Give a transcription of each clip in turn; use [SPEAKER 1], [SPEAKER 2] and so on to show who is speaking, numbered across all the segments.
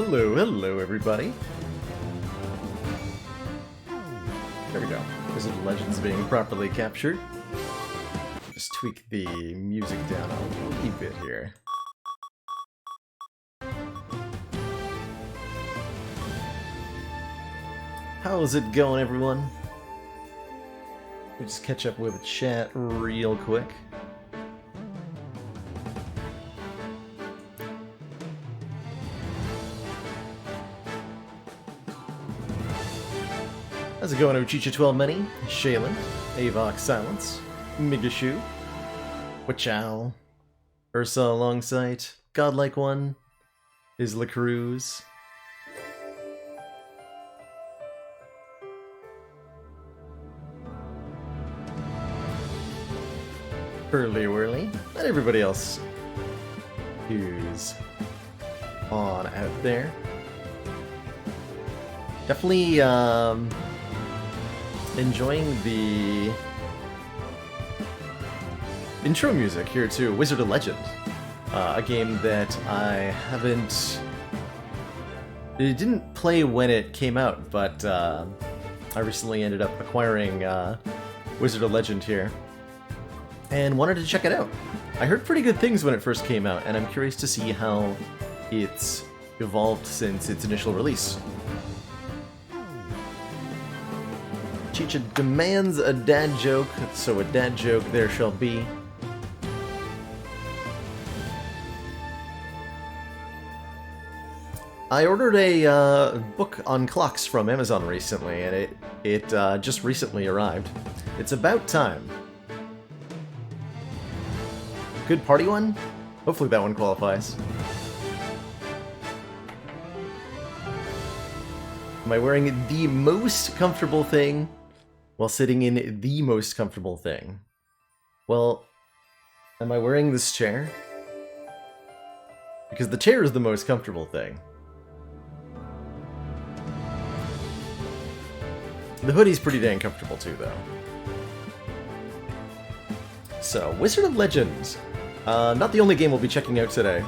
[SPEAKER 1] Hello, hello everybody. There we go. Wizard of Legends being properly captured. Just tweak the music down a wee bit here. How's it going, everyone? Let me just catch up with chat real quick. How's it going, Ochicha12Many, Shaylin, Avox Silence, Migashu, Wachow, Ursa Longsight, Godlike One, Isla Cruz. Early Whirly, and everybody else who's on out there. Definitely enjoying the intro music here to Wizard of Legend, a game that I didn't play when it came out, but I recently ended up acquiring Wizard of Legend here and wanted to check it out. I heard pretty good things when it first came out, and I'm curious to see how it's evolved since its initial release. Chicha demands a dad joke, so a dad joke there shall be. I ordered a book on clocks from Amazon recently, and it just recently arrived. It's about time. Good party one? Hopefully that one qualifies. Am I wearing the most comfortable thing while sitting in the most comfortable thing? Well, am I wearing this chair? Because the chair is the most comfortable thing. The hoodie's pretty dang comfortable too, though. So, Wizard of Legends. Not the only game we'll be checking out today,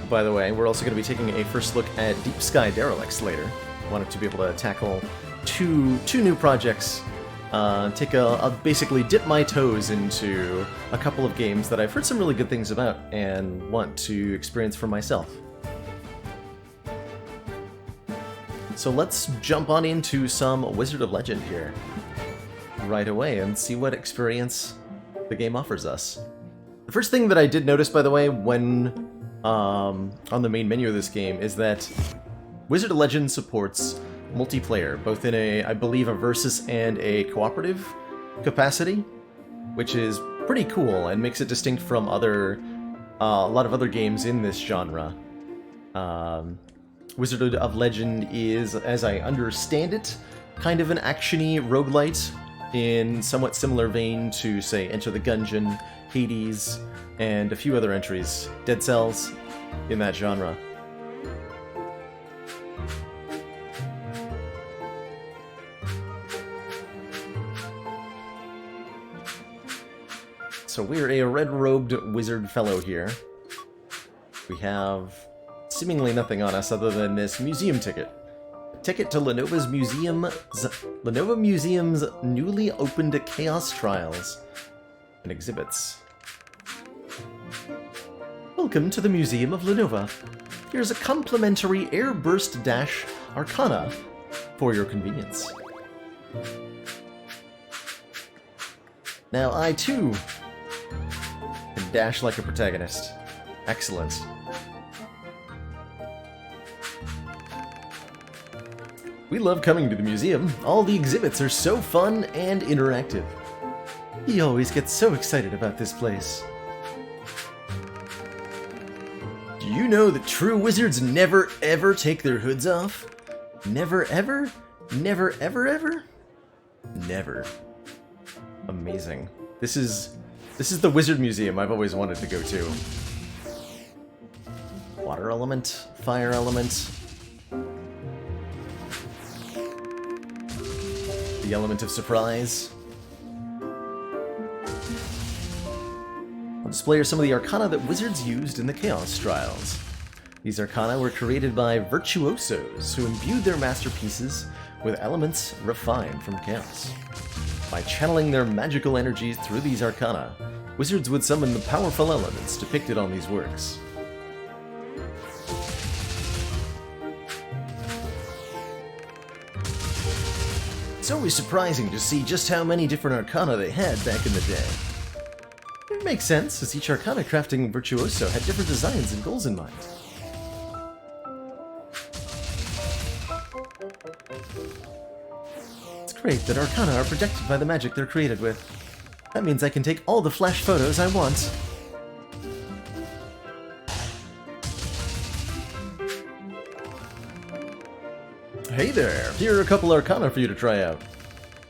[SPEAKER 1] by the way. We're also going to be taking a first look at Deep Sky Derelicts later. Wanted to be able to tackle two new projects. Basically dip my toes into a couple of games that I've heard some really good things about and want to experience for myself. So let's jump on into some Wizard of Legend here right away and see what experience the game offers us. The first thing that I did notice, by the way, when on the main menu of this game is that Wizard of Legend supports multiplayer, both in I believe, a versus and a cooperative capacity, which is pretty cool and makes it distinct from a lot of other games in this genre. Wizard of Legend is, as I understand it, kind of an action-y roguelite in somewhat similar vein to, say, Enter the Gungeon, Hades, and a few other entries, Dead Cells, in that genre. So we're a red-robed wizard fellow here. We have seemingly nothing on us other than this museum ticket. A ticket to Lenovo Museum's newly opened Chaos Trials and exhibits. Welcome to the Museum of Lenovo. Here's a complimentary Airburst Dash Arcana for your convenience. Now I too can dash like a protagonist. Excellent. We love coming to the museum. All the exhibits are so fun and interactive. He always gets so excited about this place. Do you know that true wizards never ever take their hoods off? Never ever? Never ever ever? Never. Amazing. This is the wizard museum I've always wanted to go to. Water element, fire element. The element of surprise. On display are some of the arcana that wizards used in the Chaos Trials. These arcana were created by virtuosos who imbued their masterpieces with elements refined from chaos. By channeling their magical energies through these arcana, wizards would summon the powerful elements depicted on these works. It's always surprising to see just how many different arcana they had back in the day. It makes sense, as each arcana crafting virtuoso had different designs and goals in mind. It's great that arcana are protected by the magic they're created with. That means I can take all the flash photos I want. Hey there! Here are a couple arcana for you to try out.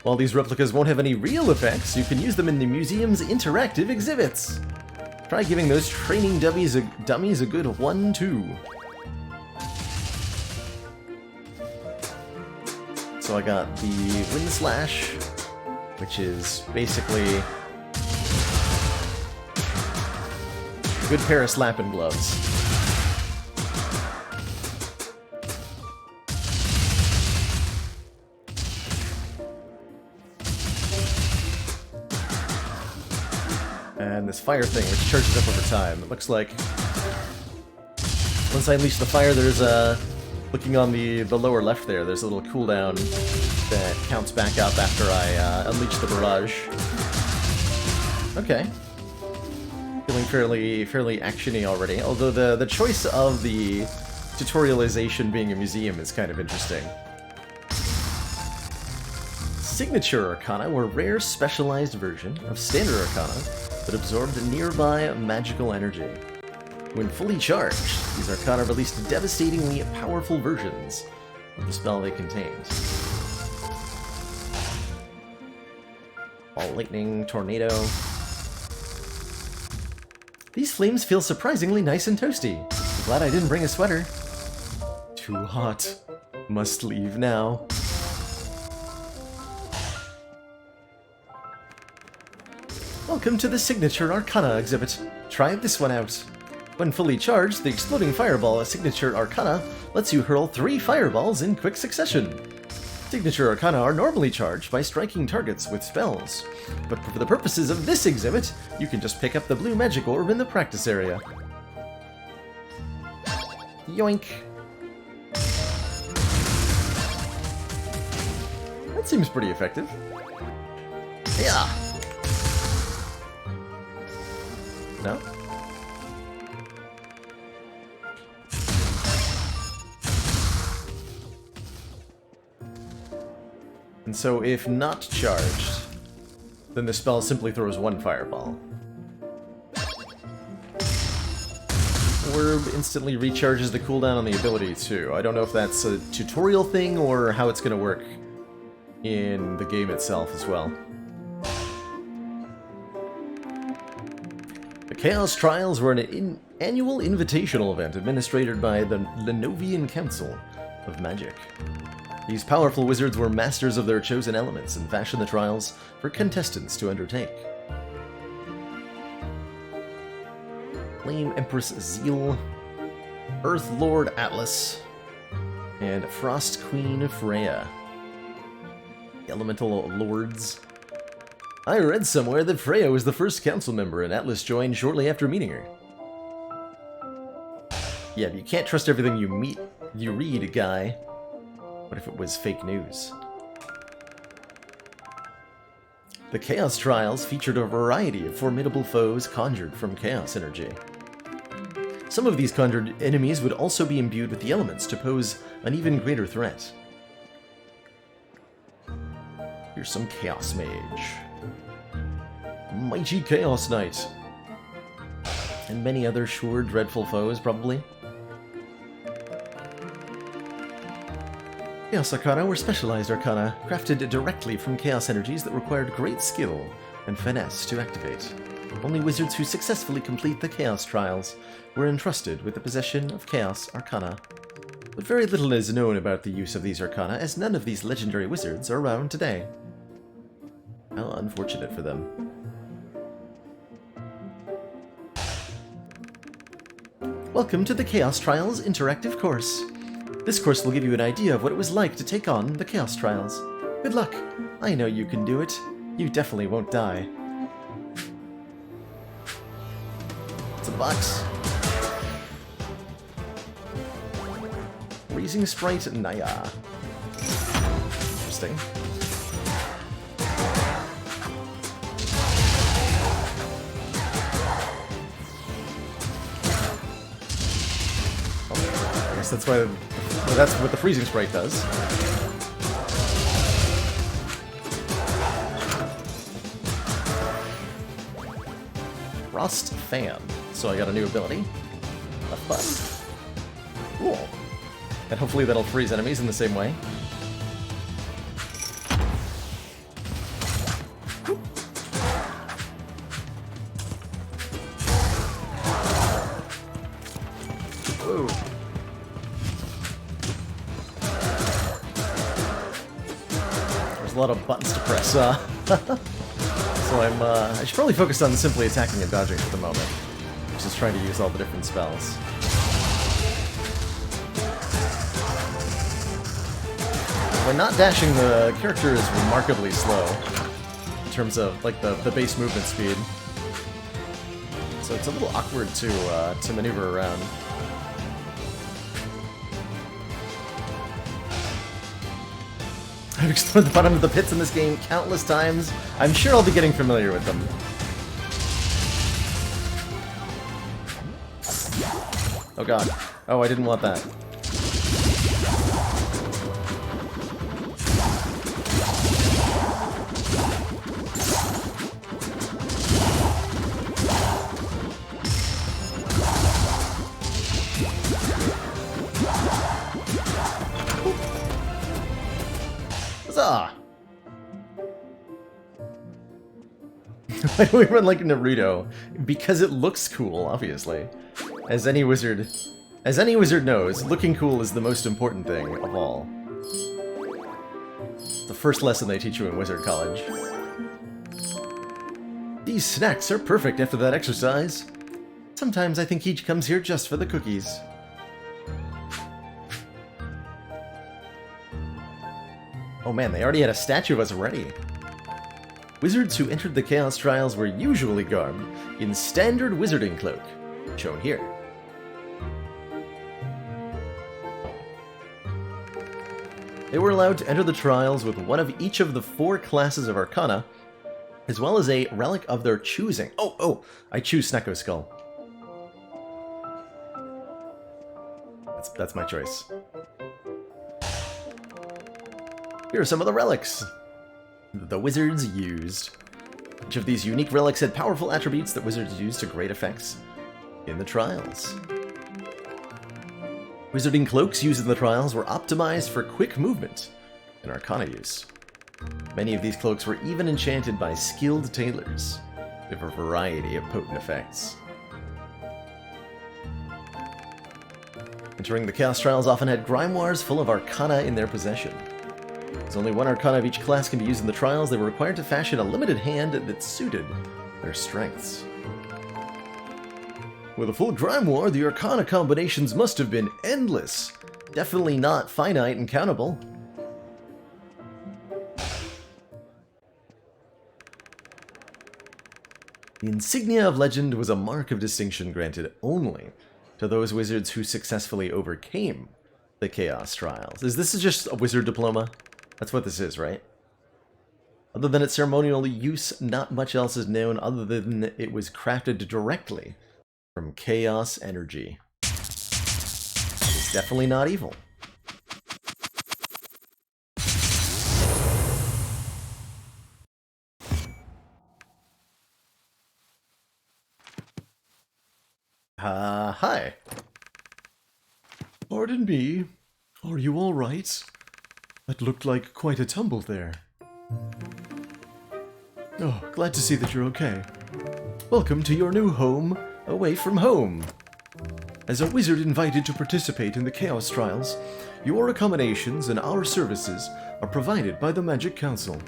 [SPEAKER 1] While these replicas won't have any real effects, you can use them in the museum's interactive exhibits. Try giving those training dummies a good 1-2. So I got the Wind Slash, which is basically a good pair of slapping gloves. And this fire thing, which charges up over time. It looks like once I unleash the fire, there's a... Looking on the lower left there, there's a little cooldown that counts back up after I unleash the barrage. Okay. Feeling fairly action-y already, although the choice of the tutorialization being a museum is kind of interesting. Signature Arcana were a rare specialized version of Standard Arcana that absorbed nearby magical energy. When fully charged, these Arcana released devastatingly powerful versions of the spell they contained. Ball lightning, tornado. These flames feel surprisingly nice and toasty. I'm glad I didn't bring a sweater. Too hot. Must leave now. Welcome to the Signature Arcana exhibit. Try this one out. When fully charged, the Exploding Fireball Signature Arcana lets you hurl 3 fireballs in quick succession. Signature Arcana are normally charged by striking targets with spells, but for the purposes of this exhibit, you can just pick up the blue magic orb in the practice area. Yoink! That seems pretty effective. Yeah! No? And so if not charged, then the spell simply throws 1 fireball. Orb instantly recharges the cooldown on the ability too. I don't know if that's a tutorial thing or how it's going to work in the game itself as well. The Chaos Trials were an annual invitational event administered by the Lenovian Council of Magic. These powerful wizards were masters of their chosen elements and fashioned the trials for contestants to undertake. Flame Empress Zeal, Earth Lord Atlas, and Frost Queen Freya. The Elemental Lords. I read somewhere that Freya was the first council member and Atlas joined shortly after meeting her. Yeah, but you can't trust everything you read, guy. What if it was fake news? The Chaos Trials featured a variety of formidable foes conjured from chaos energy. Some of these conjured enemies would also be imbued with the elements to pose an even greater threat. Here's some Chaos Mage. Mighty Chaos Knight. And many other sure dreadful foes, probably. Chaos Arcana were specialized arcana, crafted directly from chaos energies that required great skill and finesse to activate. Only wizards who successfully complete the Chaos Trials were entrusted with the possession of Chaos Arcana. But very little is known about the use of these arcana, as none of these legendary wizards are around today. How unfortunate for them. Welcome to the Chaos Trials interactive course. This course will give you an idea of what it was like to take on the Chaos Trials. Good luck. I know you can do it. You definitely won't die. It's a box. Freezing Sprite Naya. Interesting. I guess that's why. Well, that's what the Freezing Sprite does. Frost Fan. So I got a new ability. Left button. Cool. And hopefully that'll freeze enemies in the same way. Whoa. There's a lot of buttons to press. So I should probably focus on simply attacking and dodging for the moment. Just trying to use all the different spells. When not dashing, the character is remarkably slow in terms of like the base movement speed. So it's a little awkward to maneuver around. I've explored the bottom of the pits in this game countless times. I'm sure I'll be getting familiar with them. Oh god. Oh, I didn't want that. Huzzah! Why do we run like Naruto? Because it looks cool, obviously. As any wizard knows, looking cool is the most important thing of all. The first lesson they teach you in Wizard College. These snacks are perfect after that exercise. Sometimes I think he comes here just for the cookies. Oh man, they already had a statue of us ready. Wizards who entered the Chaos Trials were usually garbed in standard wizarding cloak, shown here. They were allowed to enter the trials with one of each of the 4 classes of Arcana, as well as a relic of their choosing. Oh, I choose Snecko Skull. That's my choice. Here are some of the relics the wizards used. Each of these unique relics had powerful attributes that wizards used to great effects in the trials. Wizarding cloaks used in the trials were optimized for quick movement and Arcana use. Many of these cloaks were even enchanted by skilled tailors, with a variety of potent effects. Entering the Chaos Trials often had grimoires full of Arcana in their possession. As only 1 Arcana of each class can be used in the trials, they were required to fashion a limited hand that suited their strengths. With a full grimoire, the Arcana combinations must have been endless. Definitely not finite and countable. The insignia of legend was a mark of distinction granted only to those wizards who successfully overcame the Chaos Trials. Is this just a wizard diploma? That's what this is, right? Other than its ceremonial use, not much else is known other than it was crafted directly from chaos energy. It's definitely not evil. Hi. Pardon me. Are you all right? That looked like quite a tumble there. Oh, glad to see that you're okay. Welcome to your new home, away from home. As a wizard invited to participate in the Chaos Trials, your accommodations and our services are provided by the Magic Council.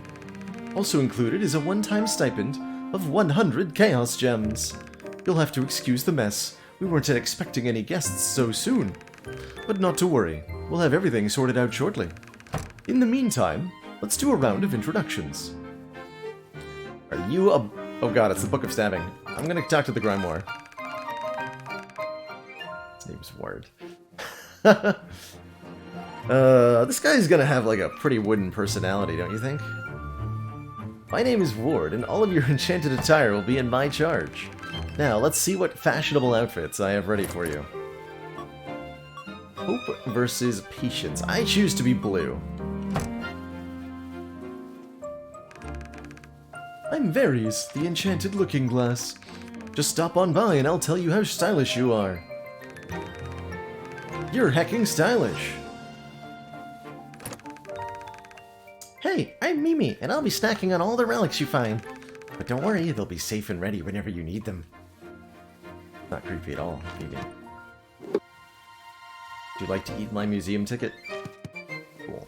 [SPEAKER 1] Also included is a one-time stipend of 100 Chaos Gems. You'll have to excuse the mess. We weren't expecting any guests so soon. But not to worry, we'll have everything sorted out shortly. In the meantime, let's do a round of introductions. Are you a... Oh god, it's the Book of Stabbing. I'm gonna talk to the Grimoire. His name's Ward. This guy's gonna have like a pretty wooden personality, don't you think? My name is Ward, and all of your enchanted attire will be in my charge. Now, let's see what fashionable outfits I have ready for you. Hope versus Patience. I choose to be blue. I'm Varys, the enchanted looking glass. Just stop on by and I'll tell you how stylish you are. You're hecking stylish. Hey, I'm Mimi, and I'll be snacking on all the relics you find. But don't worry, they'll be safe and ready whenever you need them. Not creepy at all, Mimi. Would you like to eat my museum ticket? Cool.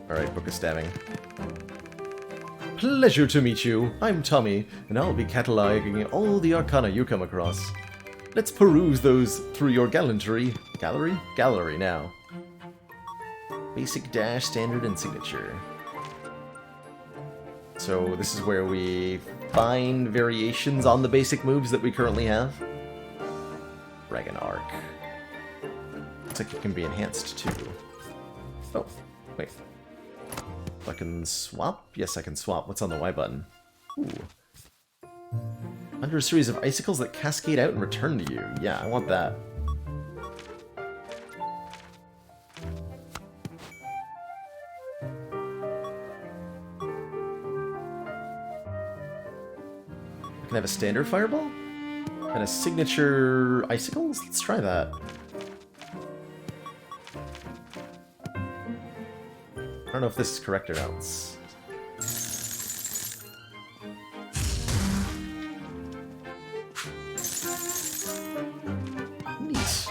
[SPEAKER 1] Alright, Book of Stabbing. Pleasure to meet you. I'm Tommy, and I'll be cataloging all the arcana you come across. Let's peruse those through your gallantry. Gallery now. Basic, dash, standard, and signature. So this is where we find variations on the basic moves that we currently have. Dragon Arc. Looks like it can be enhanced too. Oh, wait. I can swap? Yes, I can swap. What's on the Y button? Ooh. Under a series of icicles that cascade out and return to you. Yeah, I want that. I can have a standard fireball? And a signature icicles? Let's try that. I don't know if this is correct or not. Neat.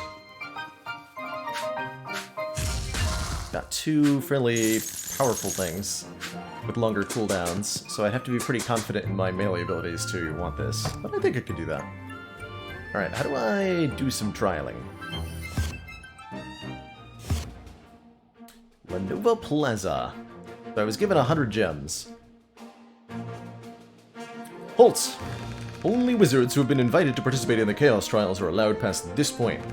[SPEAKER 1] Got two fairly powerful things with longer cooldowns, so I'd have to be pretty confident in my melee abilities to want this, but I think I could do that. Alright, how do I do some trialing? Lenova Plaza. So I was given 100 gems. Halt! Only wizards who have been invited to participate in the Chaos Trials are allowed past this point.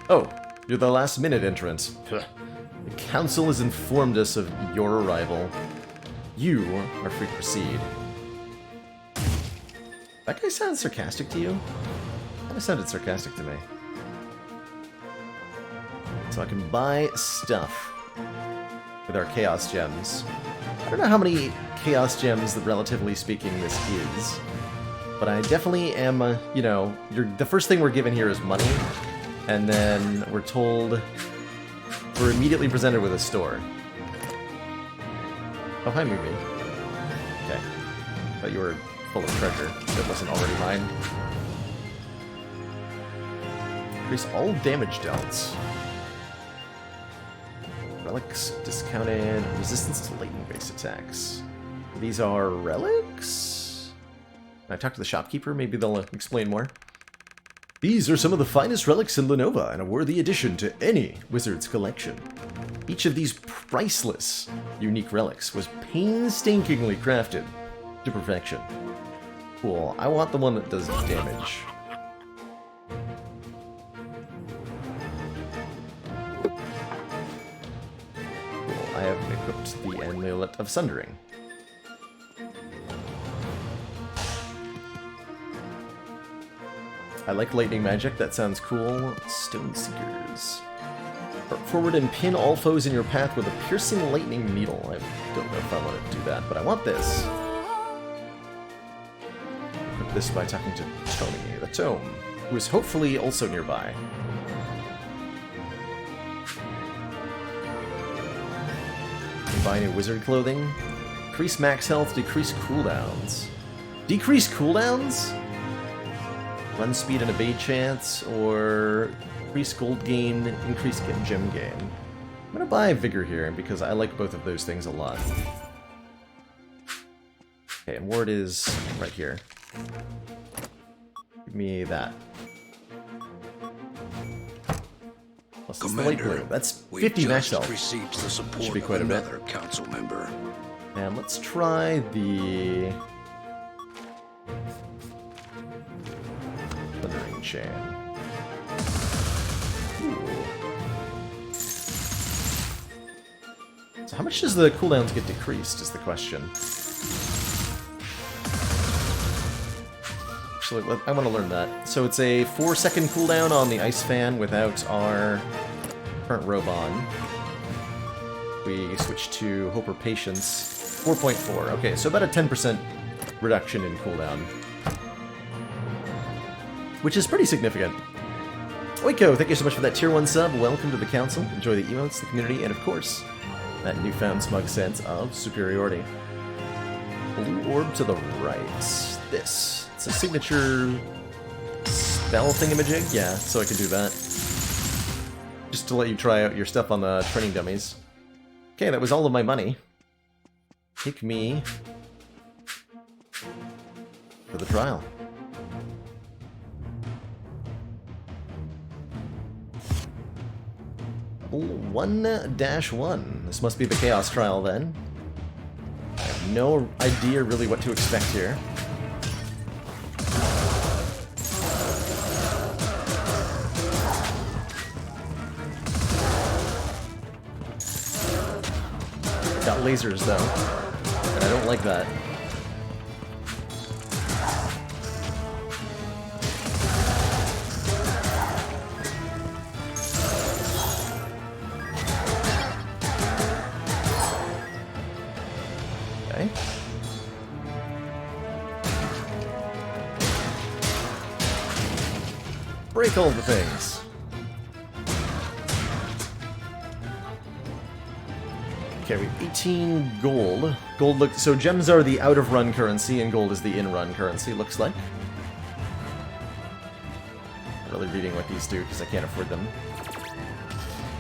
[SPEAKER 1] Oh, you're the last-minute entrant. The Council has informed us of your arrival. You are free to proceed. That guy sounds sarcastic to you? Kinda sounded sarcastic to me. So I can buy stuff with our Chaos Gems. I don't know how many Chaos Gems, relatively speaking, this is. But I definitely am, you know, the first thing we're given here is money. And then we're told... We're immediately presented with a store. Oh, hi, Mimi. Okay. Thought you were full of treasure that wasn't already mine. Increase all damage dealt. Relics discounted. Resistance to lightning-based attacks. These are relics? Can I talk to the shopkeeper? Maybe they'll explain more. These are some of the finest relics in Lenova and a worthy addition to any wizard's collection. Each of these priceless, unique relics was painstakingly crafted to perfection. Cool. I want the one that does damage. Cool. I have equipped the Amulet of Sundering. I like lightning magic, that sounds cool. Stone Seekers. Forward and pin all foes in your path with a piercing lightning needle. I don't know if I want to do that, but I want this. Equip this by talking to Tony, the Tome, who is hopefully also nearby. Buy new wizard clothing. Decrease max health, decrease cooldowns. Decrease cooldowns? Run speed and evade chance, or increase gold gain, increase gem gain. I'm gonna buy Vigor here, because I like both of those things a lot. Okay, and Ward is right here. Give me that. Plus this light blue. That's 50 max health.
[SPEAKER 2] Received the support
[SPEAKER 1] Should be quite
[SPEAKER 2] of
[SPEAKER 1] a bit.
[SPEAKER 2] another council member.
[SPEAKER 1] And let's try the Thundering Chain. Ooh. So how much does the cooldowns get decreased is the question. Actually, I want to learn that. So it's a 4-second cooldown on the Ice Fan without our current robe on. We switch to Hope or Patience. 4.4. Okay, so about a 10% reduction in cooldown. Which is pretty significant. Oiko, thank you so much for that tier 1 sub. Welcome to the council. Enjoy the emotes, the community, and of course, that newfound smug sense of superiority. Blue orb to the right. This. It's a signature spell thingamajig? Yeah, so I can do that. Just to let you try out your stuff on the training dummies. Okay, that was all of my money. Take me for the trial. Level 1-1. This must be the Chaos Trial then. I have no idea really what to expect here. Got lasers though. And I don't like that. Okay. Break all the things. Okay, we have 18 gold. Gold looks so gems are the out of run currency and gold is the in run currency, looks like. Not really reading what these do because I can't afford them.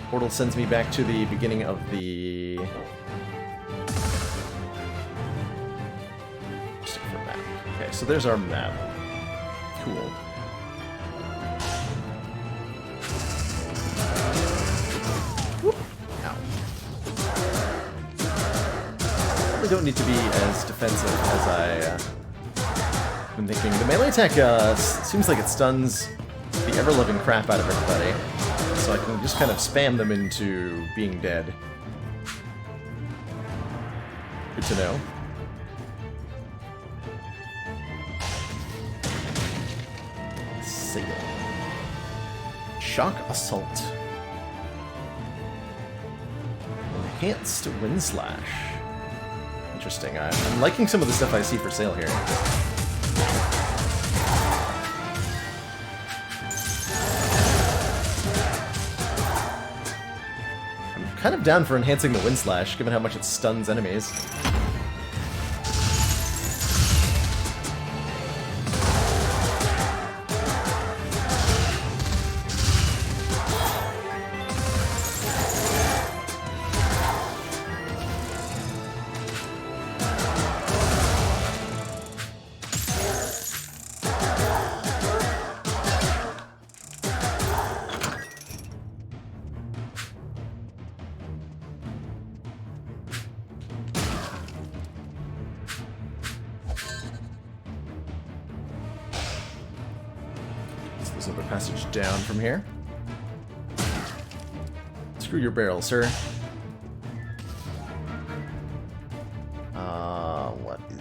[SPEAKER 1] Portal sends me back to the beginning of the map. Okay, so there's our map. Cool. Don't need to be as defensive as I've been thinking. The melee attack seems like it stuns the ever-loving crap out of everybody, so I can just kind of spam them into being dead. Good to know. Sail. Shock Assault. Enhanced Wind Slash. Interesting. I'm liking some of the stuff I see for sale here. I'm kind of down for enhancing the Wind Slash, given how much it stuns enemies. There's another passage down from here. Screw your barrel, sir. What is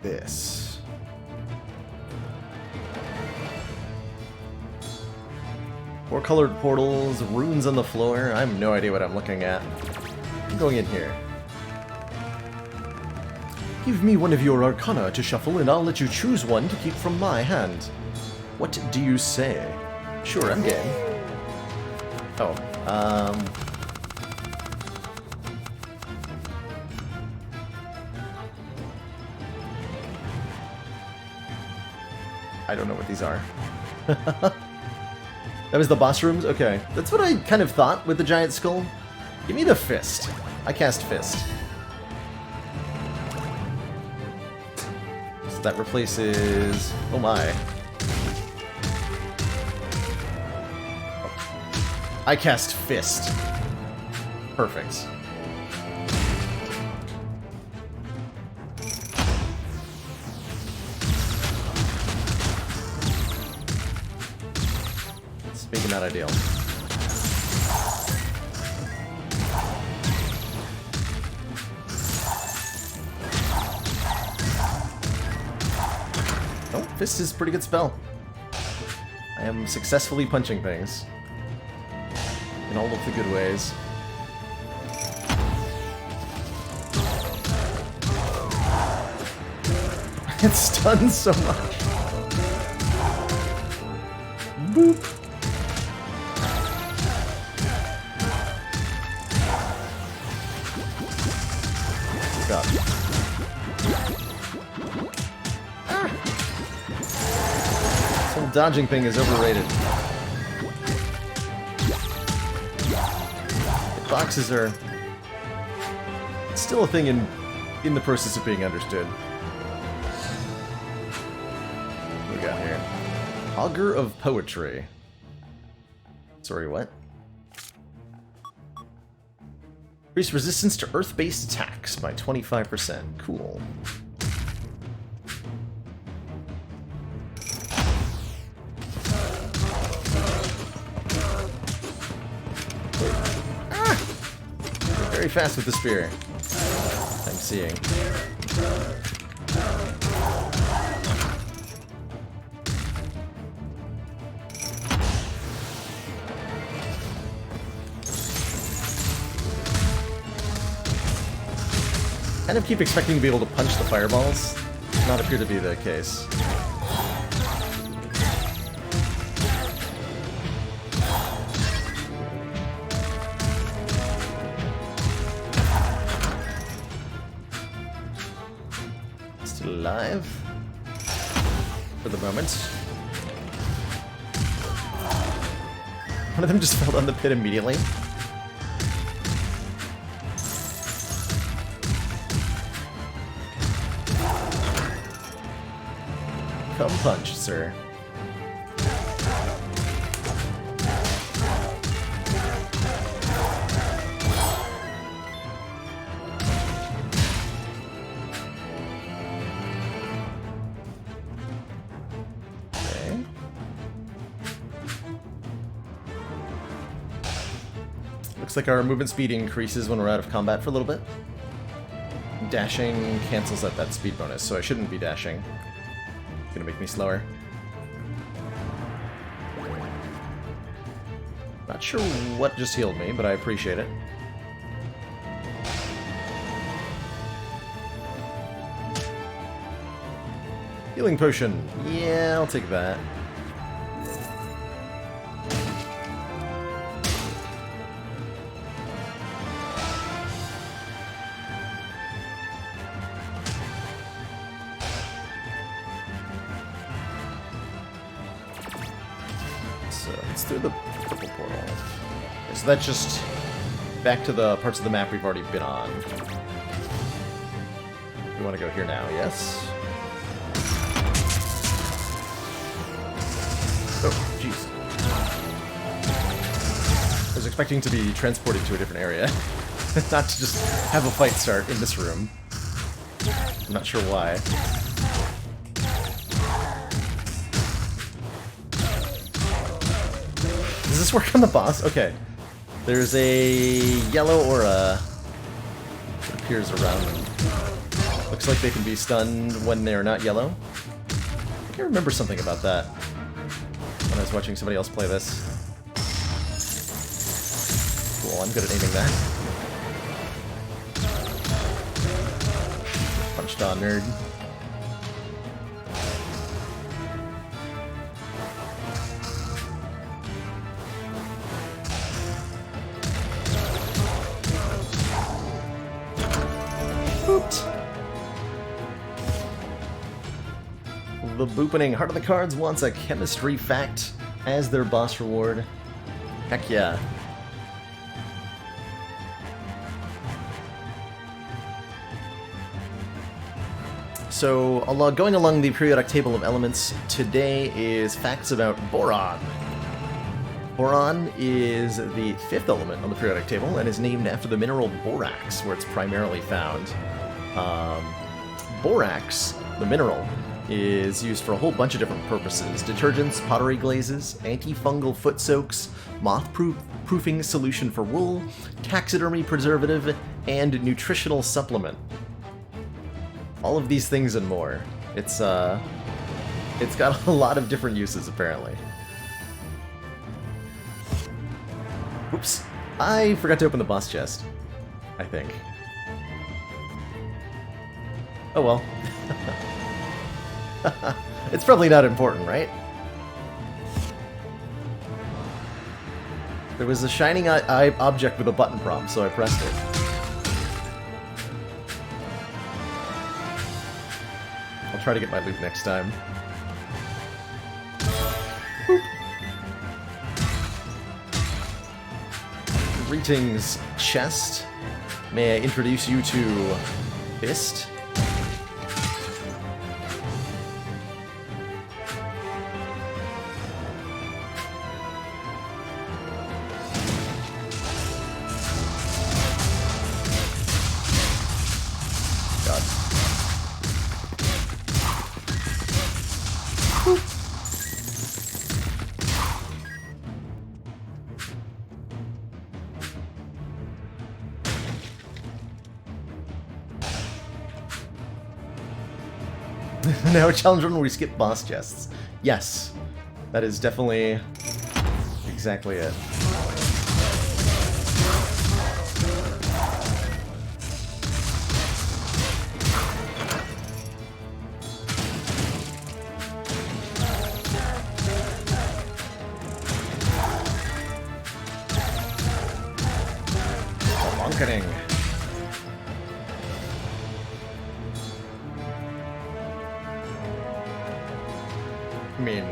[SPEAKER 1] this? Four colored portals, runes on the floor. I have no idea what I'm looking at. I'm going in here. Give me one of your arcana to shuffle and I'll let you choose one to keep from my hand. What do you say? Sure, I'm game. Oh, I don't know what these are. That was the boss rooms? Okay. That's what I kind of thought with the giant skull. Give me the fist. I cast fist. So that replaces... Oh my. I cast Fist. Perfect. It's maybe not ideal. Oh, Fist is a pretty good spell. I am successfully punching things. In all of the good ways. It stuns so much. Boop. God. This whole dodging thing is overrated. Boxes are still a thing in the process of being understood. What we got here? Augur of Poetry. Sorry, what? Increase resistance to earth-based attacks by 25%. Cool. Very fast with the spear. I'm seeing. Kind of keep expecting to be able to punch the fireballs. Does not appear to be the case. Alive for the moment. One of them just fell down the pit immediately. Come punch, sir. Looks like our movement speed increases when we're out of combat for a little bit. Dashing cancels out that speed bonus, so I shouldn't be dashing. It's gonna make me slower. Not sure what just healed me, but I appreciate it. Healing potion. Yeah, I'll take that. Let's do the purple portal. Okay, so that's just back to the parts of the map we've already been on. We want to go here now, yes? Oh, jeez. I was expecting to be transported to a different area. Not to just have a fight start in this room. I'm not sure why. Does this work on the boss? Okay. There's a yellow aura that appears around them. Looks like they can be stunned when they're not yellow. I think I remember something about that when I was watching somebody else play this. Cool, I'm good at aiming that. Punched on, nerd. The Boopening Heart of the Cards wants a chemistry fact as their boss reward. Heck yeah. So, going along the periodic table of elements, today is facts about boron. Boron is the 5th element on the periodic table and is named after the mineral borax, where it's primarily found. Borax, the mineral, is used for a whole bunch of different purposes. Detergents, pottery glazes, antifungal foot soaks, moth-proofing solution for wool, taxidermy preservative, and nutritional supplement. All of these things and more. It's got a lot of different uses, apparently. Oops. I forgot to open the boss chest, I think. Oh well. It's probably not important, right? There was a shining eye object with a button prompt, so I pressed it. I'll try to get my loot next time. Boop. Greetings, chest. May I introduce you to Fist? God. Whew. Now a challenge run where we skip boss chests. Yes, that is definitely exactly it. Bonketing. I mean,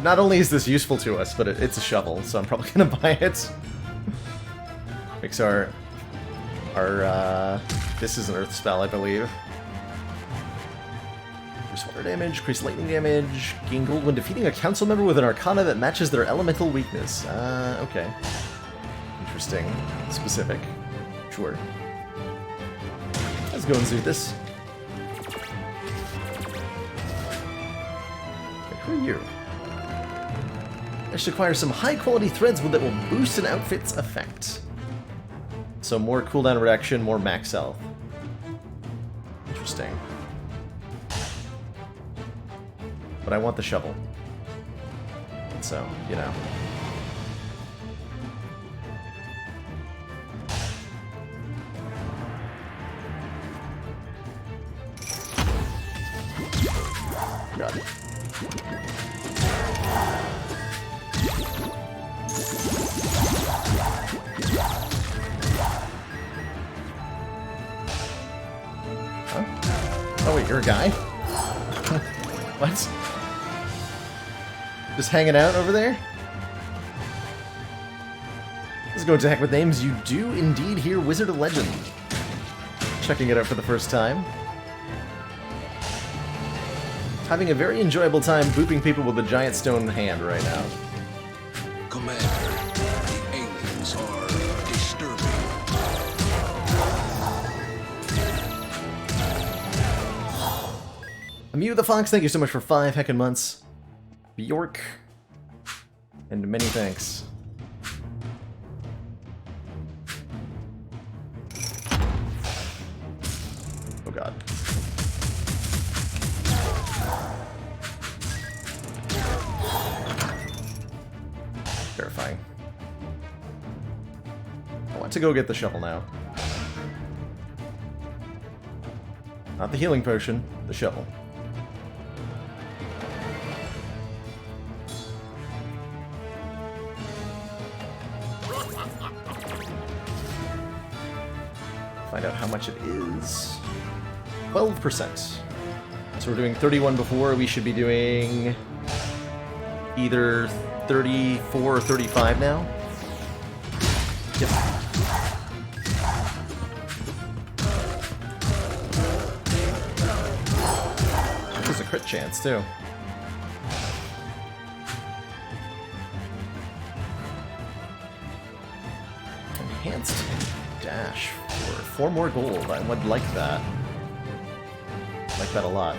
[SPEAKER 1] not only is this useful to us, but it's a shovel, so I'm probably gonna buy it. Makes our this is an earth spell, I believe. Increase water damage, increase lightning damage, gain gold when defeating a council member with an arcana that matches their elemental weakness. Okay. Interesting. Specific. Sure. Let's go and do this. Who are you? I should acquire some high-quality threads that will boost an outfit's effect. So more cooldown reduction, more max health. Interesting. But I want the shovel. So, you know. Got it. Huh? Oh wait, you're a guy? What? Just hanging out over there? Let's go into Heck with Names. You do indeed hear Wizard of Legend. Checking it out for the first time. Having a very enjoyable time booping people with a giant stone hand right now.
[SPEAKER 2] Commander, the aliens are disturbing.
[SPEAKER 1] Mew the Fox, thank you so much for 5 heckin' months. Bjork. And many thanks. Oh god. Terrifying. I want to go get the shovel now. Not the healing potion, the shovel. Find out how much it is. 12%. So we're doing 31 before, we should be doing either 34 or 35 now? Yep. There's a crit chance, too. dash for 4 more gold. I would like that. Like that a lot.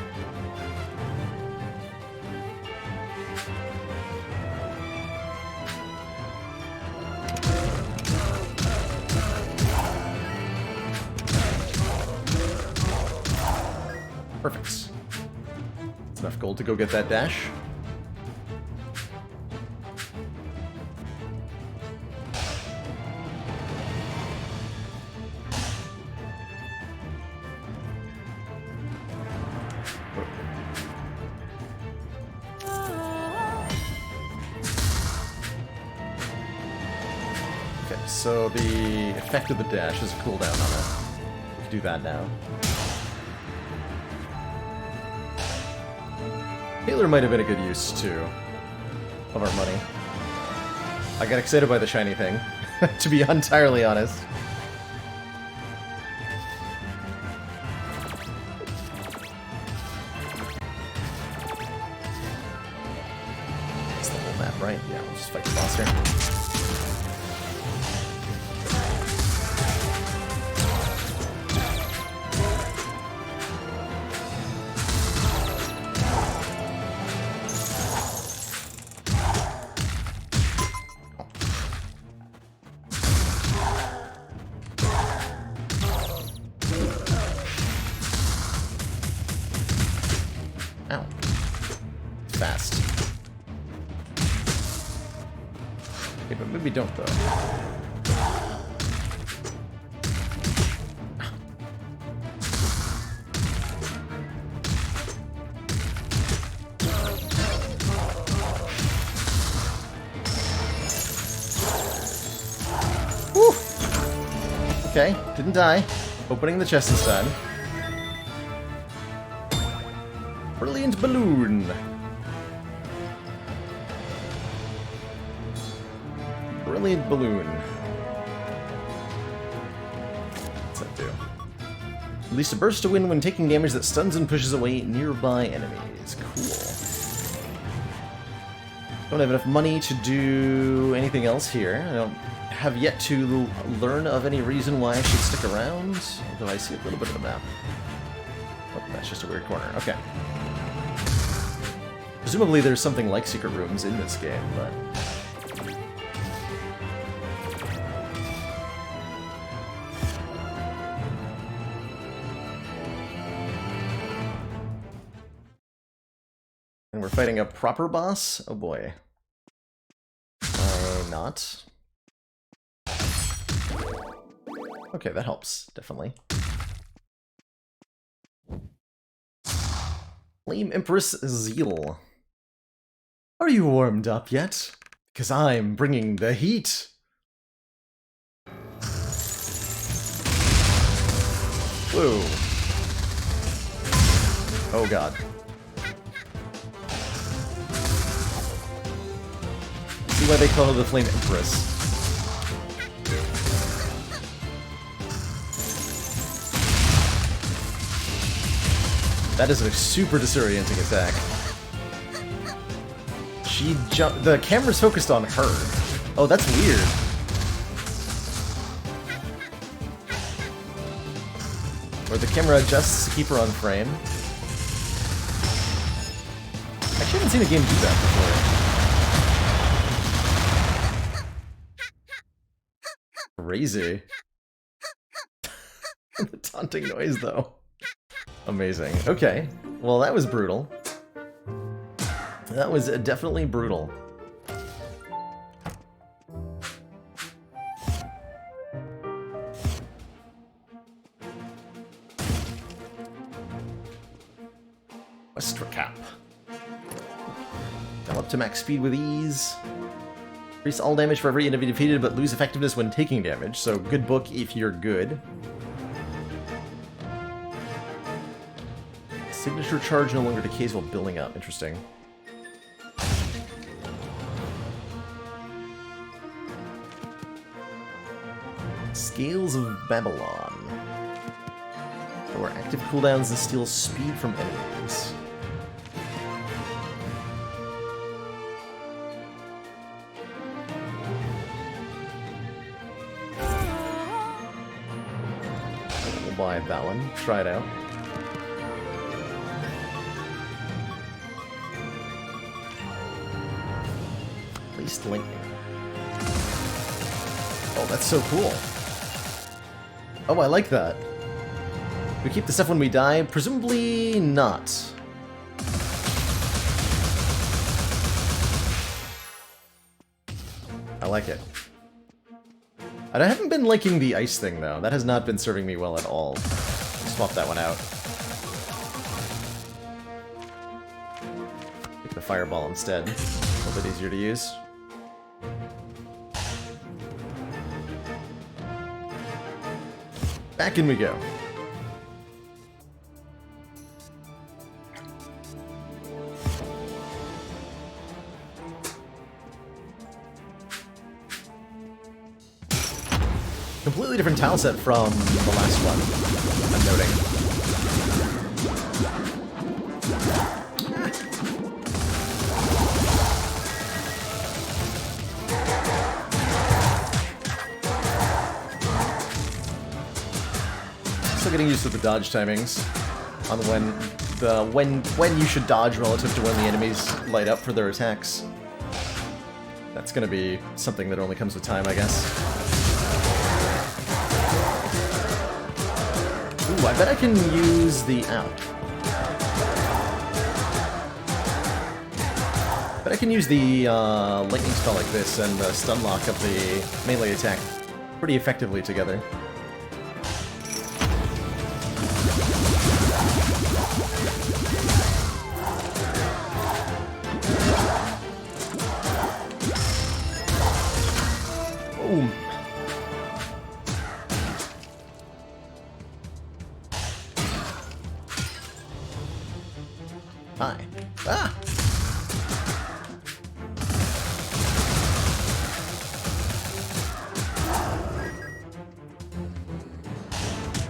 [SPEAKER 1] Perfect. That's enough gold to go get that dash. Okay, so the effect of the dash is a cooldown on it. We can do that now. Taylor might have been a good use, too, of our money. I got excited by the shiny thing, to be entirely honest. That's the whole map, right? Yeah, we'll just fight the boss here. Ow. Fast. Okay, but maybe don't, though. Woo! Okay, didn't die. Opening the chest this time. Brilliant balloon. Brilliant balloon. What's that do? Release a burst to win when taking damage that stuns and pushes away nearby enemies. Cool. Don't have enough money to do anything else here. I don't have yet to learn of any reason why I should stick around, although I see a little bit of the map. Oh, that's just a weird corner. Okay. Presumably there's something like secret rooms in this game, but... And we're fighting a proper boss? Oh boy. Why not? Okay, that helps, definitely. Flame Empress Zeal. Are you warmed up yet? Because I'm bringing the heat! Whoa. Oh god. See why they call her the Flame Empress. That is a super disorienting attack. She jumped. The camera's focused on her. Oh, that's weird. Where the camera adjusts to keep her on frame. I actually haven't seen a game do that before. Crazy. The taunting noise, though. Amazing. Okay. Well, that was brutal. That was definitely brutal. Westra Cap. Now up to max speed with ease. Increase all damage for every enemy defeated, but lose effectiveness when taking damage. So good book if you're good. Signature charge no longer decays while building up. Interesting. Scales of Babylon. Lower active cooldowns and steal speed from enemies. like that one. Try it out. Least lightning. Oh, that's so cool. Oh, I like that. We keep the stuff when we die? Presumably not. I like it. I haven't been liking the ice thing, though. That has not been serving me well at all. I'll swap that one out. Pick the fireball instead. A little bit easier to use. Back in we go. Completely different tile set from the last one, I'm noting. Still getting used to the dodge timings on when you should dodge relative to when the enemies light up for their attacks. That's gonna be something that only comes with time, I guess. Ooh, I bet I can use the... Ow. But I can use the lightning spell like this and the stun lock of the melee attack pretty effectively together. Boom. Hi. Ah!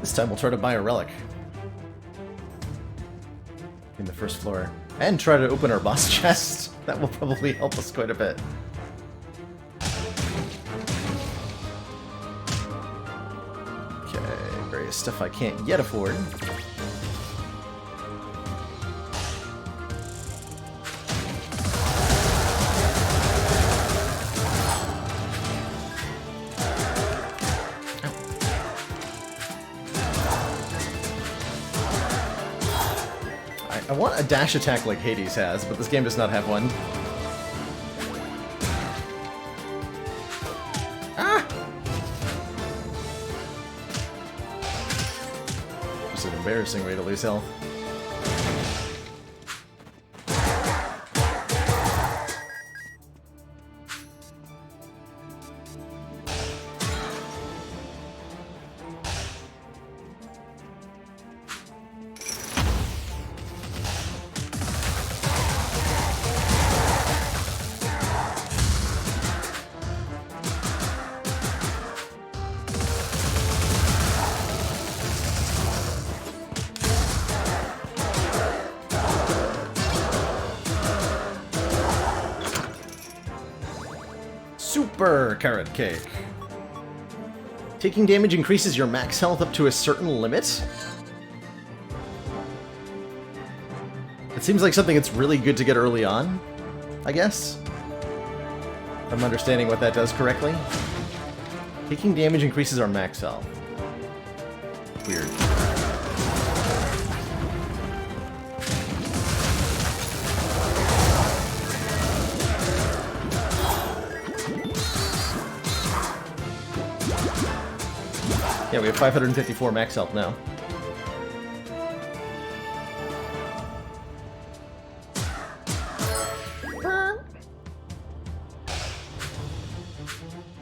[SPEAKER 1] This time we'll try to buy a relic. In the first floor. And try to open our boss chest. That will probably help us quite a bit. Okay, various stuff I can't yet afford. I want a dash attack like Hades has, but this game does not have one. Ah! Just an embarrassing way to lose health. Super carrot cake. Taking damage increases your max health up to a certain limit? It seems like something that's really good to get early on, I guess. If I'm understanding what that does correctly. Taking damage increases our max health. Weird. Yeah, we have 554 max health now.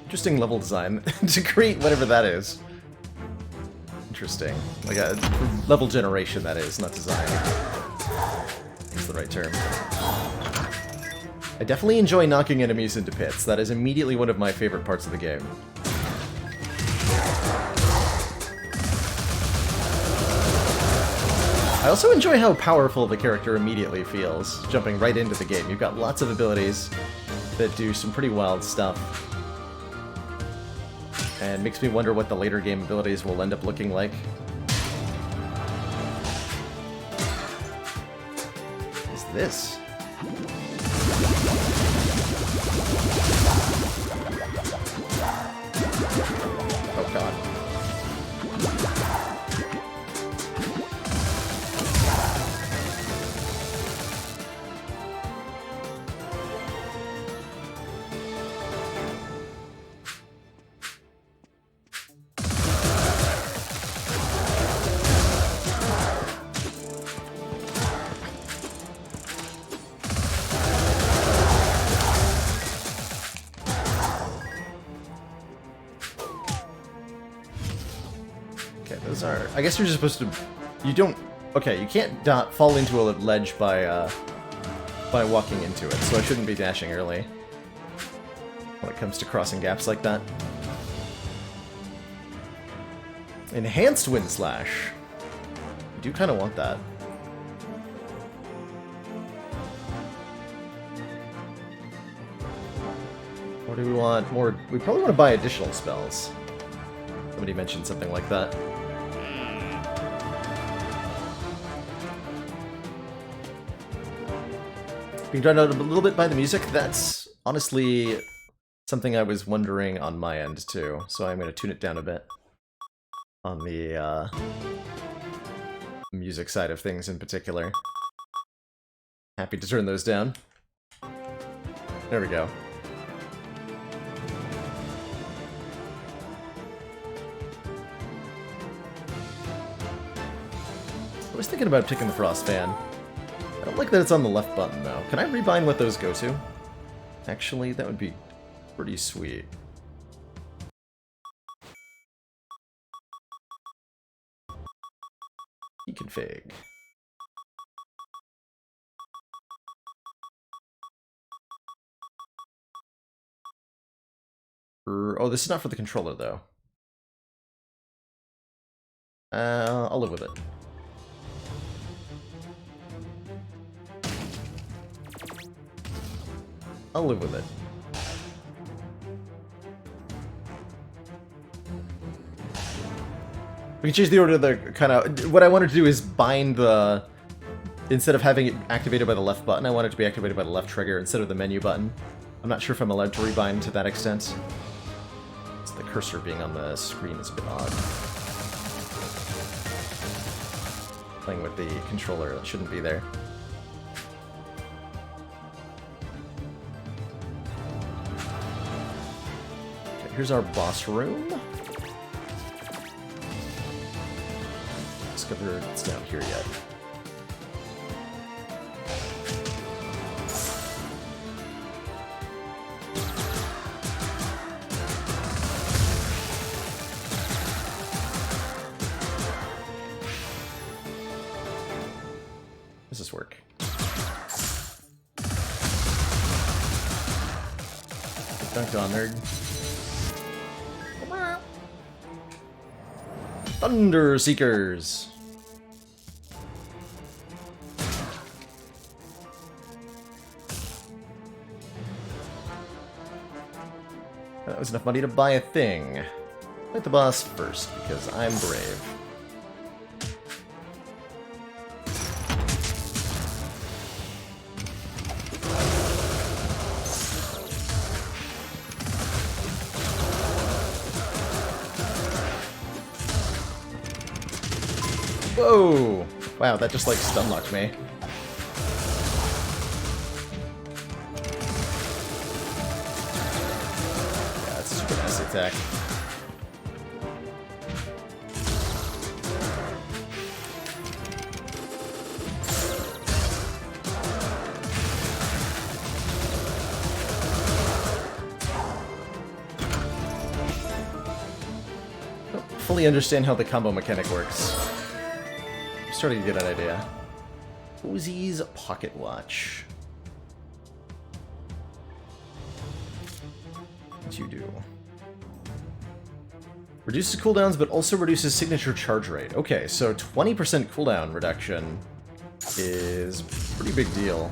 [SPEAKER 1] Interesting level design to create whatever that is. Interesting. Like a level generation, that is, not design. That's the right term. I definitely enjoy knocking enemies into pits. That is immediately one of my favorite parts of the game. I also enjoy how powerful the character immediately feels, jumping right into the game. You've got lots of abilities that do some pretty wild stuff. And makes me wonder what the later game abilities will end up looking like. What's this? Oh god. I guess you're just supposed to... You don't... Okay, you can't fall into a ledge by walking into it, so I shouldn't be dashing early when it comes to crossing gaps like that. Enhanced Wind Slash. I do kind of want that. Or do we want more... We probably want to buy additional spells. Somebody mentioned something like that. Being drawn out a little bit by the music, that's honestly something I was wondering on my end too, so I'm going to tune it down a bit on the music side of things in particular. Happy to turn those down. There we go. I was thinking about picking the Frost Fan. I don't like that it's on the left button, though. Can I rebind what those go to? Actually, that would be pretty sweet. Config. Oh, this is not for the controller, though. I'll live with it. I'll live with it. We can change the order of the kind of... What I wanted to do is bind the... Instead of having it activated by the left button, I want it to be activated by the left trigger instead of the menu button. I'm not sure if I'm allowed to rebind to that extent. So the cursor being on the screen is a bit odd. Playing with the controller, that shouldn't be there. Here's our boss room. Discover it's down here yet. Does this work? Dunked on, nerd. Thunder Seekers! That was enough money to buy a thing. Fight the boss first, because I'm brave. Whoa! Wow, that just like stun-locked me. Yeah, that's a super nasty attack. I don't fully understand how the combo mechanic works. Starting to get an idea. Ozzy's pocket watch. What you do? Reduces cooldowns, but also reduces signature charge rate. Okay, so 20% cooldown reduction is a pretty big deal.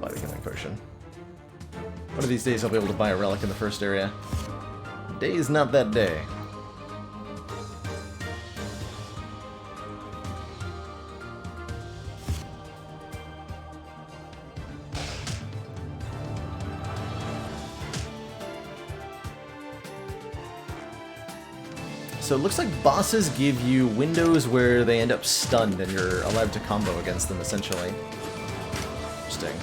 [SPEAKER 1] Body healing potion. One of these days I'll be able to buy a relic in the first area. Day's not that day. So it looks like bosses give you windows where they end up stunned and you're allowed to combo against them, essentially. Interesting.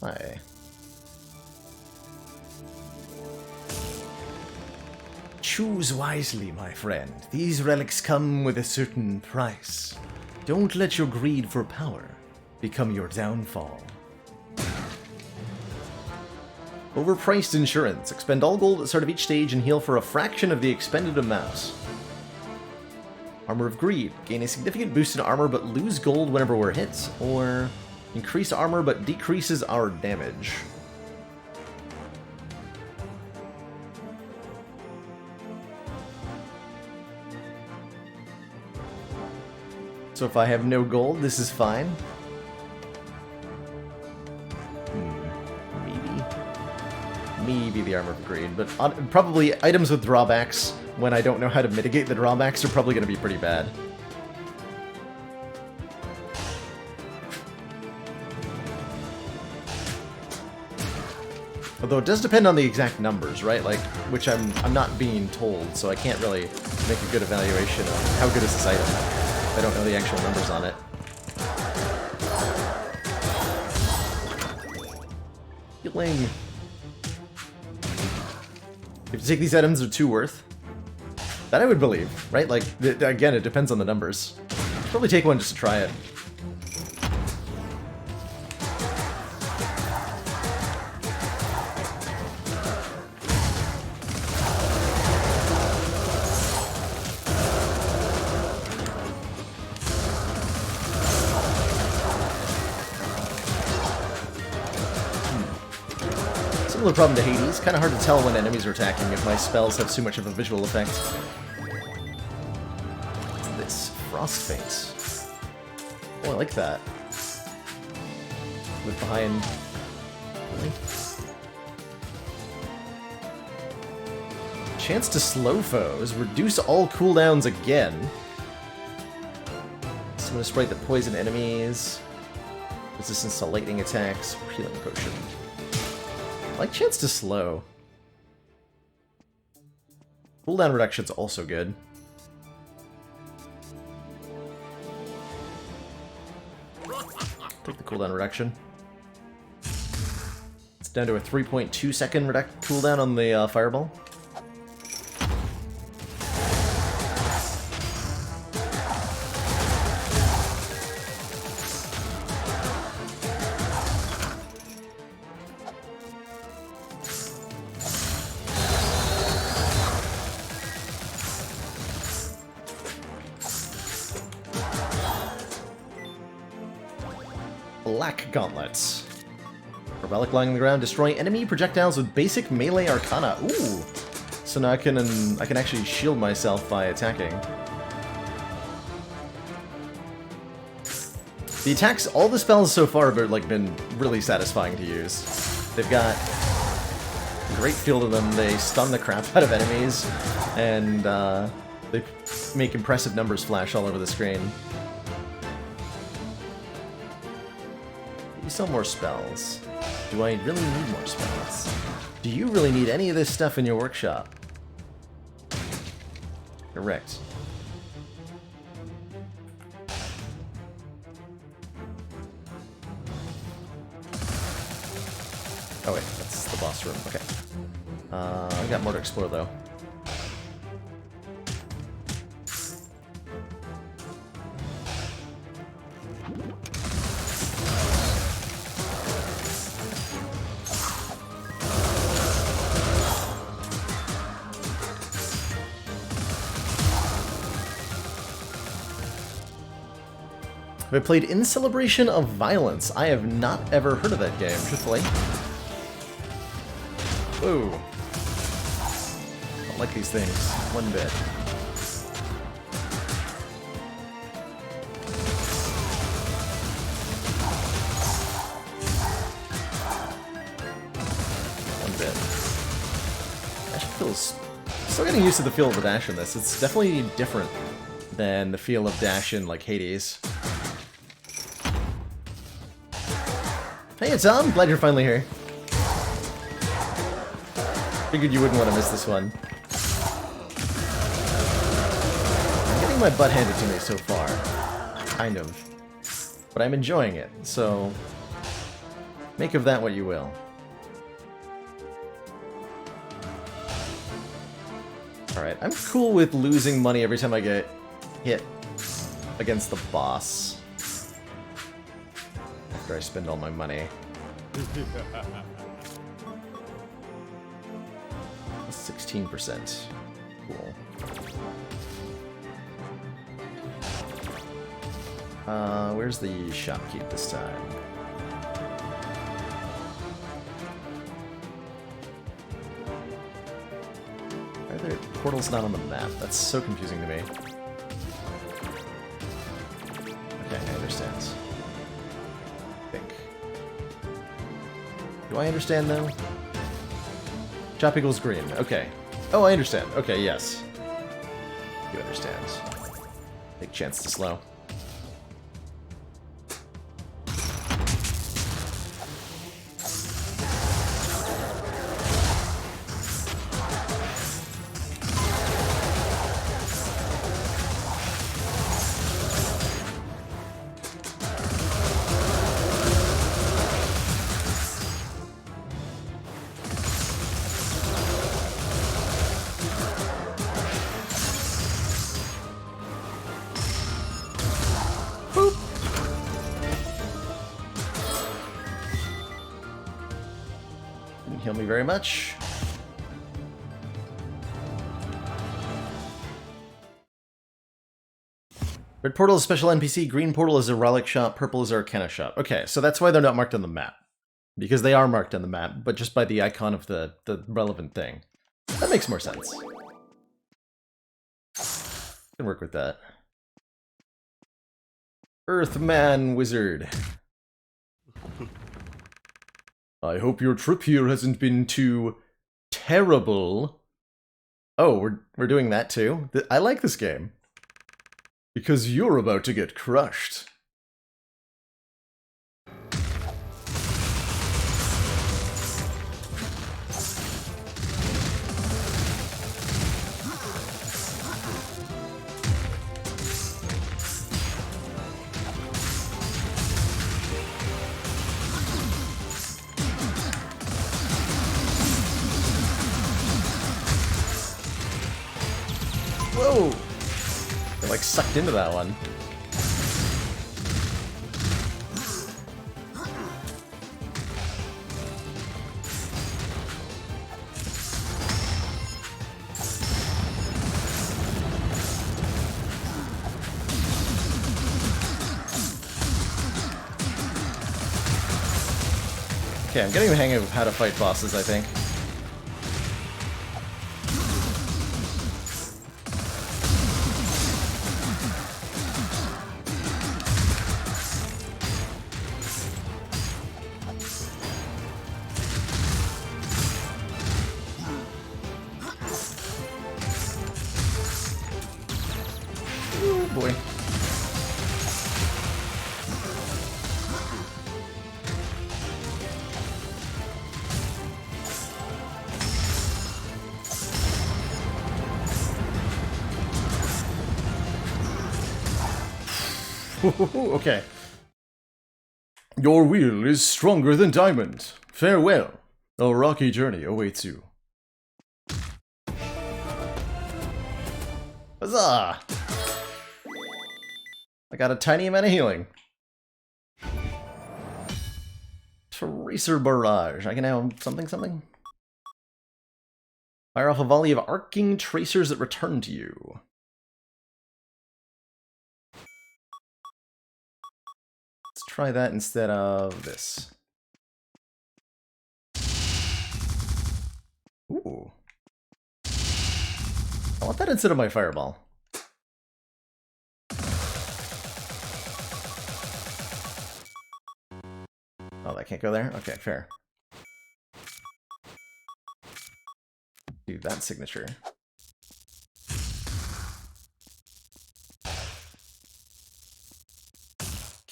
[SPEAKER 1] Hi. Choose wisely, my friend. These relics come with a certain price. Don't let your greed for power become your downfall. Overpriced insurance. Expend all gold at the start of each stage and heal for a fraction of the expended amount. Armor of Greed. Gain a significant boost in armor but lose gold whenever we're hit. Or increase armor but decreases our damage. So if I have no gold, this is fine. Maybe the Armor of Greed, but probably items with drawbacks, when I don't know how to mitigate the drawbacks, are probably going to be pretty bad. Although it does depend on the exact numbers, right? Like, which I'm not being told, so I can't really make a good evaluation of how good is this item. I don't know the actual numbers on it. Healing. If you take these items, they're 2 worth. That I would believe, right? Like, again, it depends on the numbers. Probably take one just to try it. Similar problem to Hades. Kind of hard to tell when enemies are attacking if my spells have too much of a visual effect. What's this? Frost Face. Oh, I like that. Look behind. Really? Chance to slow foes. Reduce all cooldowns again. Summon a sprite that poison enemies. Resistance to lightning attacks. Healing potion. I like Chance to slow. Cooldown reduction's also good. Take the cooldown reduction. It's down to a 3.2 second cooldown on the fireball. Black Gauntlets. A relic lying on the ground. Destroy enemy projectiles with basic melee arcana. Ooh! So now I can actually shield myself by attacking. The attacks, all the spells so far have like been really satisfying to use. They've got a great feel to them. They stun the crap out of enemies, and they make impressive numbers flash all over the screen. Some more spells. Do I really need more spells? Do you really need any of this stuff in your workshop? Correct. Oh wait, that's the boss room. Okay. I got more to explore though. Have I played In Celebration of Violence? I have not ever heard of that game, truthfully. Ooh. Don't like these things one bit. One bit. Actually feels Still getting used to the feel of the dash in this. It's definitely different than the feel of dash in, like, Hades. Hey, Tom! Glad you're finally here. Figured you wouldn't want to miss this one. I'm getting my butt handed to me so far. Kind of. But I'm enjoying it, so... make of that what you will. Alright, I'm cool with losing money every time I get hit against the boss. After I spend all my money. 16%. Cool. Where's the shopkeep this time? Why are there portals not on the map? That's so confusing to me. Okay, I understand. I think. Do I understand though? Shop equals green. Okay. Oh, I understand. Okay, yes. You understand. Take chance to slow. Heal me very much. Red portal is special NPC, green portal is a relic shop, purple is Arcana shop. Okay, so that's why they're not marked on the map. Because they are marked on the map, but just by the icon of the relevant thing. That makes more sense. Can work with that. Earthman Wizard. I hope your trip here hasn't been too terrible. Oh, we're doing that too? I like this game. Because you're about to get crushed. Whoa! They're like sucked into that one. Okay, I'm getting the hang of how to fight bosses, I think. Oh boy. Okay. Your will is stronger than diamond. Farewell. A rocky journey awaits you. Huzzah! I got a tiny amount of healing. Tracer Barrage. I can now something. Fire off a volley of arcing tracers that return to you. Let's try that instead of this. Ooh. I want that instead of my fireball. Oh, that can't go there? Okay, fair. Do that signature.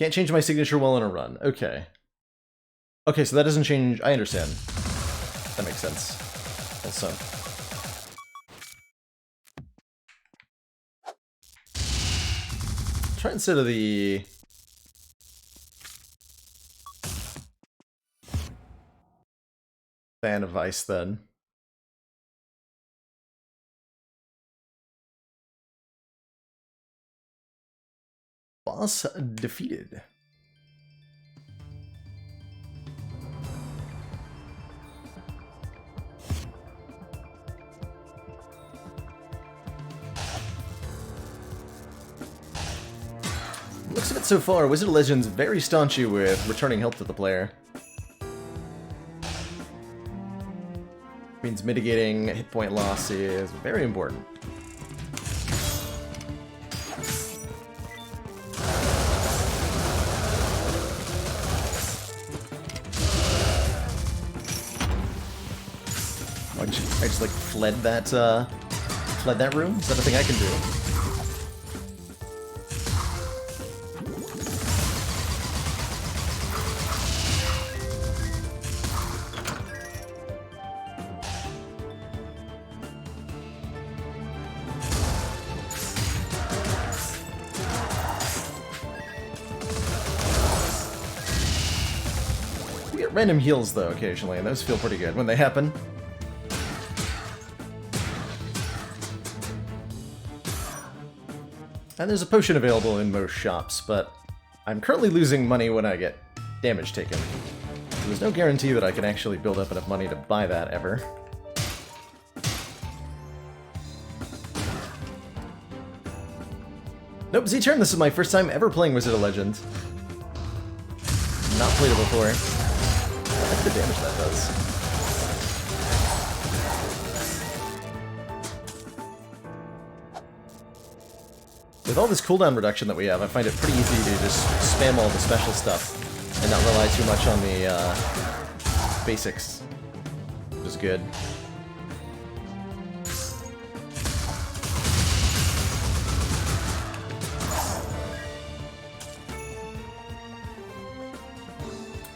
[SPEAKER 1] Can't change my signature while on a run. Okay. Okay, so that doesn't change... I understand. That makes sense. Also. Try instead of the... Fan of Ice, then. Boss defeated. Looks of it so far, Wizard of Legends very staunchy with returning health to the player. Means mitigating hit point loss is very important. I just like fled that room? Is that a thing I can do? You get random heals though occasionally, and those feel pretty good when they happen. And there's a potion available in most shops, but I'm currently losing money when I get damage taken. So there's no guarantee that I can actually build up enough money to buy that ever. Nope, Z-Turn, this is my first time ever playing Wizard of Legends. Not played it before. I like the damage that does. With all this cooldown reduction that we have, I find it pretty easy to just spam all the special stuff and not rely too much on the basics, which is good.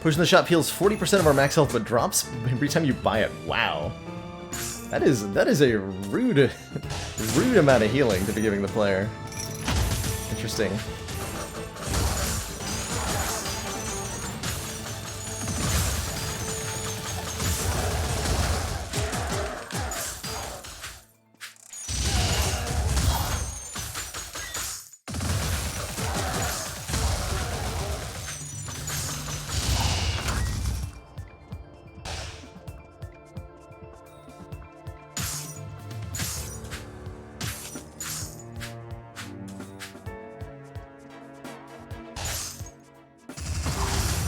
[SPEAKER 1] Pushing the shop heals 40% of our max health, but drops every time you buy it. Wow. That is a rude amount of healing to be giving the player. Interesting.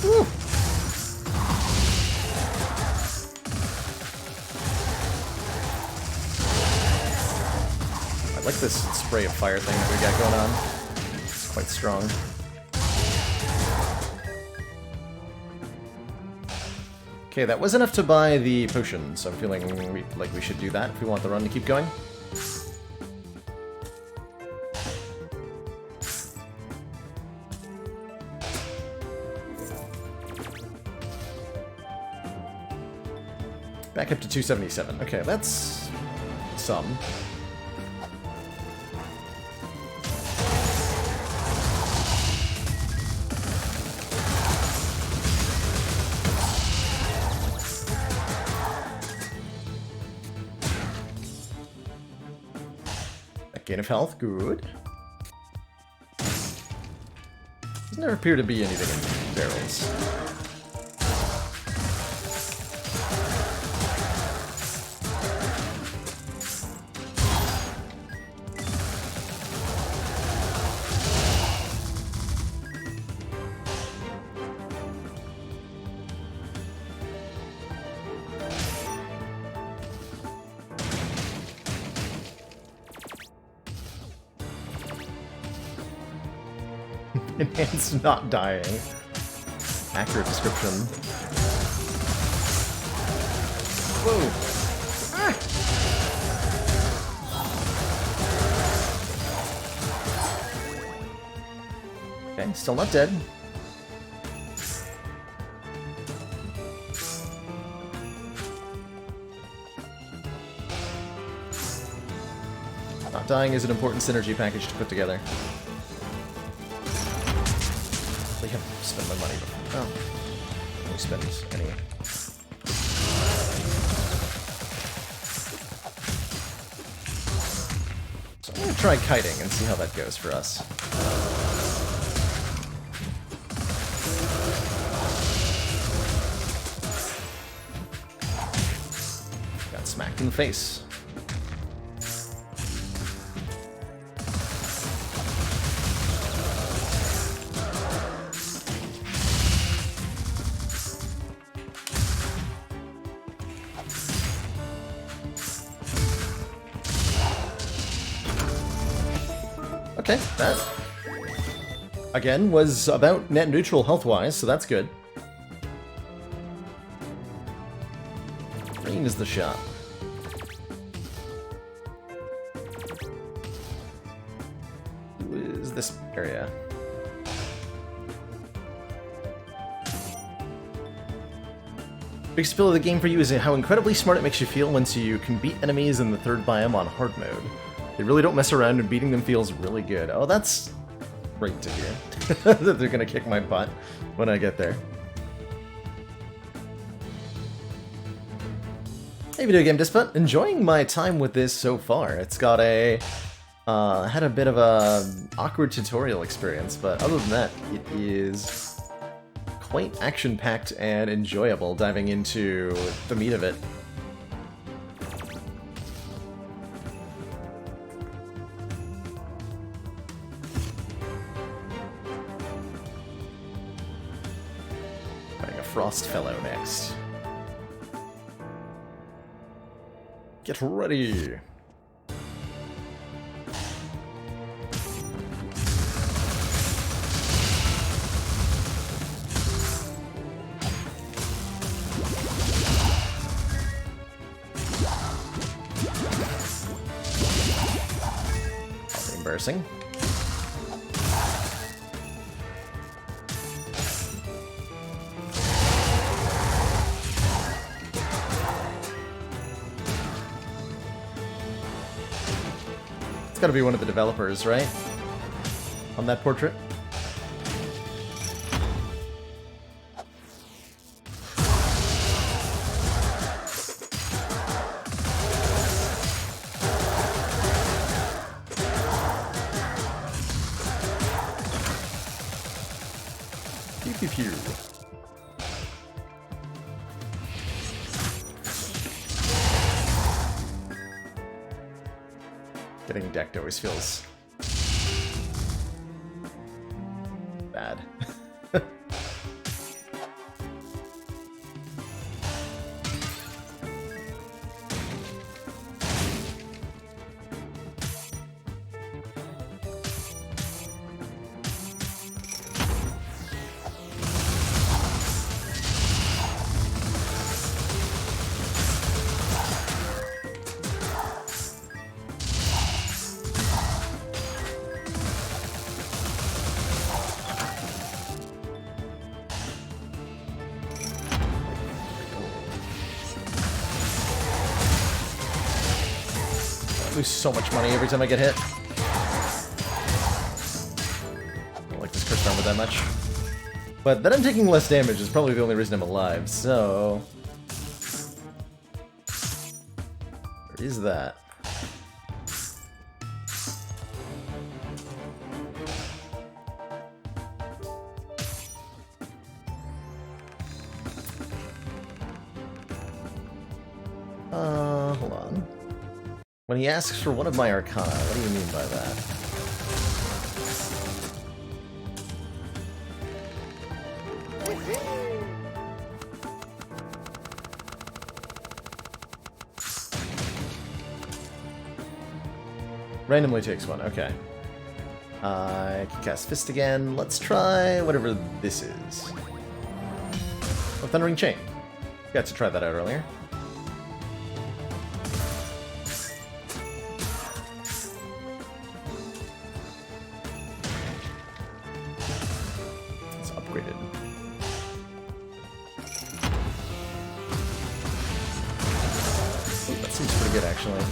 [SPEAKER 1] Woo. I like this spray of fire thing that we got going on. It's quite strong. Okay, that was enough to buy the potion, so I'm feeling like we should do that if we want the run to keep going. Back up to 277. Okay, that's some. A gain of health, good. Doesn't there appear to be anything in barrels? Enhanced not dying. Accurate description. Whoa! Ah! Okay, still not dead. Not dying is an important synergy package to put together. I haven't spent my money before. Oh. Let me spend any. So I'm going to try kiting and see how that goes for us. Got smacked in the face. Okay, that, again, was about net neutral health-wise, so that's good. Green is the shot. Who is this area? Biggest appeal of the game for you is how incredibly smart it makes you feel once you can beat enemies in the third biome on hard mode. They really don't mess around, and beating them feels really good. Oh, that's great to hear. That they're gonna kick my butt when I get there. Hey, Video Game Despot. Enjoying my time with this so far. It's got a... had a bit of a awkward tutorial experience, but other than that, it is quite action-packed and enjoyable diving into the meat of it. Frost Fellow next. Get ready! Probably embarrassing. It's gotta be one of the developers, right? On that portrait? Pew pew pew. Getting decked always feels bad. Lose so much money every time I get hit. I don't like this cursed armor that much. But that I'm taking less damage is probably the only reason I'm alive, so... Where is that? Hold on. When he asks for one of my arcana, what do you mean by that? Randomly takes one, okay. I can cast Fist again. Let's try whatever this is. Oh, Thundering Chain. Got to try that out earlier. That seems pretty good, actually.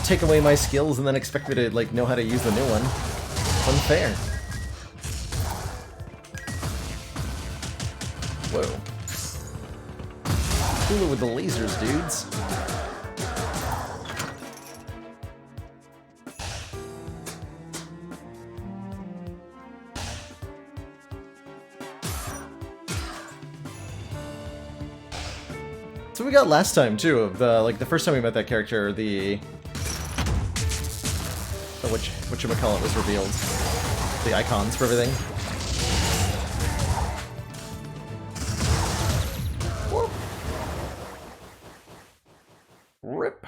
[SPEAKER 1] just take away my skills and then expect me to, like, know how to use the new one. Unfair. Whoa. Cooler with the lasers, dudes. So we got last time too, of the the first time we met that character, the whatchamacallit was revealed. The icons for everything. Whoop. Rip.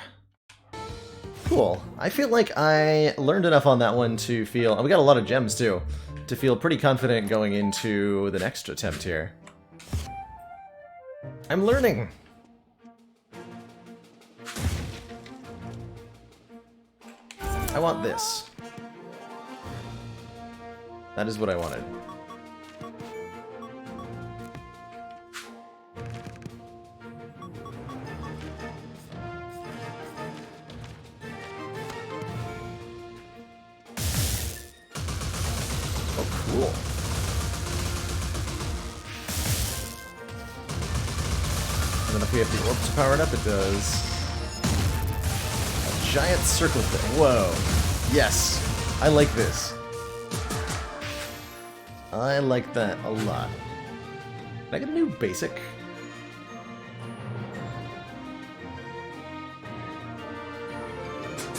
[SPEAKER 1] Cool. I feel like I learned enough on that one to feel, and we got a lot of gems too, to feel pretty confident going into the next attempt here. I'm learning! I want this. That is what I wanted. Oh, cool. And then if we have the orbs powered up, it does a giant circle thing. Whoa. Yes. I like this. I like that a lot. Can I get a new basic?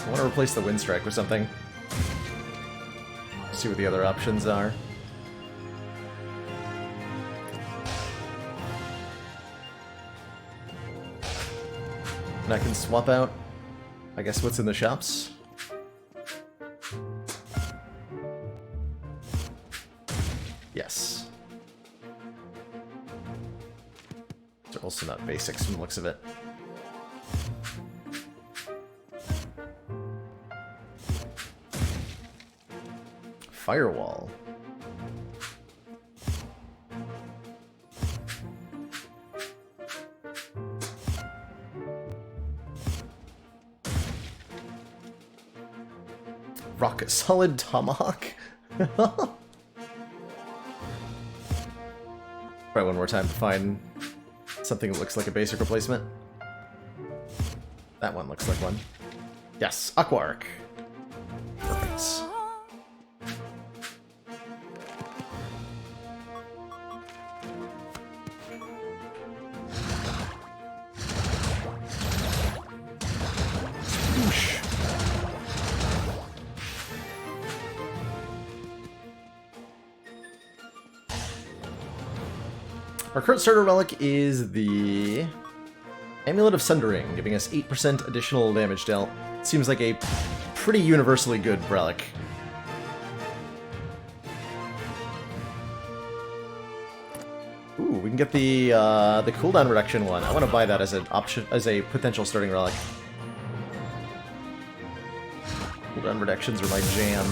[SPEAKER 1] I want to replace the wind strike with something. See what the other options are. And I can swap out, I guess, what's in the shops. Yes. They're also not basics from the looks of it. Firewall. Rocket solid tomahawk? Try one more time to find something that looks like a basic replacement. That one looks like one. Yes, Aqua Arc. Perfect. Whoosh. Our current starter relic is the Amulet of Sundering, giving us 8% additional damage dealt. Seems like a pretty universally good relic. Ooh, we can get the cooldown reduction one. I want to buy that as an option, as a potential starting relic. Cooldown reductions are my jam.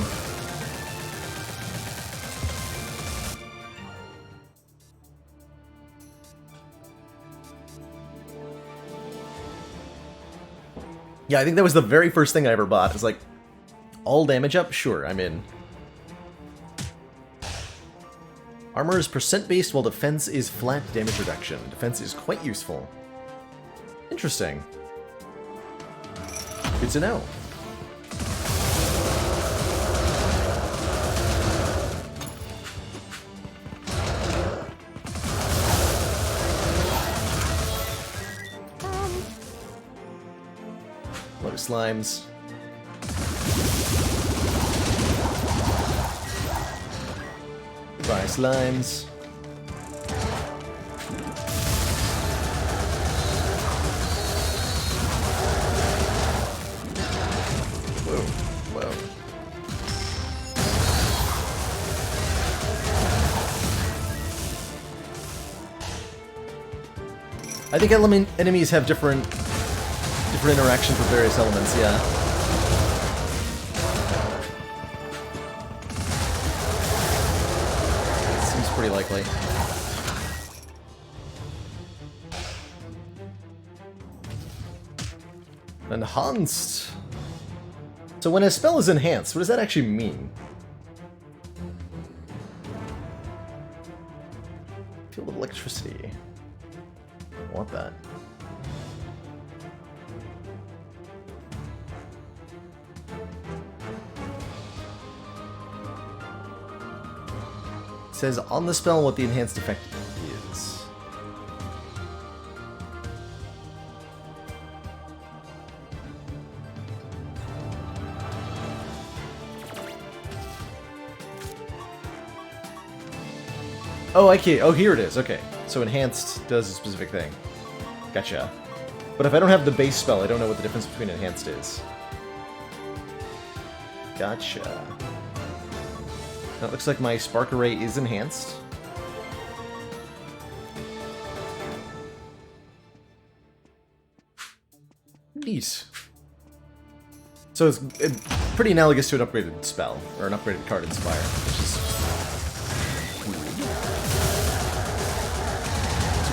[SPEAKER 1] Yeah, I think that was the very first thing I ever bought. It was like, all damage up? Sure, I'm in. Armor is percent based while defense is flat damage reduction. Defense is quite useful. Interesting. Good to know. Lotus slimes. Dry slimes. Whoa, whoa. I think enemies have different interactions with various elements, yeah. Seems pretty likely. Enhanced. So when a spell is enhanced, what does that actually mean? Field of electricity. I want that. It says on the spell what the enhanced effect is. Oh, okay. Oh, here it is. Okay. So enhanced does a specific thing. Gotcha. But if I don't have the base spell, I don't know what the difference between enhanced is. Gotcha. Now it looks like my Spark Array is enhanced. Neat. So it's pretty analogous to an upgraded spell, or an upgraded card Inspire, which is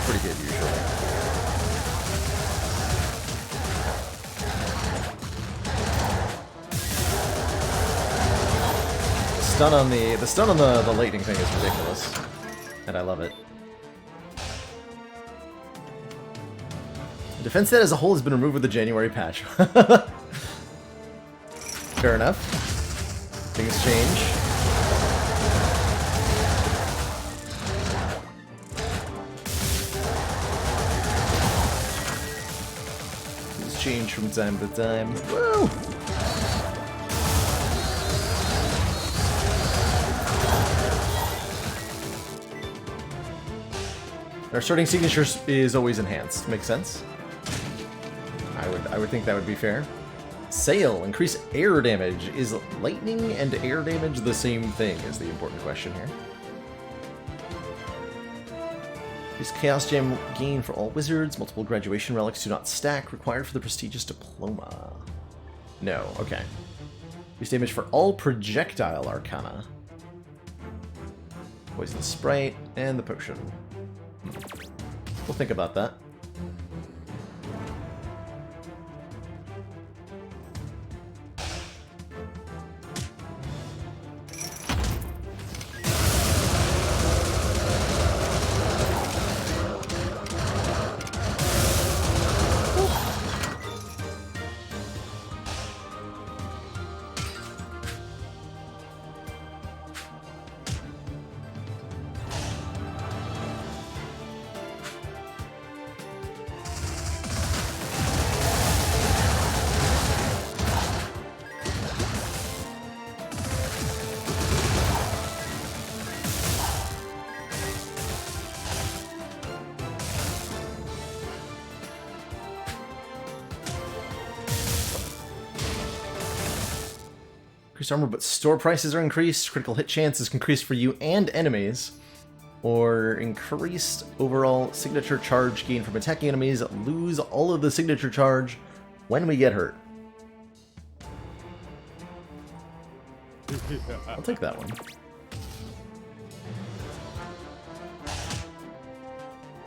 [SPEAKER 1] pretty good usually. The stun on the lightning thing is ridiculous, and I love it. The defense stat as a whole has been removed with the January patch. Fair enough. Things change. Change from time to time. Woo! Our starting signature is always enhanced. Makes sense. I would think that would be fair. Sail, increase air damage. Is lightning and air damage the same thing? Is the important question here. Increase Chaos Gem gain for all wizards. Multiple graduation relics do not stack. Required for the prestigious diploma. No, okay. Increase damage for all projectile arcana. Poison Sprite and the potion. We'll think about that. Armor, but store prices are increased. Critical hit chance is increased for you and enemies. Or increased overall signature charge gain from attacking enemies. Lose all of the signature charge when we get hurt. I'll take that one.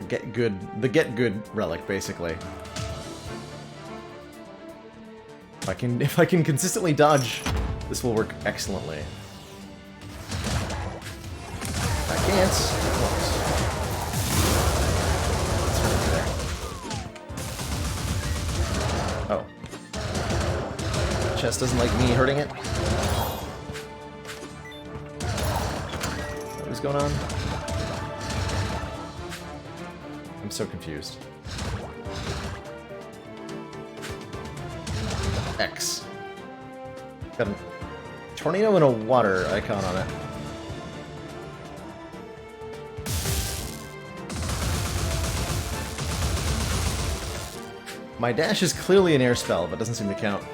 [SPEAKER 1] The get good relic, basically. If I can consistently dodge, this will work excellently. I can't. Oh. Chest doesn't like me hurting it. What is going on? I'm so confused. X. Got a tornado and a water icon on it. My dash is clearly an air spell, but doesn't seem to count.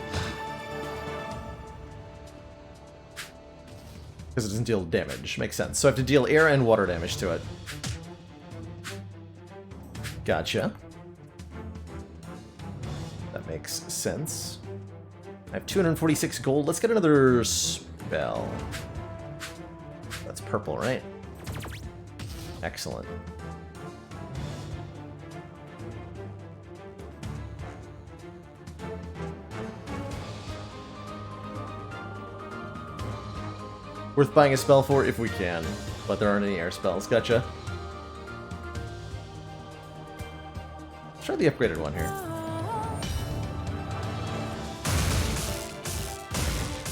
[SPEAKER 1] Because it doesn't deal damage. Makes sense. So I have to deal air and water damage to it. Gotcha. That makes sense. I have 246 gold. Let's get another spell. That's purple, right? Excellent. Worth buying a spell for if we can, but there aren't any air spells. Gotcha. Let's try the upgraded one here.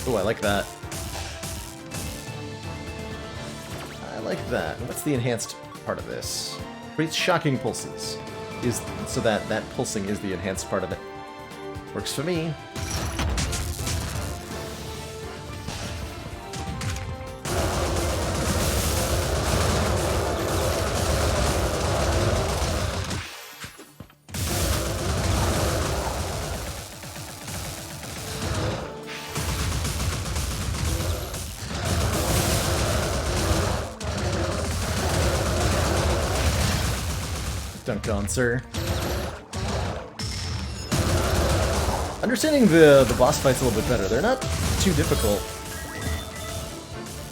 [SPEAKER 1] Oh, I like that. I like that. What's the enhanced part of this? Creates shocking pulses. So that pulsing is the enhanced part of it. Works for me. Dunk on, sir. Understanding the boss fights a little bit better. They're not too difficult.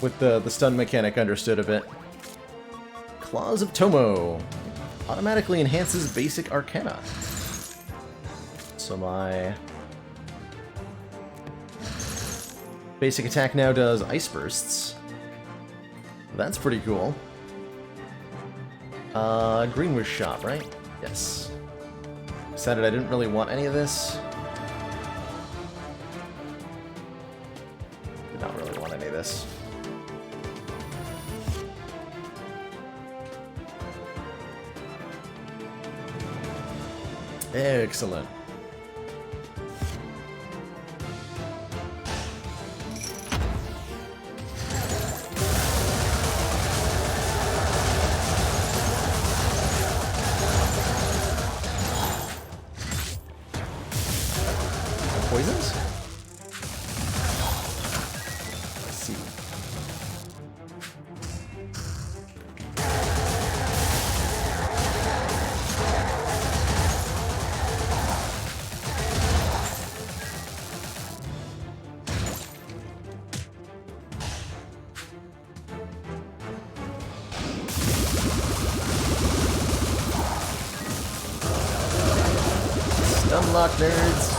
[SPEAKER 1] With the stun mechanic understood a bit. Claws of Tomo. Automatically enhances basic arcana. So my basic attack now does ice bursts. That's pretty cool. Greenwish shop, right? Yes. Decided I didn't really want any of this. Did not really want any of this. Excellent. Poisons? Let's see. Stunlock, nerds.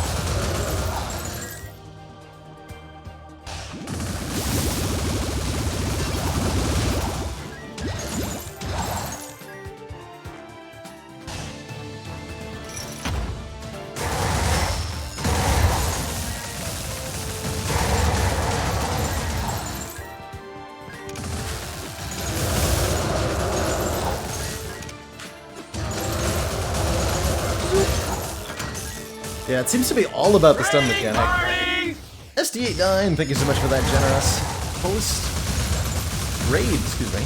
[SPEAKER 1] Yeah, it seems to be all about the stun mechanic. SD89, thank you so much for that generous raid, excuse me.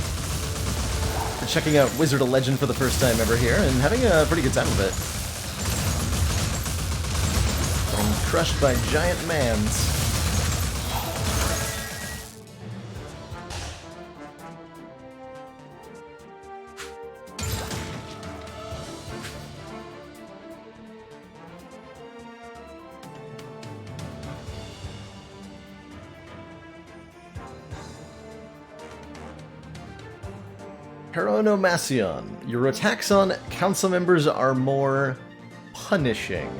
[SPEAKER 1] For checking out Wizard of Legend for the first time ever here and having a pretty good time with it. Getting crushed by giant mans. Peronomacion. Your attacks on council members are more punishing.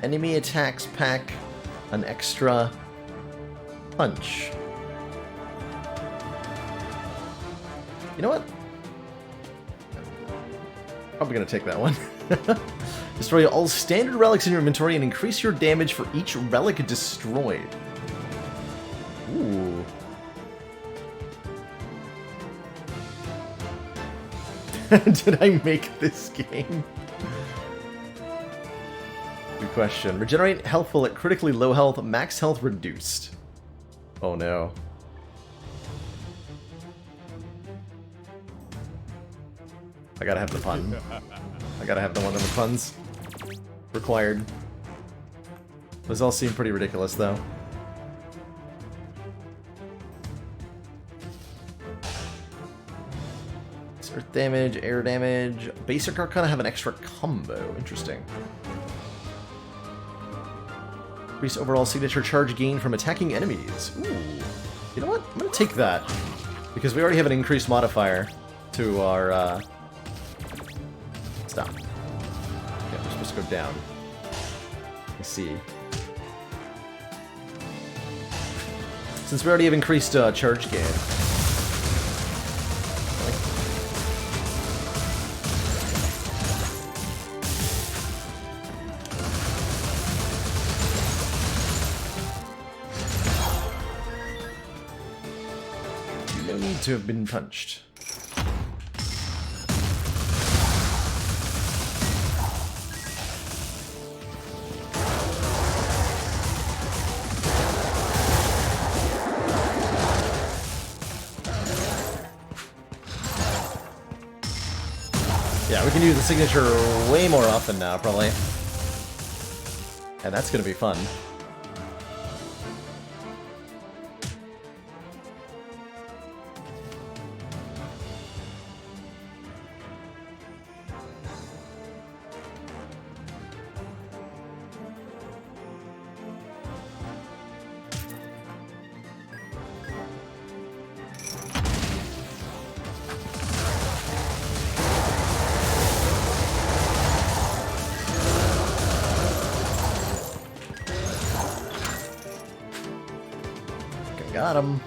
[SPEAKER 1] Enemy attacks pack an extra punch. You know what? Probably gonna take that one. Destroy all standard relics in your inventory and increase your damage for each relic destroyed. Ooh. Did I make this game? Good question. Regenerate healthful at critically low health, max health reduced. Oh no. I gotta have the pun. I gotta have the one of the puns. Required. Those all seem pretty ridiculous though. Earth damage, air damage. Basic Arcana have an extra combo. Interesting. Increase overall signature charge gain from attacking enemies. Ooh. You know what? I'm gonna take that. Because we already have an increased modifier to our, Stop. Okay, we're supposed to go down. I see. Since we already have increased charge gain. No need to have been punched. Yeah, we can use the signature way more often now, probably. And that's gonna be fun. Got him.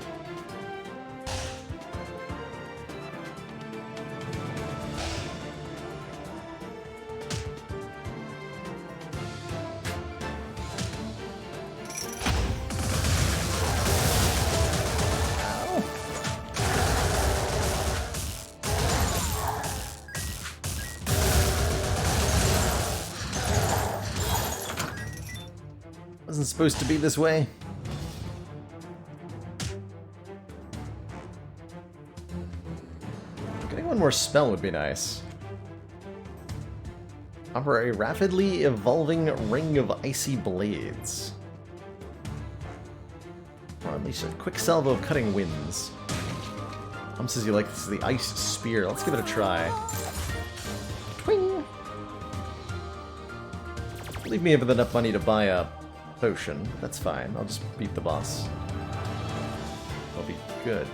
[SPEAKER 1] Wasn't supposed to be this way. One more spell would be nice. Offer a rapidly evolving ring of icy blades. Or unleash a quick salvo of cutting winds. Says you like this is the ice spear. Let's give it a try. Twing! Leave me with enough money to buy a potion. That's fine. I'll just beat the boss. I'll be good.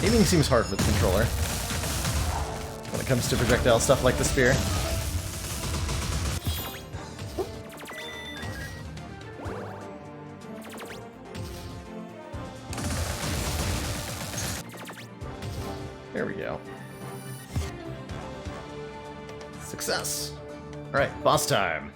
[SPEAKER 1] Aiming seems hard with the controller when it comes to projectile stuff like the spear. There we go. Success. Alright, boss time.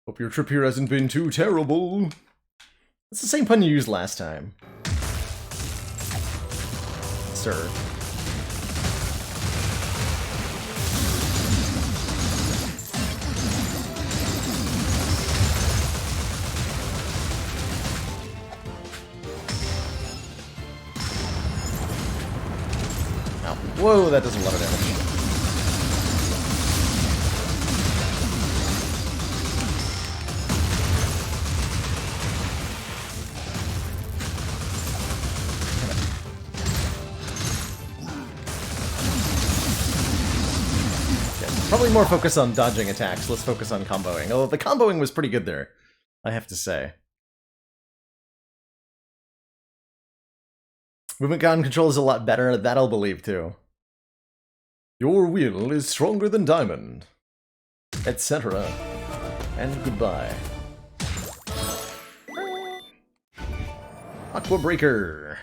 [SPEAKER 1] Hope your trip here hasn't been too terrible. It's the same pun you used last time. Sir. Ow. Whoa, that does a lot of damage. Probably more focus on dodging attacks, less focus on comboing. Although the comboing was pretty good there, I have to say. Movement control is a lot better, that I'll believe too. Your will is stronger than diamond. Etc. And goodbye. Aqua Breaker.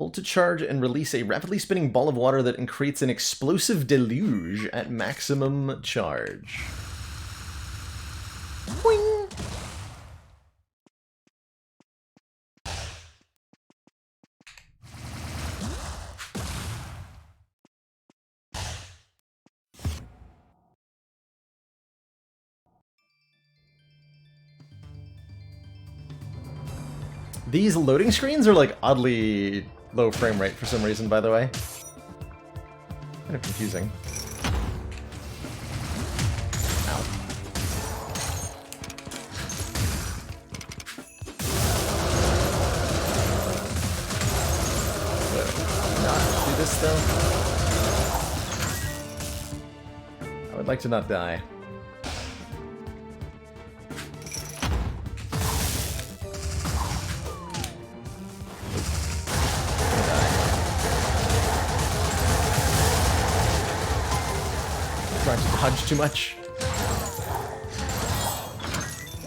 [SPEAKER 1] Hold to charge and release a rapidly spinning ball of water that creates an explosive deluge at maximum charge. Boing! These loading screens are like oddly low frame rate for some reason, by the way. Kind of confusing. Ow. Not do this though. I would like to not die. Trying to dodge too much.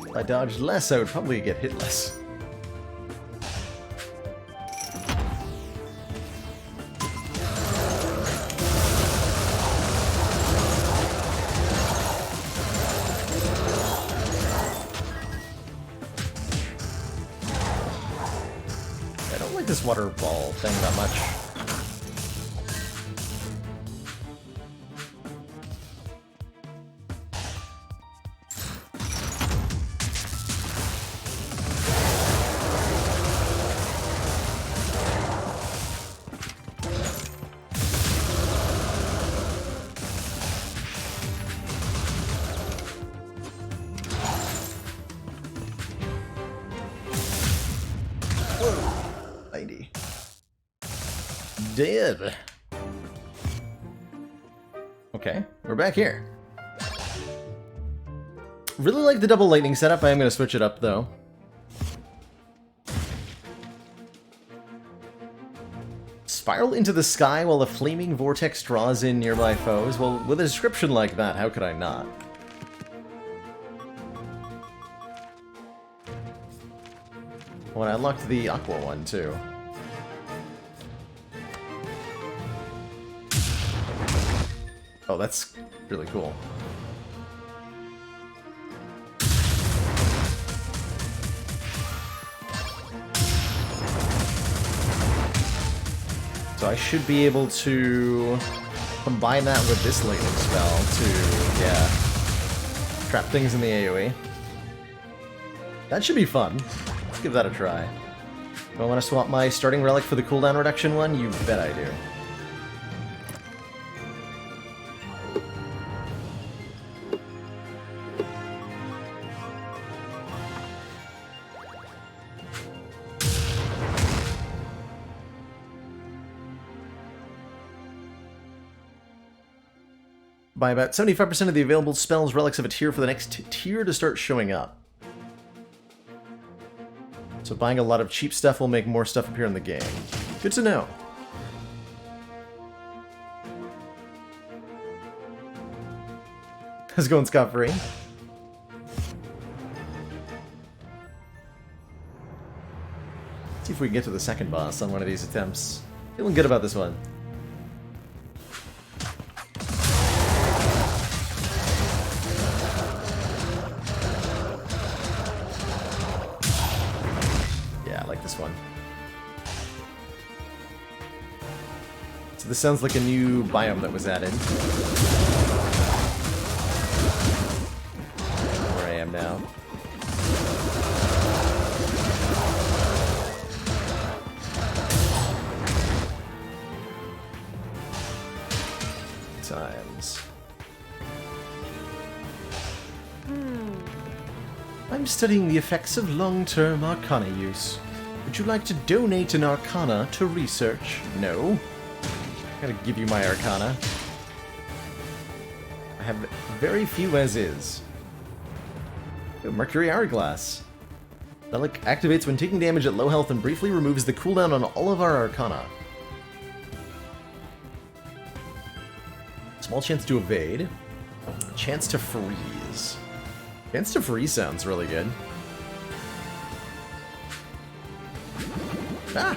[SPEAKER 1] If I dodged less, I would probably get hit less. I don't like this water ball thing that much. Dead. Okay, we're back here. Really like the double lightning setup. I am going to switch it up, though. Spiral into the sky while a flaming vortex draws in nearby foes. Well, with a description like that, how could I not? Well, I unlocked the aqua one, too. Oh, that's really cool. So I should be able to combine that with this lightning spell to, yeah, trap things in the AoE. That should be fun. Let's give that a try. Do I want to swap my starting relic for the cooldown reduction one? You bet I do. By about 75% of the available spells, relics have a tier for the next tier to start showing up. So buying a lot of cheap stuff will make more stuff appear in the game. Good to know. How's it going, scot-free? See if we can get to the second boss on one of these attempts. Feeling good about this one. One. So this sounds like a new biome that was added. Where I am now. Times. I'm studying the effects of long-term arcana use. Would you like to donate an arcana to research? No. Gotta give you my arcana. I have very few as is. Oh, Mercury Hourglass. Relic activates when taking damage at low health and briefly removes the cooldown on all of our arcana. Small chance to evade. Chance to freeze. Chance to freeze sounds really good. Ah!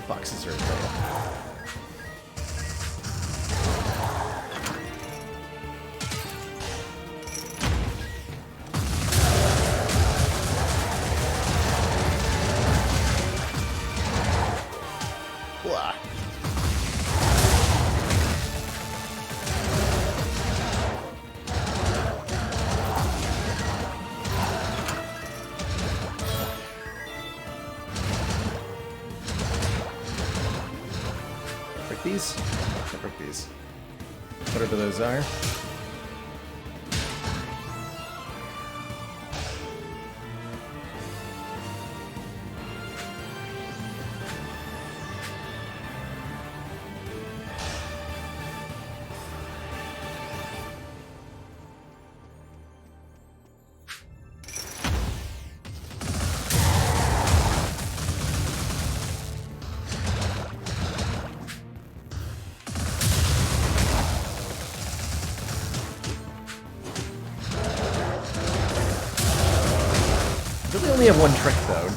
[SPEAKER 1] hitboxes are incredible. Blah. Break these? Can't break these. Whatever those are. Really only have one trick though,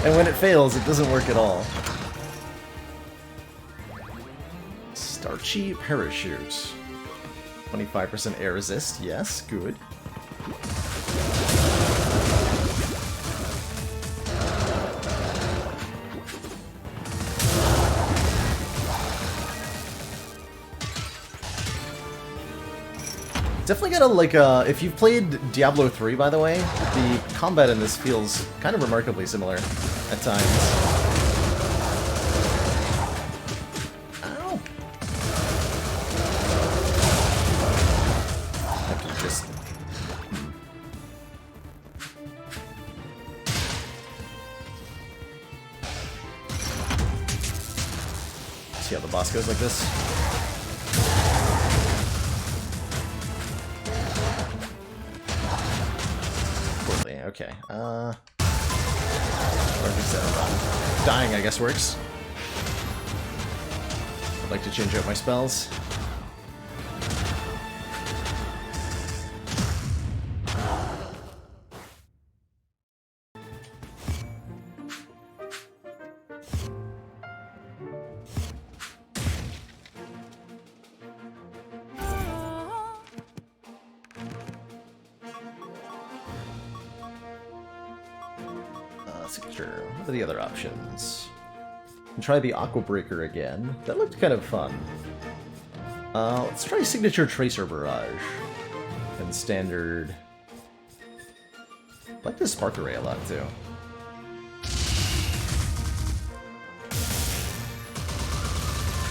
[SPEAKER 1] and when it fails, it doesn't work at all. Starchy parachute. 25% air resist, yes, good. Definitely gotta, like, if you've played Diablo 3, by the way, the combat in this feels kind of remarkably similar at times. Ow! I have to just... See how the boss goes like this? Okay, dying, I guess, works. I'd like to change out my spells. Signature. What are the other options? And try the Aqua Breaker again. That looked kind of fun. Let's try Signature Tracer Barrage. And standard... I like this Spark Array a lot, too.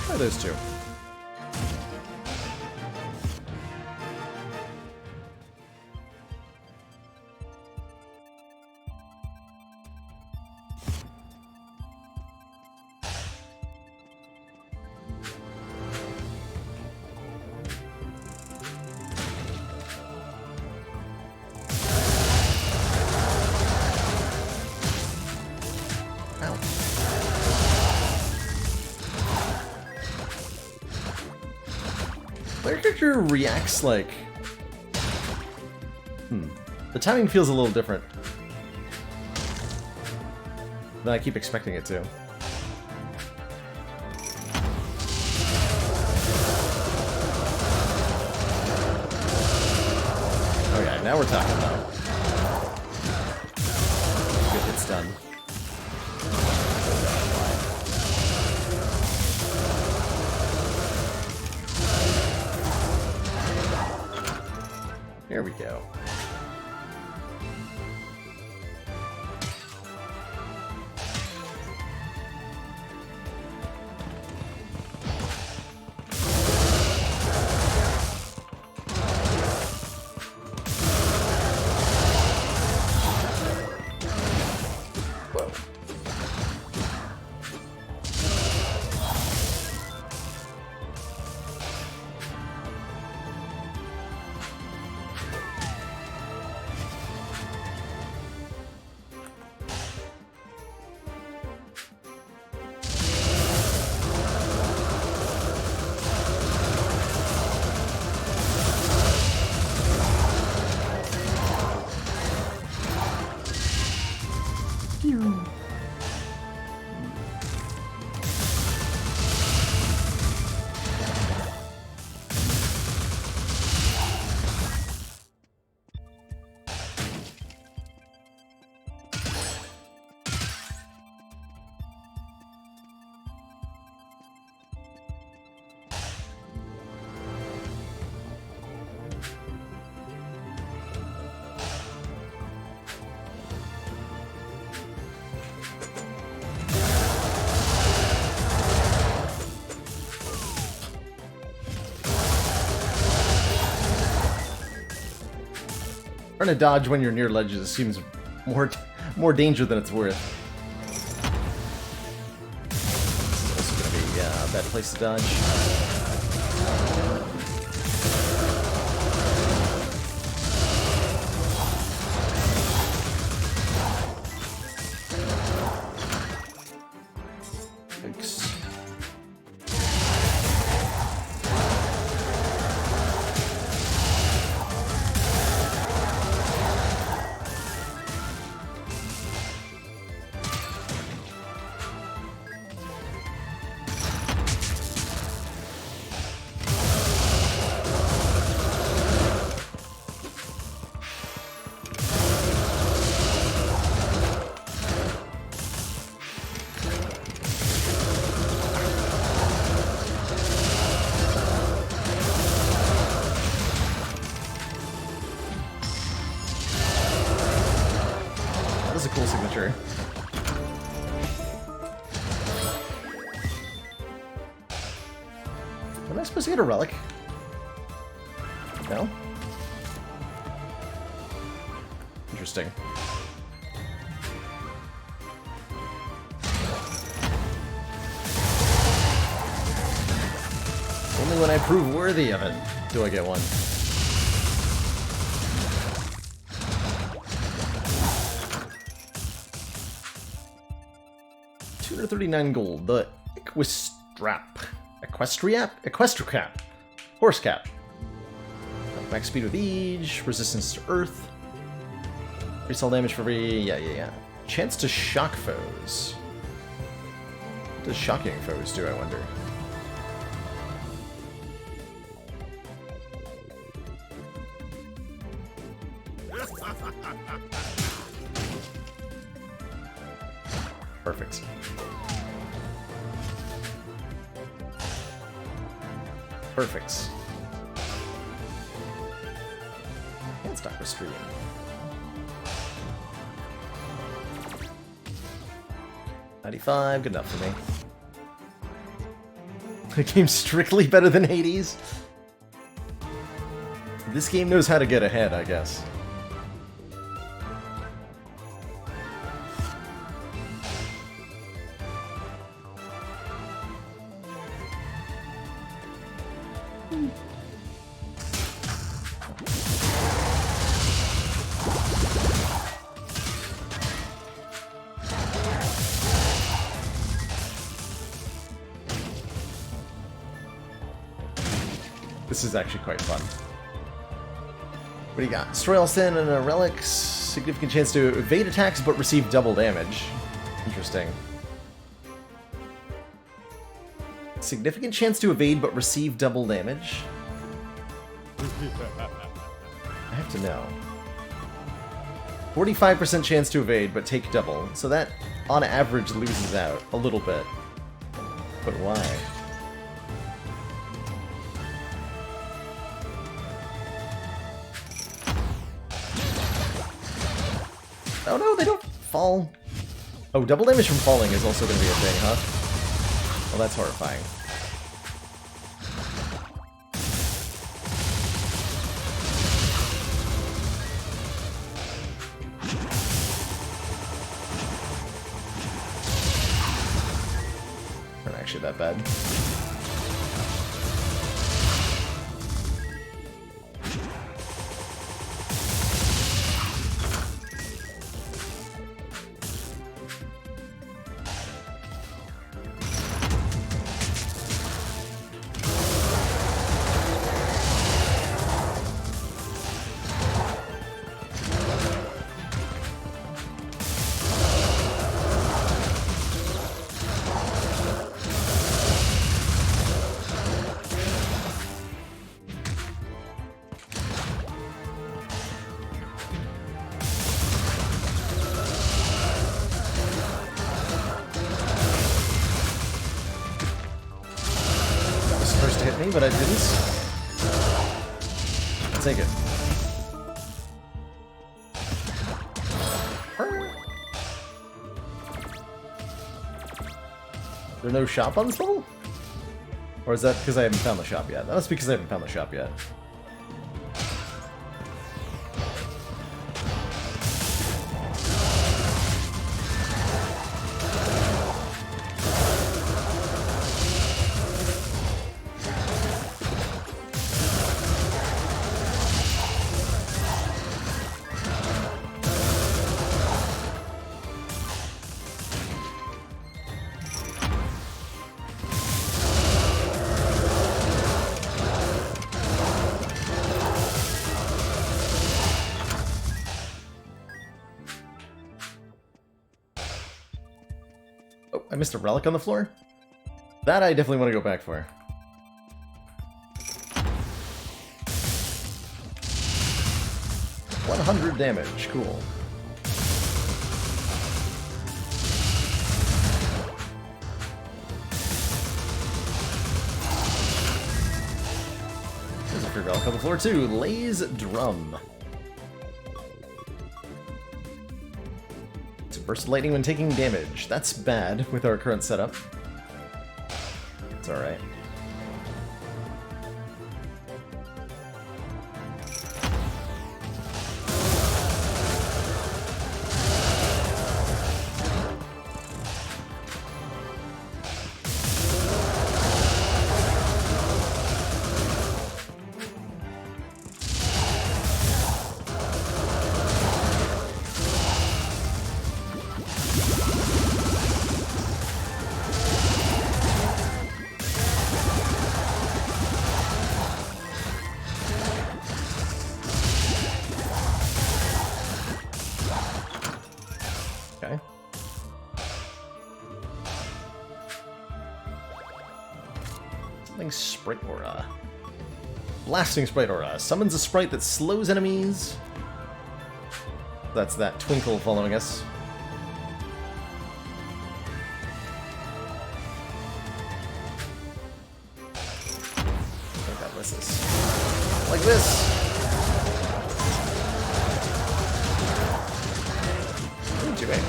[SPEAKER 1] Try those two. Player character reacts like... The timing feels a little different than I keep expecting it to. Okay, now we're talking about. Good, it's done. Here we go. Whoa. Trying to dodge when you're near ledges seems more danger than it's worth. This is also gonna be a bad place to dodge. Thanks. That is a cool signature. Am I supposed to get a relic? No? Interesting. Only when I prove worthy of it do I get one. 239 gold. The Equestricap. Horse cap. Max speed with Eage. Resistance to Earth. Resell damage for every... Yeah. Chance to shock foes. What does shocking foes do, I wonder? Perfect. Perfect. Can't stop restrain. $95, good enough for me. The game's strictly better than Hades. This game knows how to get ahead, I guess. This is actually quite fun. What do you got? Destroy all sin and a relics. Significant chance to evade attacks but receive double damage. Interesting. Significant chance to evade but receive double damage? I have to know. 45% chance to evade but take double. So that, on average, loses out a little bit. But why? Oh no, they don't fall. Oh, double damage from falling is also going to be a thing, huh? Well, that's horrifying. Not actually that bad. But I didn't. I'll take it. There no shop on this level? Or is that because I haven't found the shop yet? That must be because I haven't found the shop yet. Oh, I missed a relic on the floor? That I definitely want to go back for. $100 damage, cool. There's a free relic on the floor too. Lay's Drum. It's burst lightning when taking damage. That's bad with our current setup. It's alright. Okay. Something Sprite Aura. Blasting Sprite Aura. Summons a sprite that slows enemies. That's that twinkle following us. Oh god, what's this? Like this! What are you doing?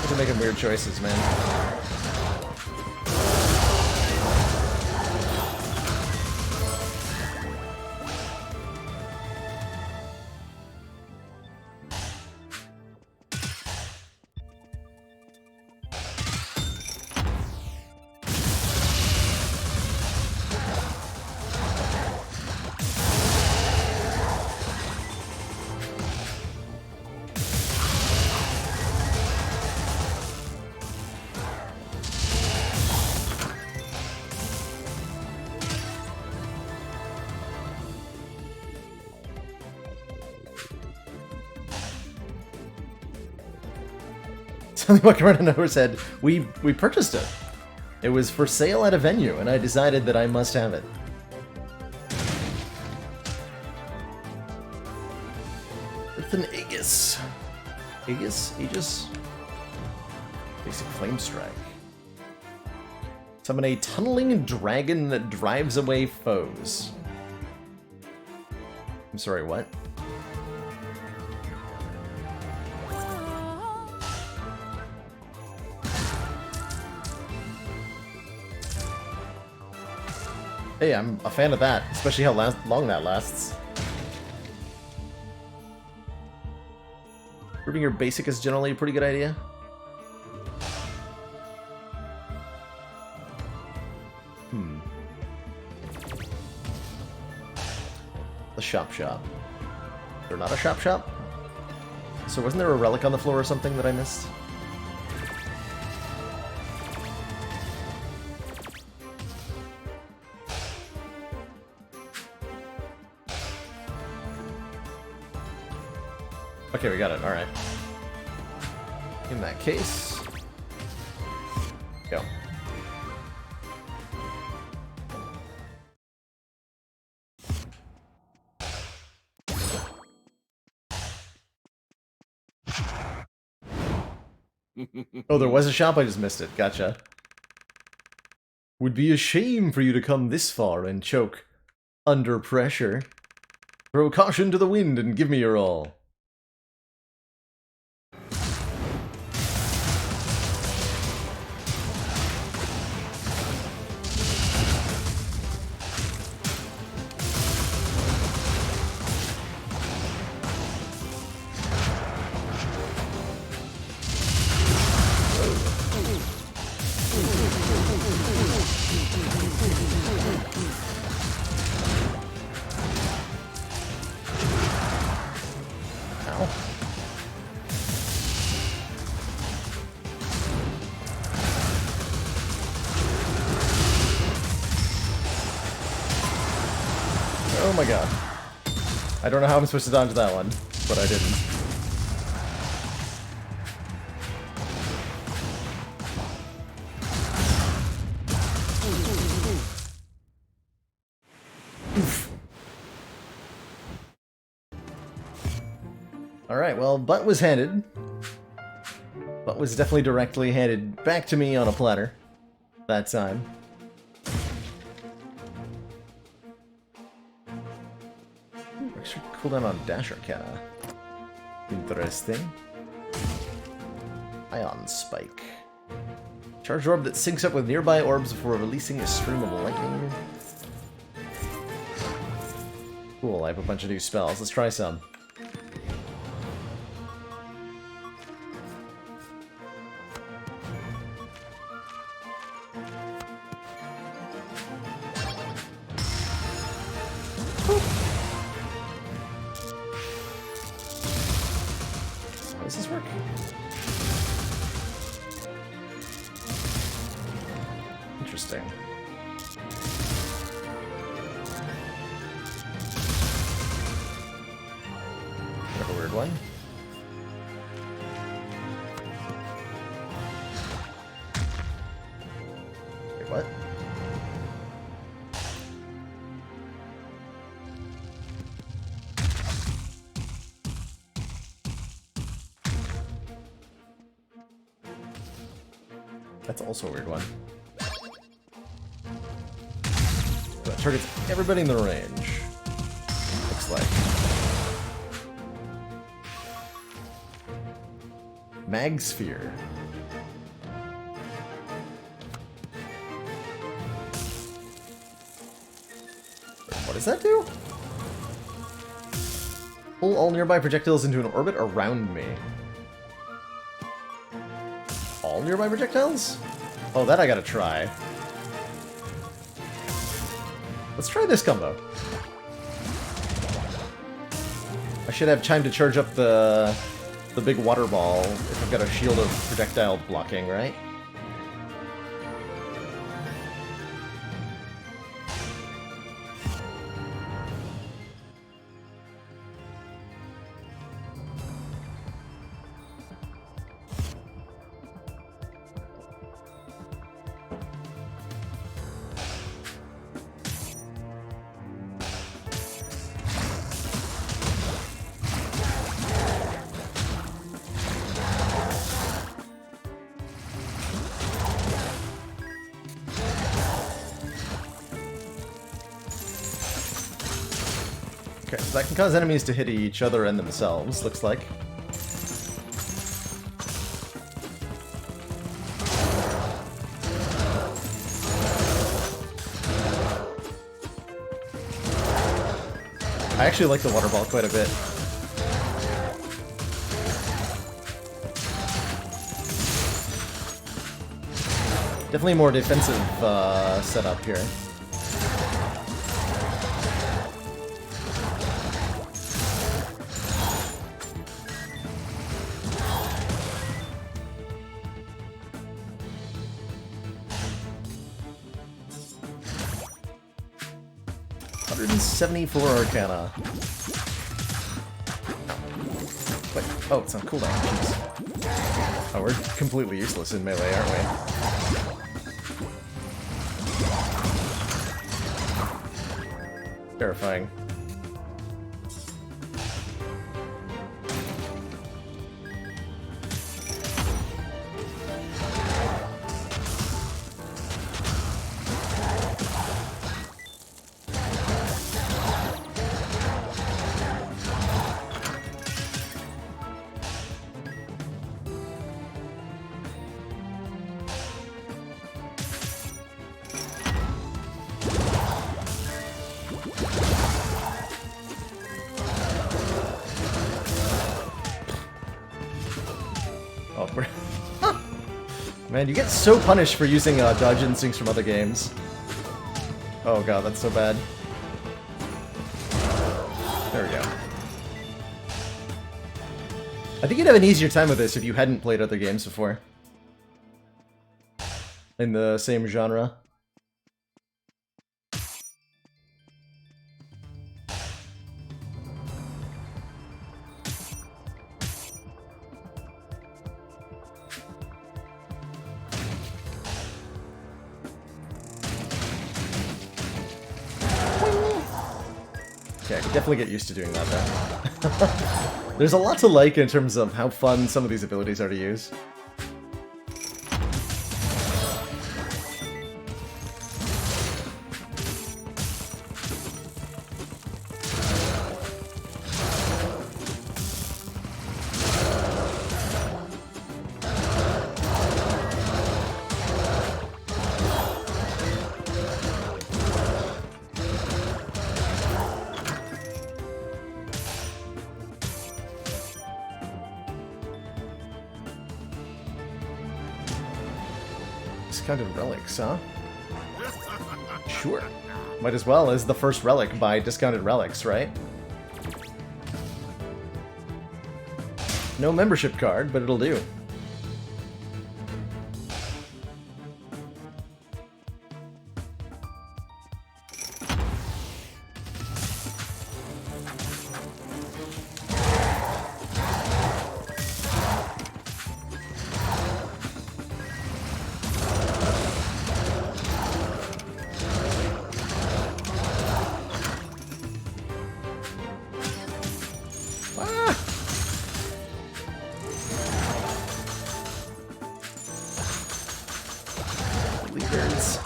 [SPEAKER 1] You're making weird choices, man. Something about Corona Nowhere said, we purchased it. It was for sale at a venue, and I decided that I must have it. It's an Aegis. Aegis? Basic Flame Strike. Summon a tunneling dragon that drives away foes. I'm sorry, what? Hey, I'm a fan of that, especially how long that lasts. Improving your basic is generally a pretty good idea. The shop. They're not a shop? So wasn't there a relic on the floor or something that I missed? Okay, we got it. Alright. In that case... Go. Oh, there was a shop? I just missed it. Gotcha. Would be a shame for you to come this far and choke under pressure. Throw caution to the wind and give me your all. Oh my god. I don't know how I'm supposed to dodge that one, but I didn't. Alright, well, butt was handed. Butt was definitely directly handed back to me on a platter that time. Extra cooldown on Dash Arcana. Interesting. Ion Spike. Charged orb that syncs up with nearby orbs before releasing a stream of lightning. Cool, I have a bunch of new spells. Let's try some. How does this work? Interesting. Kind of a weird one. Wait, what? That's also a weird one. That targets everybody in the range. Looks like. Mag Sphere. What does that do? Pull all nearby projectiles into an orbit around me. All nearby projectiles? Oh, that I gotta try. Let's try this combo. I should have time to charge up the big water ball if I've got a shield of projectile blocking, right? Okay, so that can cause enemies to hit each other and themselves, looks like. I actually like the water ball quite a bit. Definitely more defensive setup here. $174 Arcana. Wait, oh, it's on cooldown. Jeez. Oh, we're completely useless in melee, aren't we? Terrifying. Man, you get so punished for using dodge instincts from other games. Oh god, that's so bad. There we go. I think you'd have an easier time with this if you hadn't played other games before. In the same genre. Okay, I could definitely get used to doing that though. There's a lot to like in terms of how fun some of these abilities are to use. Discounted relics, huh? Sure. Might as well as the first relic buy discounted relics, right? No membership card, but it'll do. Leaders.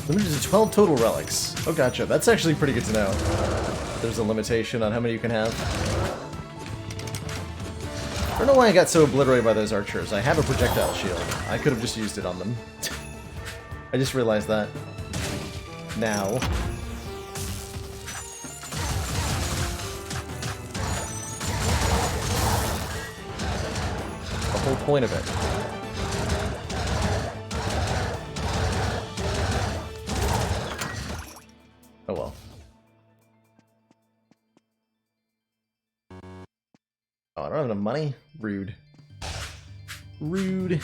[SPEAKER 1] Limited to 12 total relics. Oh, gotcha. That's actually pretty good to know. There's a limitation on how many you can have. I don't know why I got so obliterated by those archers. I have a projectile shield. I could have just used it on them. I just realized that. Now. The whole point of it. Oh well. Oh, I don't have enough money? Rude. Rude.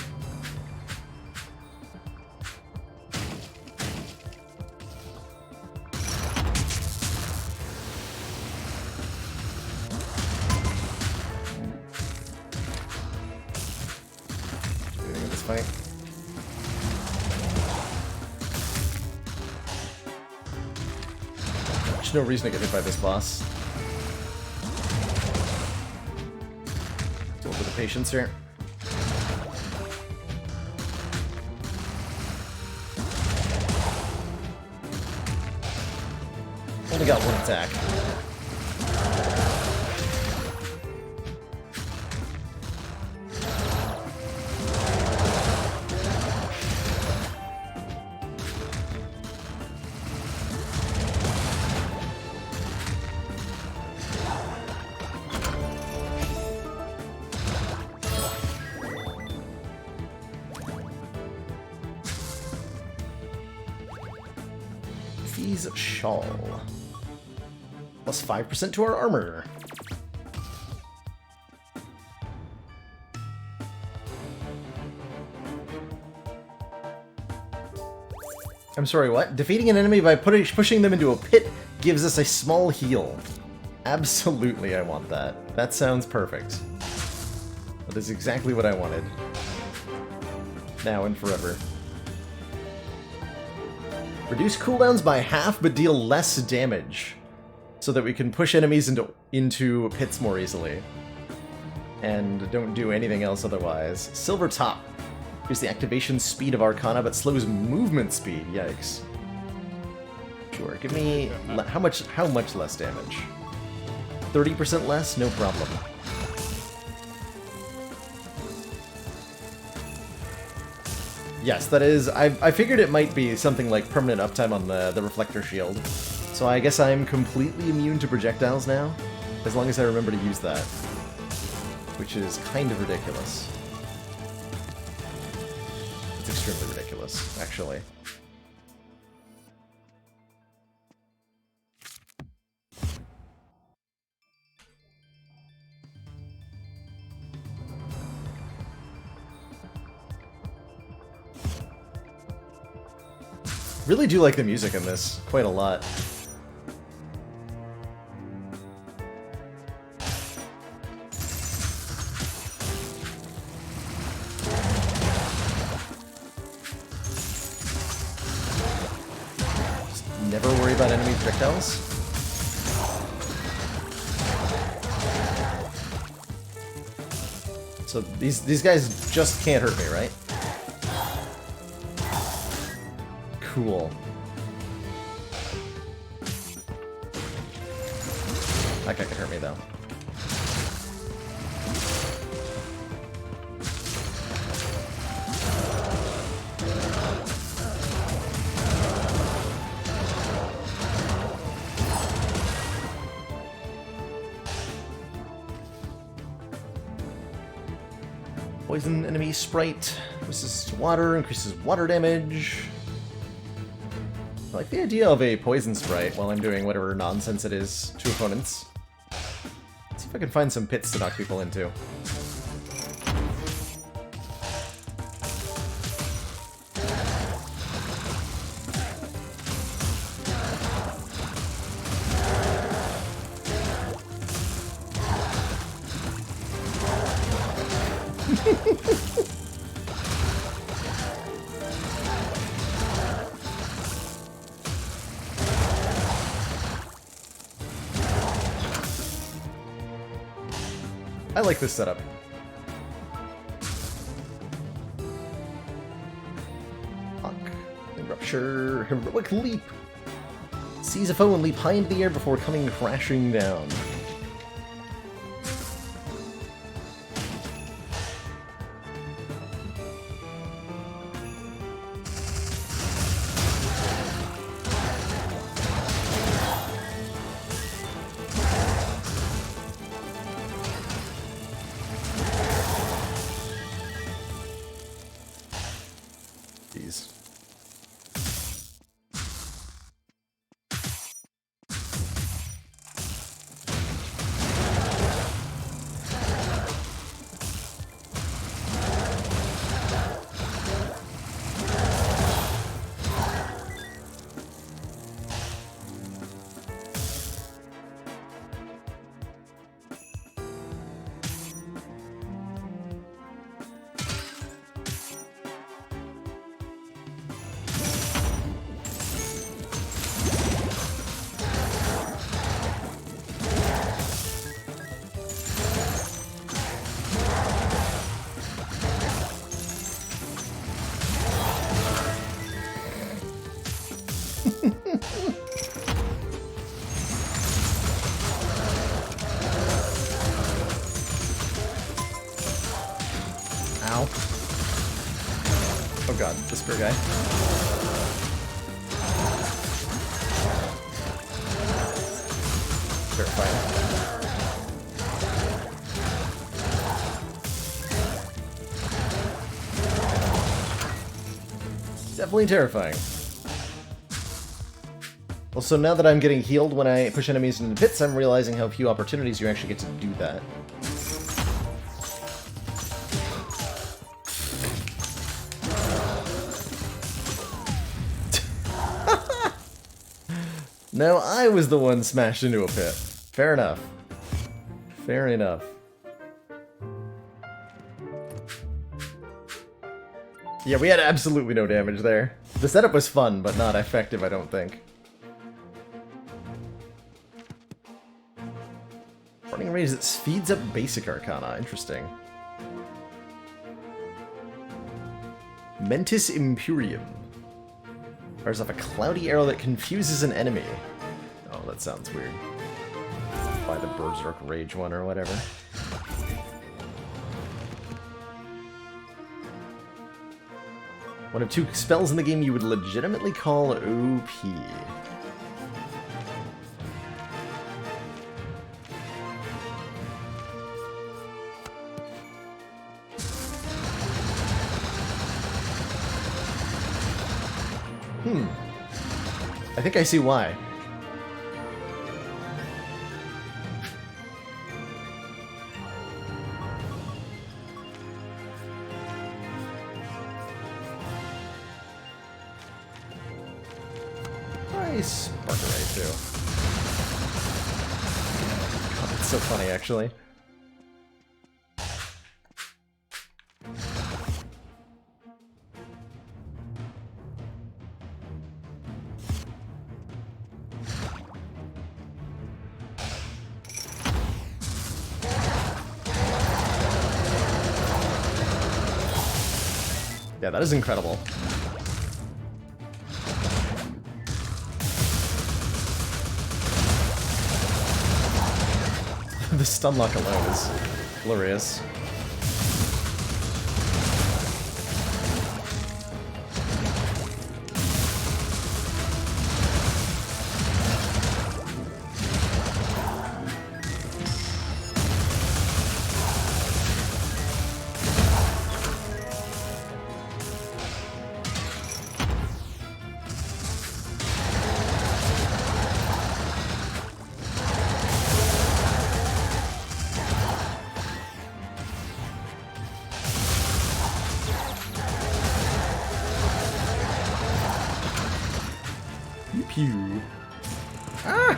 [SPEAKER 1] This fight. There's no reason to get hit by this boss. A little bit of patience here. Only got one attack. Fee's Shawl. Plus 5% to our armor. I'm sorry, what? Defeating an enemy by pushing them into a pit gives us a small heal. Absolutely, I want that. That sounds perfect. That is exactly what I wanted. Now and forever. Reduce cooldowns by half, but deal less damage, so that we can push enemies into pits more easily. And don't do anything else otherwise. Silver Top. Here's the activation speed of Arcana, but slows movement speed. Yikes. Sure, give me... How much less damage? 30% less? No problem. Yes, that is... I figured it might be something like permanent uptime on the Reflector Shield. So I guess I'm completely immune to projectiles now, as long as I remember to use that. Which is kind of ridiculous. It's extremely ridiculous, actually. Really do like the music in this quite a lot. never worry about enemy projectiles. So these guys just can't hurt me, right? Cool. That guy can hurt me though. Poison enemy sprite. Resistance to water, increases water damage. I like the idea of a poison sprite while I'm doing whatever nonsense it is to opponents. Let's see if I can find some pits to knock people into. I like this setup. Fuck. Rupture. Heroic leap. Seize a foe and leap high into the air before coming crashing down. Jeez. Ow. Oh god, the spear guy. Terrifying. Definitely terrifying. Well, so now that I'm getting healed when I push enemies into pits, I'm realizing how few opportunities you actually get to do that. No, I was the one smashed into a pit. Fair enough. Fair enough. Yeah, we had absolutely no damage there. The setup was fun, but not effective, I don't think. Running range that speeds up basic arcana. Interesting. Mentis Imperium. Fires off a cloudy arrow that confuses an enemy. Oh, that sounds weird. By the Berserk Rage one or whatever. One of two spells in the game you would legitimately call OP. I think I see why. Nice Sparkerite too. God, that's so funny actually. Yeah, that is incredible. The stun lock alone is glorious. Pew. Ah!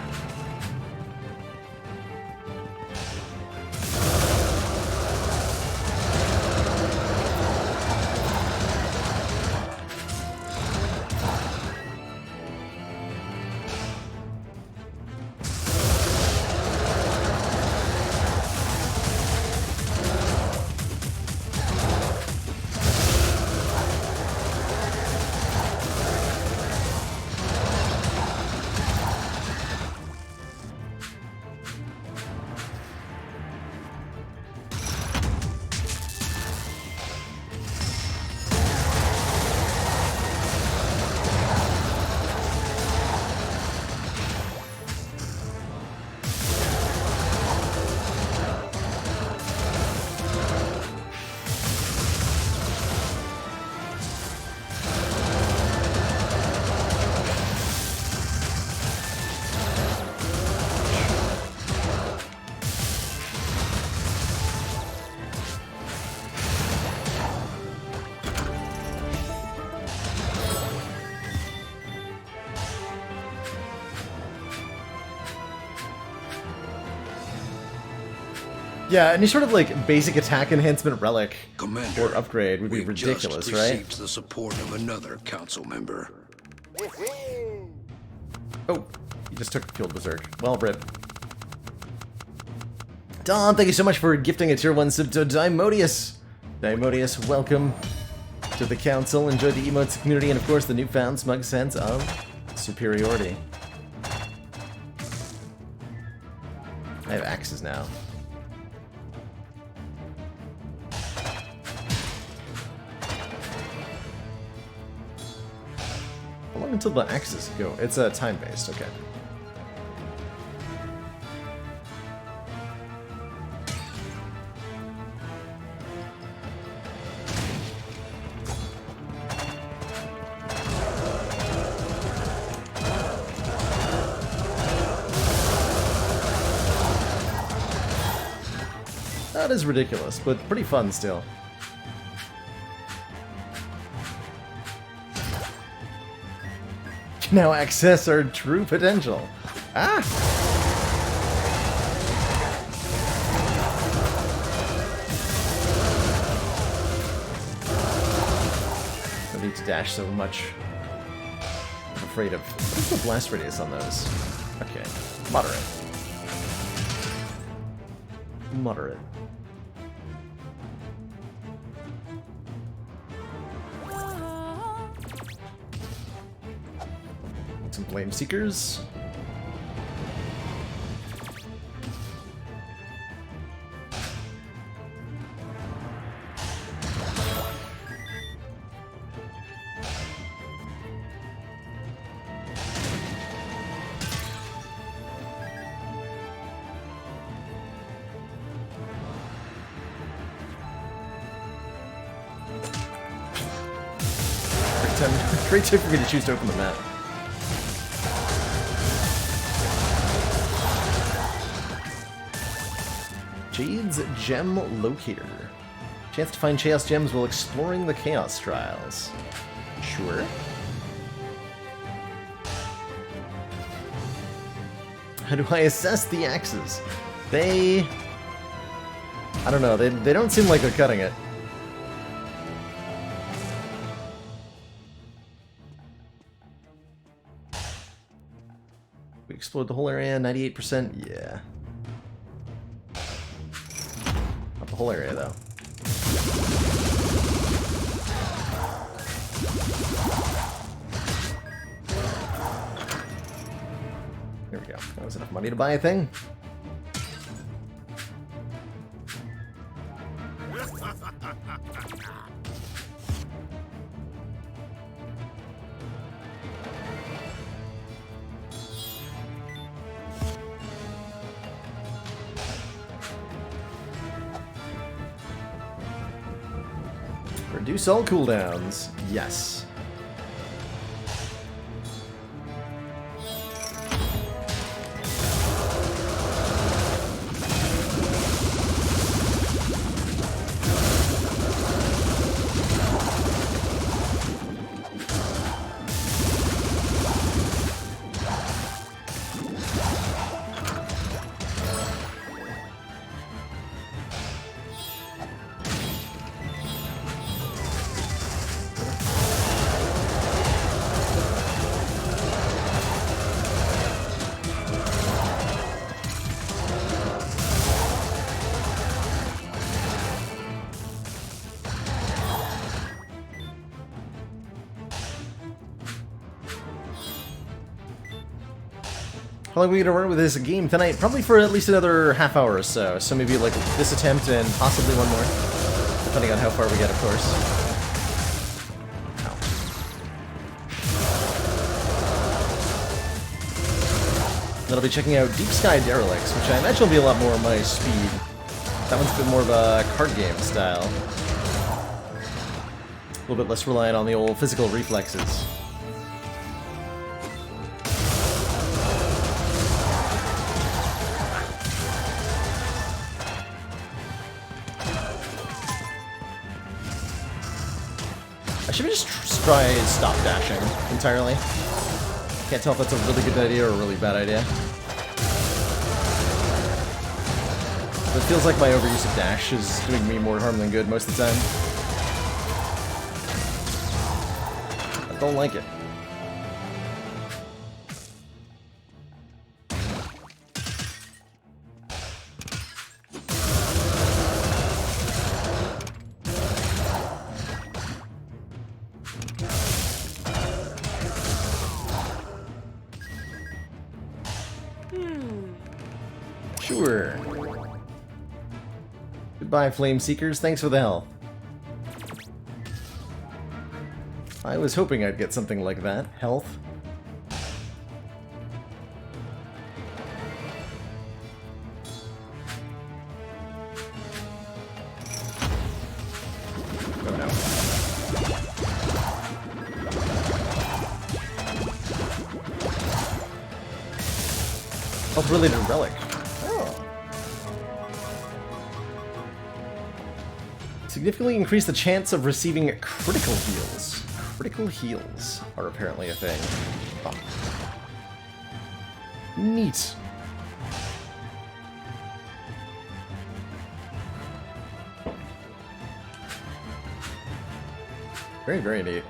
[SPEAKER 1] Yeah, any sort of like basic attack enhancement relic
[SPEAKER 2] Commander,
[SPEAKER 1] or upgrade would be
[SPEAKER 2] we've
[SPEAKER 1] ridiculous,
[SPEAKER 2] just
[SPEAKER 1] right?
[SPEAKER 2] received the support of another council member.
[SPEAKER 1] Oh, you just took Field Berserk. Well, rip. Don, thank you so much for gifting a tier 1 sub to Dimodius. Dimodius, welcome to the council. Enjoy the emotes community and, of course, the newfound smug sense of superiority. I have axes now. How long until the axes go? It's time-based, okay. That is ridiculous, but pretty fun still. Can now access our true potential. Ah! I need to dash so much. I'm afraid of... What's the blast radius on those? Okay. Moderate. Moderate. Some Blame Seekers. Great tip for me to choose to open the map. Jade's Gem Locator. Chance to find Chaos Gems while exploring the Chaos Trials. Sure. How do I assess the axes? They... I don't know, they don't seem like they're cutting it. We explored the whole area, 98%, yeah. Not the whole area, though. There we go. That was enough money to buy a thing. Reduce all cooldowns. Yes. How long are we gonna run with this game tonight? Probably for at least another half hour or so. So maybe like this attempt and possibly one more. Depending on how far we get, of course. Ow. Then I'll be checking out Deep Sky Derelicts, which I imagine will be a lot more my speed. That one's a bit more of a card game style. A little bit less reliant on the old physical reflexes. I should just try stop dashing entirely. Can't tell if that's a really good idea or a really bad idea. But it feels like my overuse of dash is doing me more harm than good most of the time. I don't like it. Sure. Goodbye, Flame Seekers. Thanks for the help. I was hoping I'd get something like that. Health. Oh no. Health-related relic. Significantly increase the chance of receiving critical heals. Critical heals are apparently a thing. Oh. Neat. Very, very neat.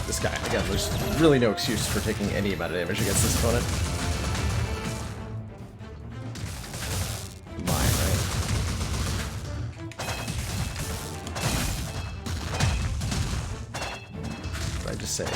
[SPEAKER 1] This guy, again, there's really no excuse for taking any amount of damage against this opponent. Mine, right? What did I just say?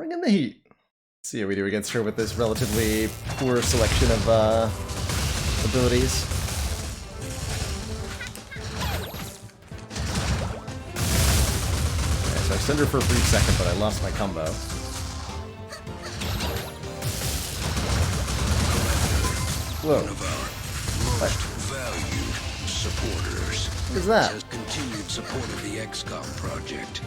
[SPEAKER 1] Bring in the heat. See how we do against her with this relatively poor selection of abilities. Okay, so I stunned her for a brief second, but I lost my combo. Whoa.
[SPEAKER 2] One of our most valued supporters.
[SPEAKER 1] What is that?
[SPEAKER 2] Has continued support of the XCOM project.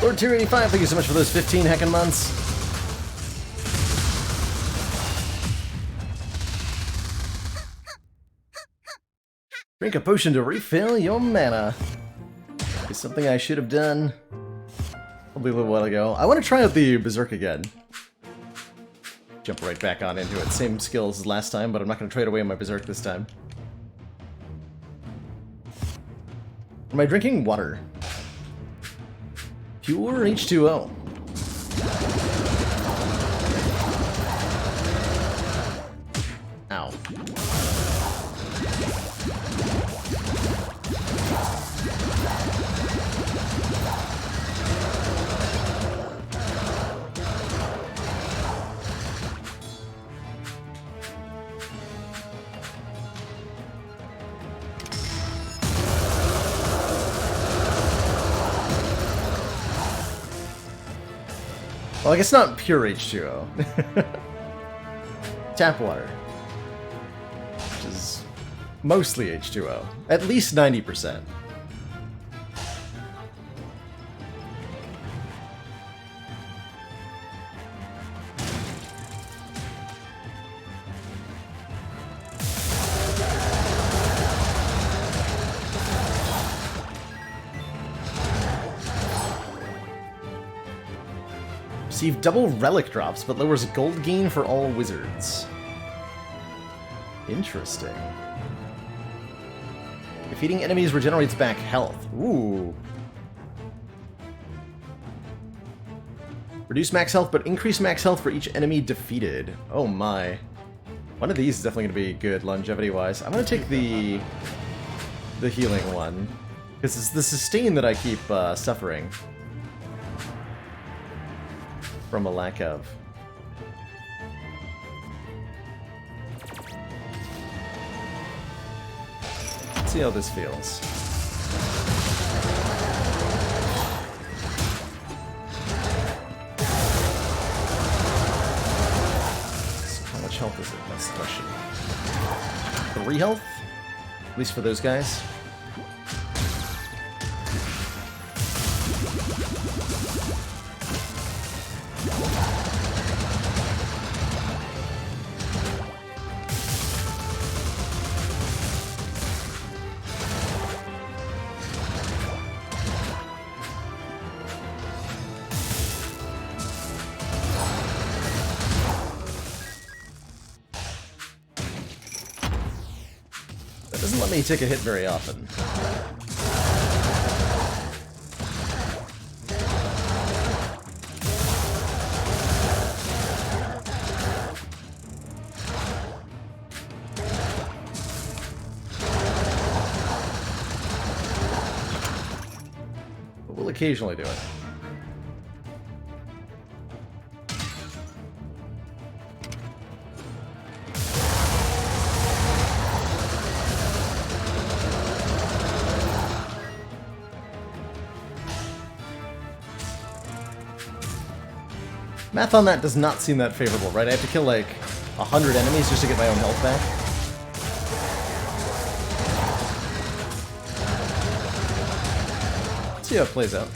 [SPEAKER 1] Lord Tier 85, thank you so much for those 15 heckin' months. Drink a potion to refill your mana. It's something I should have done probably a little while ago. I want to try out the Berserk again. Jump right back on into it. Same skills as last time, but I'm not going to trade away my Berserk this time. Am I drinking water? Pure H2O. Ow. Well, I guess not pure H2O. Tap water. Which is mostly H2O. At least 90%. Receive double relic drops, but lowers gold gain for all wizards. Interesting. Defeating enemies regenerates back health. Ooh. Reduce max health, but increase max health for each enemy defeated. Oh my. One of these is definitely going to be good longevity-wise. I'm going to take the healing one, because it's the sustain that I keep suffering from a lack of. Let's see how this feels. So how much health is it? That's the question. 3 health? At least for those guys. Doesn't let me take a hit very often. But we'll occasionally do it. Math on that does not seem that favorable, right? I have to kill like 100 enemies just to get my own health back. Let's see how it plays out.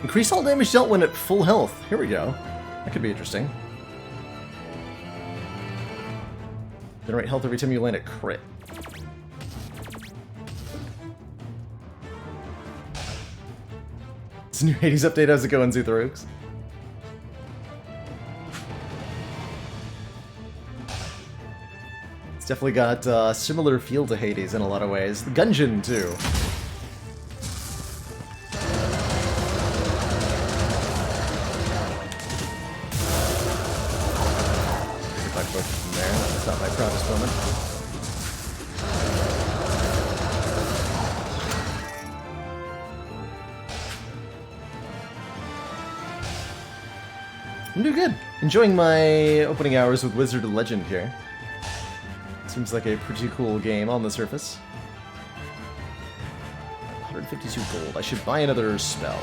[SPEAKER 1] Increase all damage dealt when at full health. Here we go. That could be interesting. Generate health every time you land a crit. This new Hades update, how's it going, Zutharooks? It's definitely got a similar feel to Hades in a lot of ways. The Gungeon, too. If I push from there, that's not my proudest moment. I'm doing good. Enjoying my opening hours with Wizard of Legend here. Seems like a pretty cool game on the surface. 152 gold. I should buy another spell.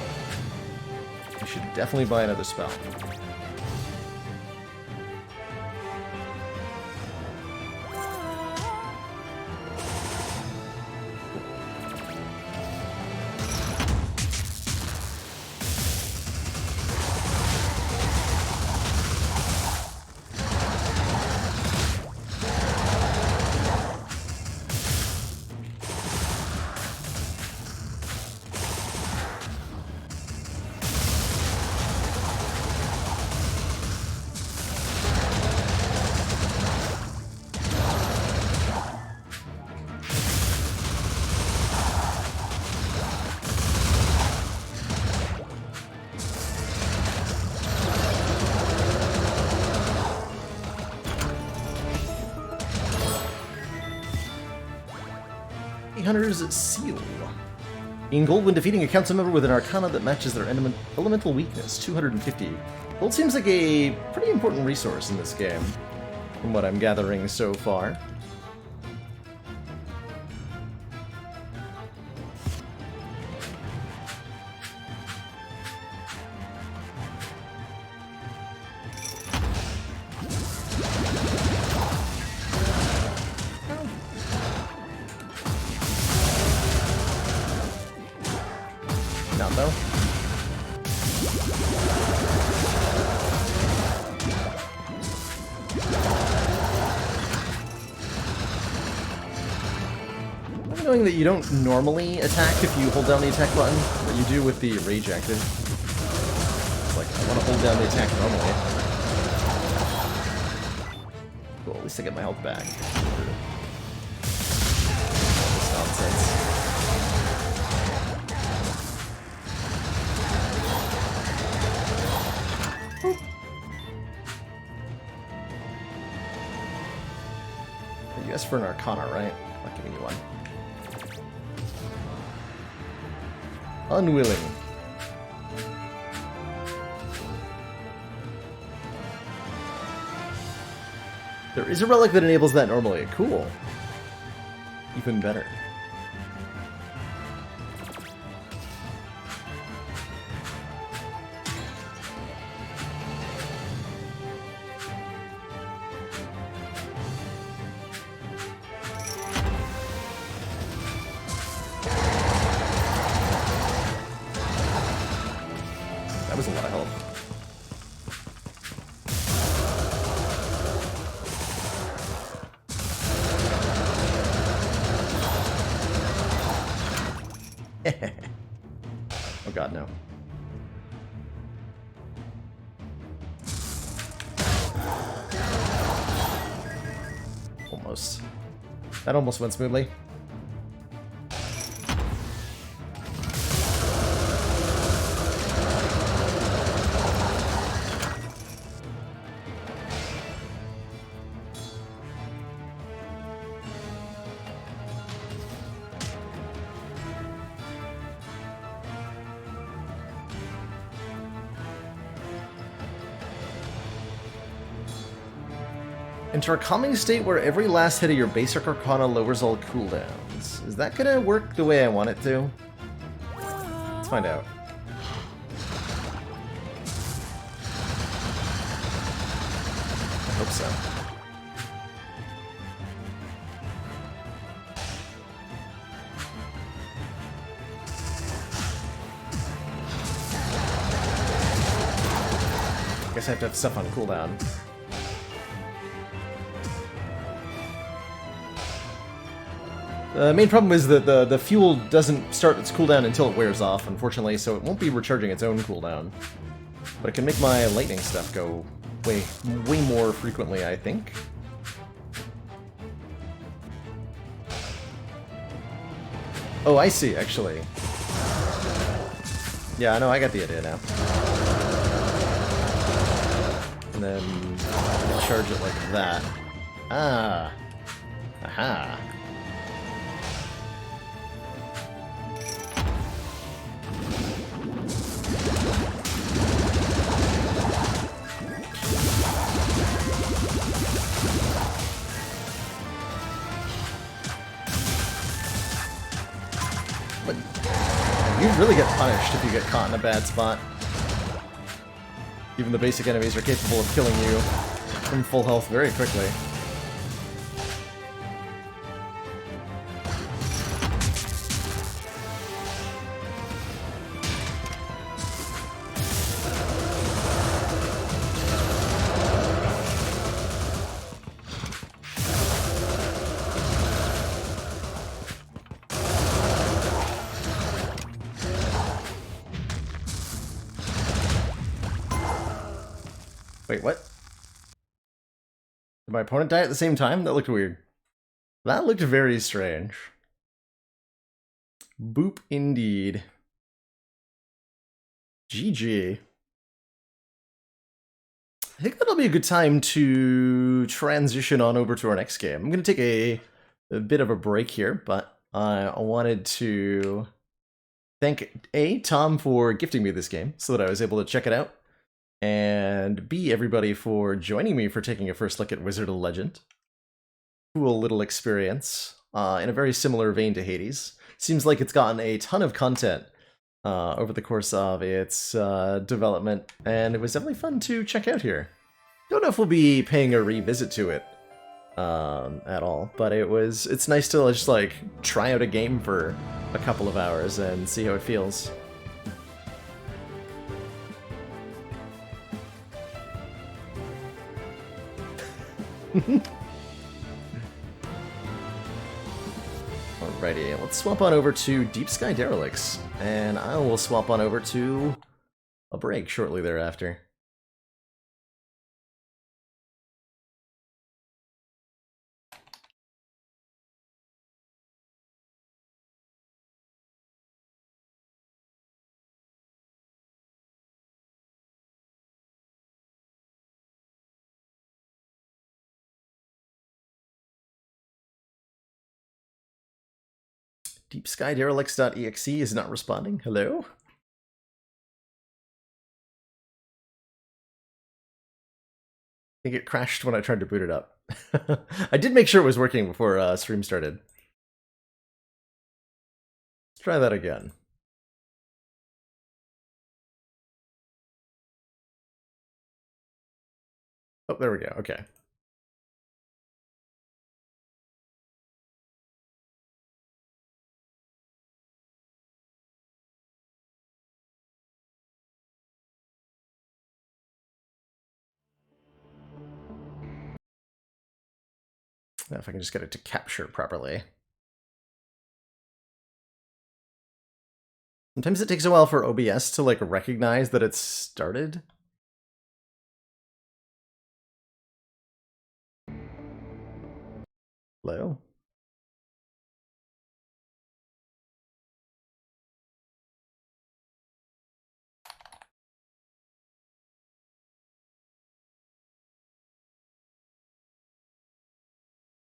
[SPEAKER 1] I should definitely buy another spell. Hunter's Seal. In gold when defeating a council member with an arcana that matches their elemental weakness, 250. Gold seems like a pretty important resource in this game, from what I'm gathering so far. Not though. I'm knowing that you don't normally attack if you hold down the attack button, but you do with the rage active. It's like, I want to hold down the attack normally. Cool, at least I get my health back. This nonsense. You asked for an Arcana, right? I'm not giving you one. Unwilling. There is a relic that enables that normally. Cool. Even better. That was a lot of health. Oh god, no. Almost. That almost went smoothly. Enter a calming state where every last hit of your basic arcana lowers all cooldowns. Is that gonna work the way I want it to? Let's find out. I hope so. guess I have to have stuff on cooldown. The main problem is that the fuel doesn't start its cooldown until it wears off, unfortunately, so it won't be recharging its own cooldown. But it can make my lightning stuff go way more frequently, I think. Oh, I see, actually. Yeah, I know, I got the idea now. And then charge it like that. Ah. Aha. But you really get punished if you get caught in a bad spot. Even the basic enemies are capable of killing you from full health very quickly. Wait, what? Did my opponent die at the same time? That looked weird. That looked very strange. Boop indeed. GG. I think that'll be a good time to transition on over to our next game. I'm going to take a bit of a break here, but I wanted to thank Tom for gifting me this game so that I was able to check it out. And B, everybody for joining me for taking a first look at Wizard of Legend. Cool little experience in a very similar vein to Hades. Seems like it's gotten a ton of content over the course of its development, and it was definitely fun to check out here. Don't know if we'll be paying a revisit to it at all, but it's nice to just like try out a game for a couple of hours and see how it feels. Alrighty, let's swap on over to Deep Sky Derelicts, and I will swap on over to a break shortly thereafter. DeepSkyDerelicts.exe is not responding. Hello? I think it crashed when I tried to boot it up. I did make sure it was working before stream started. Let's try that again. Oh, there we go. Okay. Now if I can just get it to capture properly. Sometimes it takes a while for OBS to like recognize that it's started. Hello?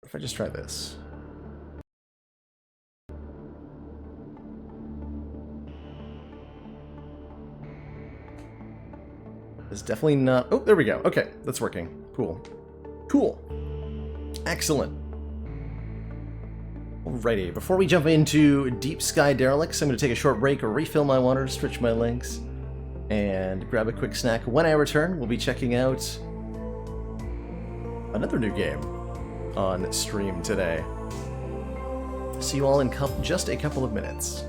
[SPEAKER 1] If I just try this. It's definitely not... Oh, there we go. Okay, that's working. Cool. Cool. Excellent. Alrighty, before we jump into Deep Sky Derelicts, I'm going to take a short break, refill my water, stretch my legs, and grab a quick snack. When I return, we'll be checking out another new game on stream today. See you all in just a couple of minutes.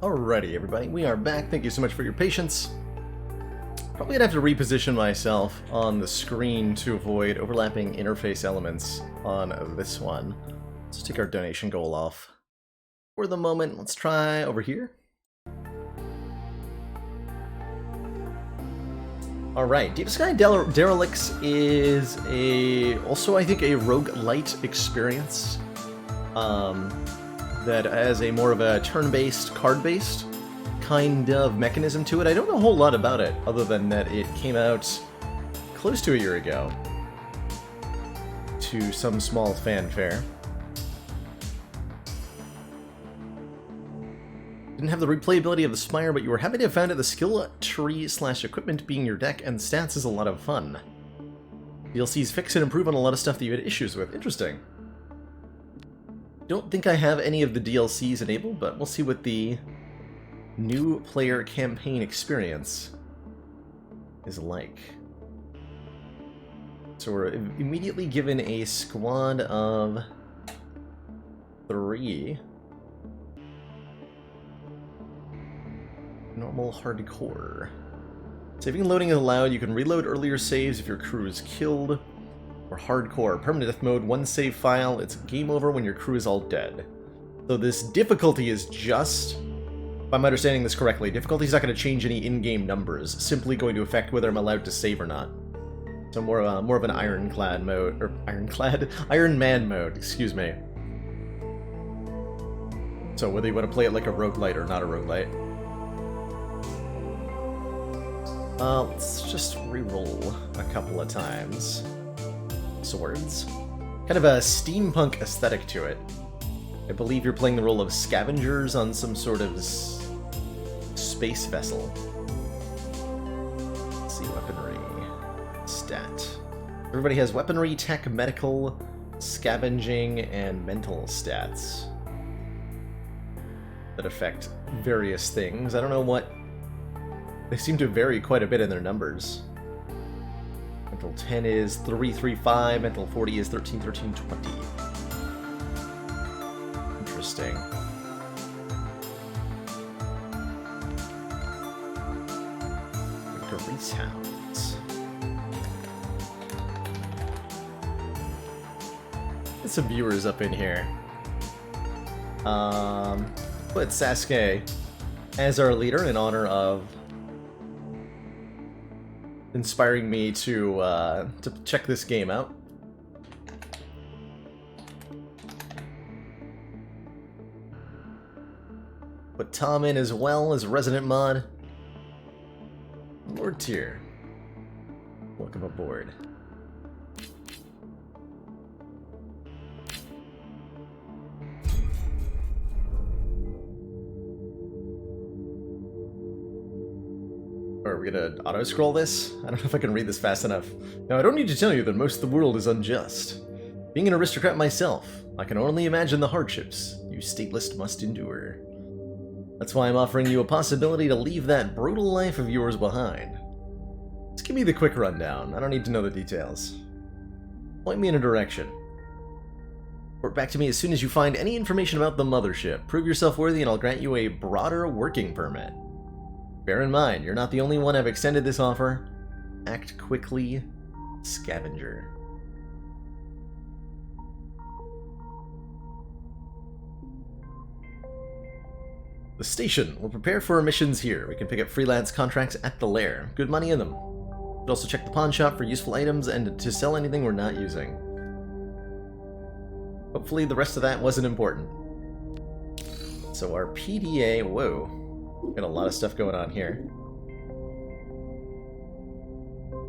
[SPEAKER 1] Alrighty, everybody, we are back. Thank you so much for your patience. Probably gonna have to reposition myself on the screen to avoid overlapping interface elements on this one. Let's take our donation goal off. For the moment, let's try over here. Alright, Deep Sky Derelicts is also I think a roguelite experience that has a more of a turn-based, card-based kind of mechanism to it. I don't know a whole lot about it, other than that it came out close to a year ago to some small fanfare. Didn't have the replayability of the Spire, but you were happy to have found it. The skill tree / equipment being your deck and stats is a lot of fun. DLCs fix and improve on a lot of stuff that you had issues with. Interesting. Don't think I have any of the DLCs enabled, but we'll see what the new player campaign experience is like. So we're immediately given a squad of 3. Normal, hardcore. Saving and loading is allowed. You can reload earlier saves if your crew is killed. Or hardcore. Permanent death mode, 1 save file. It's game over when your crew is all dead. So this difficulty is just, if I'm understanding this correctly, difficulty is not going to change any in-game numbers. Simply going to affect whether I'm allowed to save or not. So more of an ironclad mode, or Iron Man mode, excuse me. So whether you want to play it like a roguelite or not a roguelite. Let's just re-roll a couple of times. Swords. Kind of a steampunk aesthetic to it. I believe you're playing the role of scavengers on some sort of space vessel. Let's see, weaponry. Stat. Everybody has weaponry, tech, medical, scavenging, and mental stats that affect various things. I don't know what... They seem to vary quite a bit in their numbers. Mental 10 is 335, mental 40 is 13, 13, 20. Interesting. Grease hounds. Get some viewers up in here. Put Sasuke as our leader in honor of inspiring me to check this game out. Put Tom in as well as resident mod. Lord Tier, welcome aboard. Are we gonna auto-scroll this? I don't know if I can read this fast enough. Now, I don't need to tell you that most of the world is unjust. Being an aristocrat myself, I can only imagine the hardships you stateless must endure. That's why I'm offering you a possibility to leave that brutal life of yours behind. Just give me the quick rundown. I don't need to know the details. Point me in a direction. Report back to me as soon as you find any information about the mothership. Prove yourself worthy and I'll grant you a broader working permit. Bear in mind, you're not the only one I've extended this offer. Act quickly, Scavenger. The station. We'll prepare for missions here. We can pick up freelance contracts at the lair. Good money in them. We'll also check the pawn shop for useful items and to sell anything we're not using. Hopefully the rest of that wasn't important. So our PDA... Whoa. Got a lot of stuff going on here.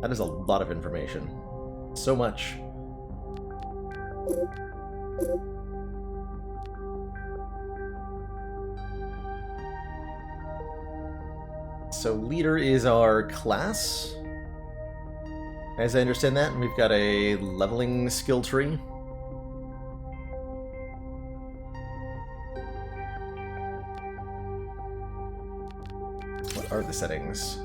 [SPEAKER 1] That is a lot of information. So much. So leader is our class. As I understand that, we've got a leveling skill tree. What are the settings?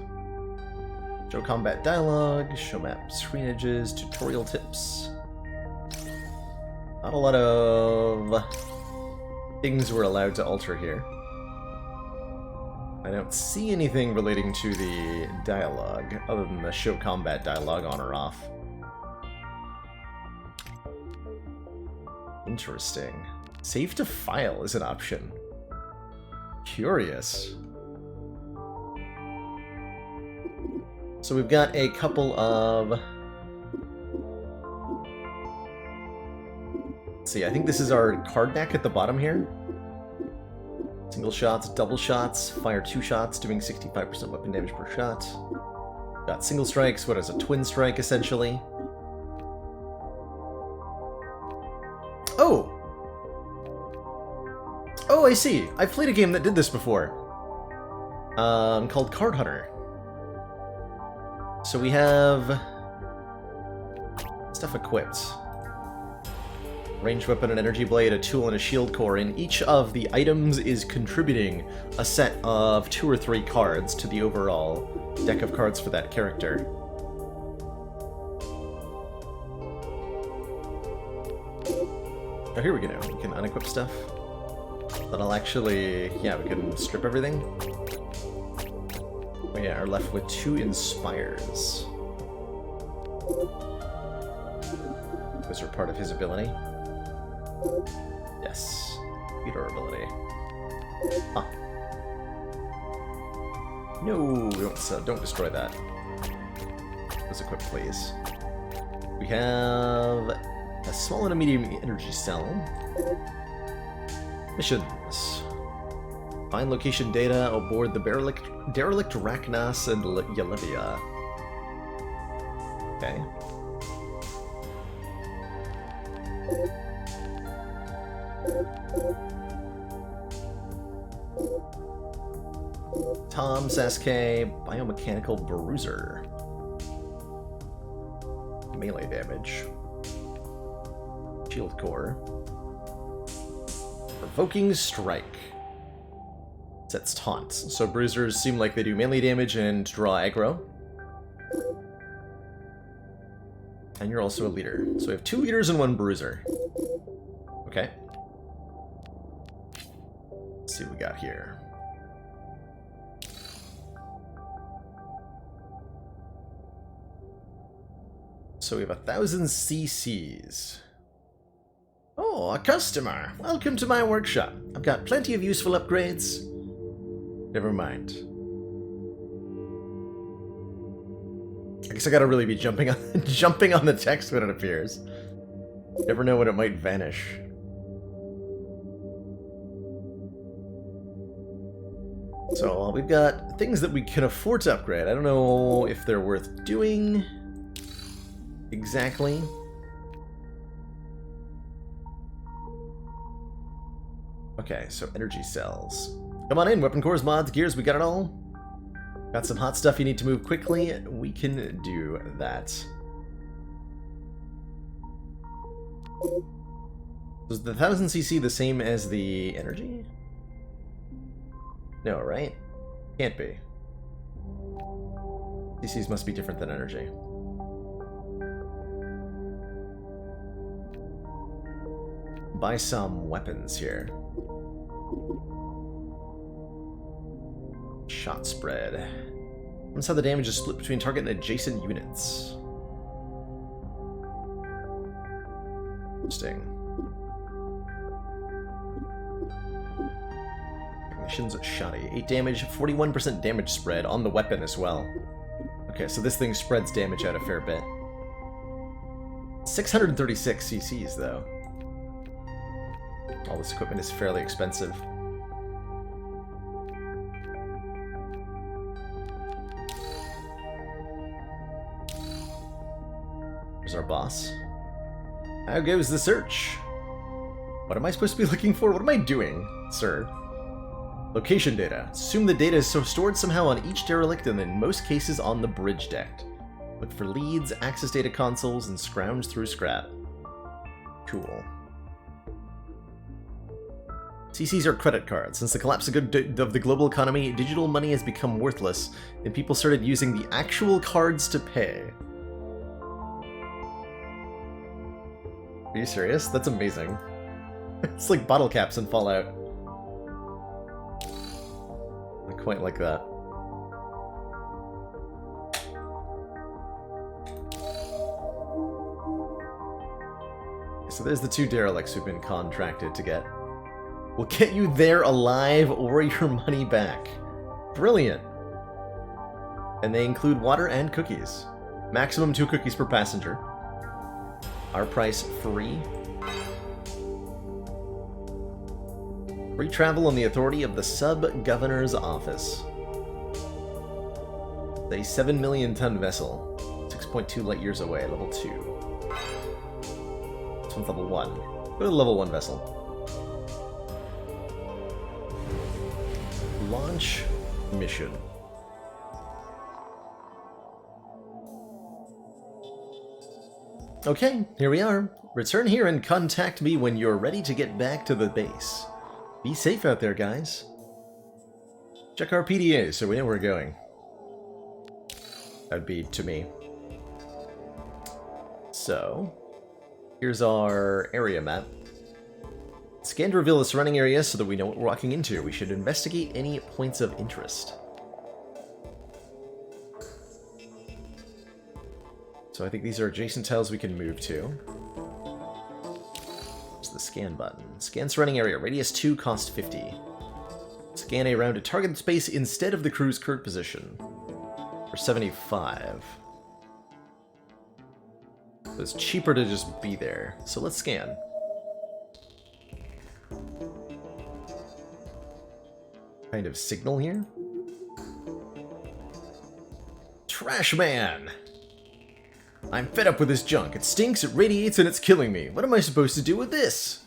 [SPEAKER 1] Show combat dialogue, show map screenages, tutorial tips. Not a lot of things we're allowed to alter here. I don't see anything relating to the dialogue, other than the show combat dialogue on or off. Interesting. Save to file is an option. Curious. So we've got a couple of... Let's see, I think this is our card deck at the bottom here. Single shots, double shots, fire 2 shots, doing 65% weapon damage per shot. Got single strikes, what is a twin strike, essentially. Oh! Oh, I see. I've played a game that did this before. Called Card Hunter. So we have stuff equipped. Ranged weapon, an energy blade, a tool, and a shield core, and each of the items is contributing a set of 2 or 3 cards to the overall deck of cards for that character. Oh, here we go. We can unequip stuff. That'll actually... yeah, we can strip everything. We are left with 2 Inspires. Those are part of his ability. Yes. Computer ability. Ah. No, don't destroy that. Let's equip, please. We have a small and a medium energy cell. Missions. Find location data aboard the Derelict Rachnas and Yalivia. Okay. Tom, Sasuke, Biomechanical Bruiser. Melee damage. Shield Core. Provoking Strike. Sets taunts, so bruisers seem like they do melee damage and draw aggro. And you're also a leader. So we have 2 leaders and 1 bruiser. Okay. Let's see what we got here. So we have 1,000 CCs. Oh, a customer! Welcome to my workshop. I've got plenty of useful upgrades. Never mind. I guess I gotta really be jumping on the text when it appears. Never know when it might vanish. So we've got things that we can afford to upgrade. I don't know if they're worth doing exactly. Okay, so energy cells. Come on in, weapon cores, mods, gears, we got it all. Got some hot stuff you need to move quickly. We can do that. Was the 1000 CC the same as the energy? No, right? Can't be. CCs must be different than energy. Buy some weapons here. Shot spread. Notice how the damage is split between target and adjacent units. Interesting. Technician's shoddy. 8 damage, 41% damage spread on the weapon as well. Okay, so this thing spreads damage out a fair bit. 636 CCs though. All this equipment is fairly expensive. Here's our boss. How goes the search? What am I supposed to be looking for? What am I doing, sir? Location data. Assume the data is stored somehow on each derelict and in most cases on the bridge deck. Look for leads, access data consoles, and scrounge through scrap. Cool. CCs are credit cards. Since the collapse of the global economy, digital money has become worthless, and people started using the actual cards to pay. Are you serious? That's amazing. It's like bottle caps in Fallout. quite like that. So there's the 2 derelicts we've been contracted to get. We'll get you there alive or your money back. Brilliant. And they include water and cookies. Maximum 2 cookies per passenger. Our price free. Free travel on the authority of the Sub-Governor's Office. A 7 million ton vessel. 6.2 light years away, level 2. This one's level 1. Go to the level 1 vessel. Launch mission. Okay, here we are. Return here and contact me when you're ready to get back to the base. Be safe out there, guys. Check our PDA so we know where we're going. That'd be to me. So, here's our area map. Scan to reveal the surrounding area so that we know what we're walking into. We should investigate any points of interest. So I think these are adjacent tiles we can move to. There's the scan button. Scan surrounding area. Radius 2, cost 50. Scan a rounded target space instead of the crew's current position. For 75. So it's cheaper to just be there. So let's scan. Kind of signal here. Trash man! I'm fed up with this junk. It stinks, it radiates, and it's killing me. What am I supposed to do with this?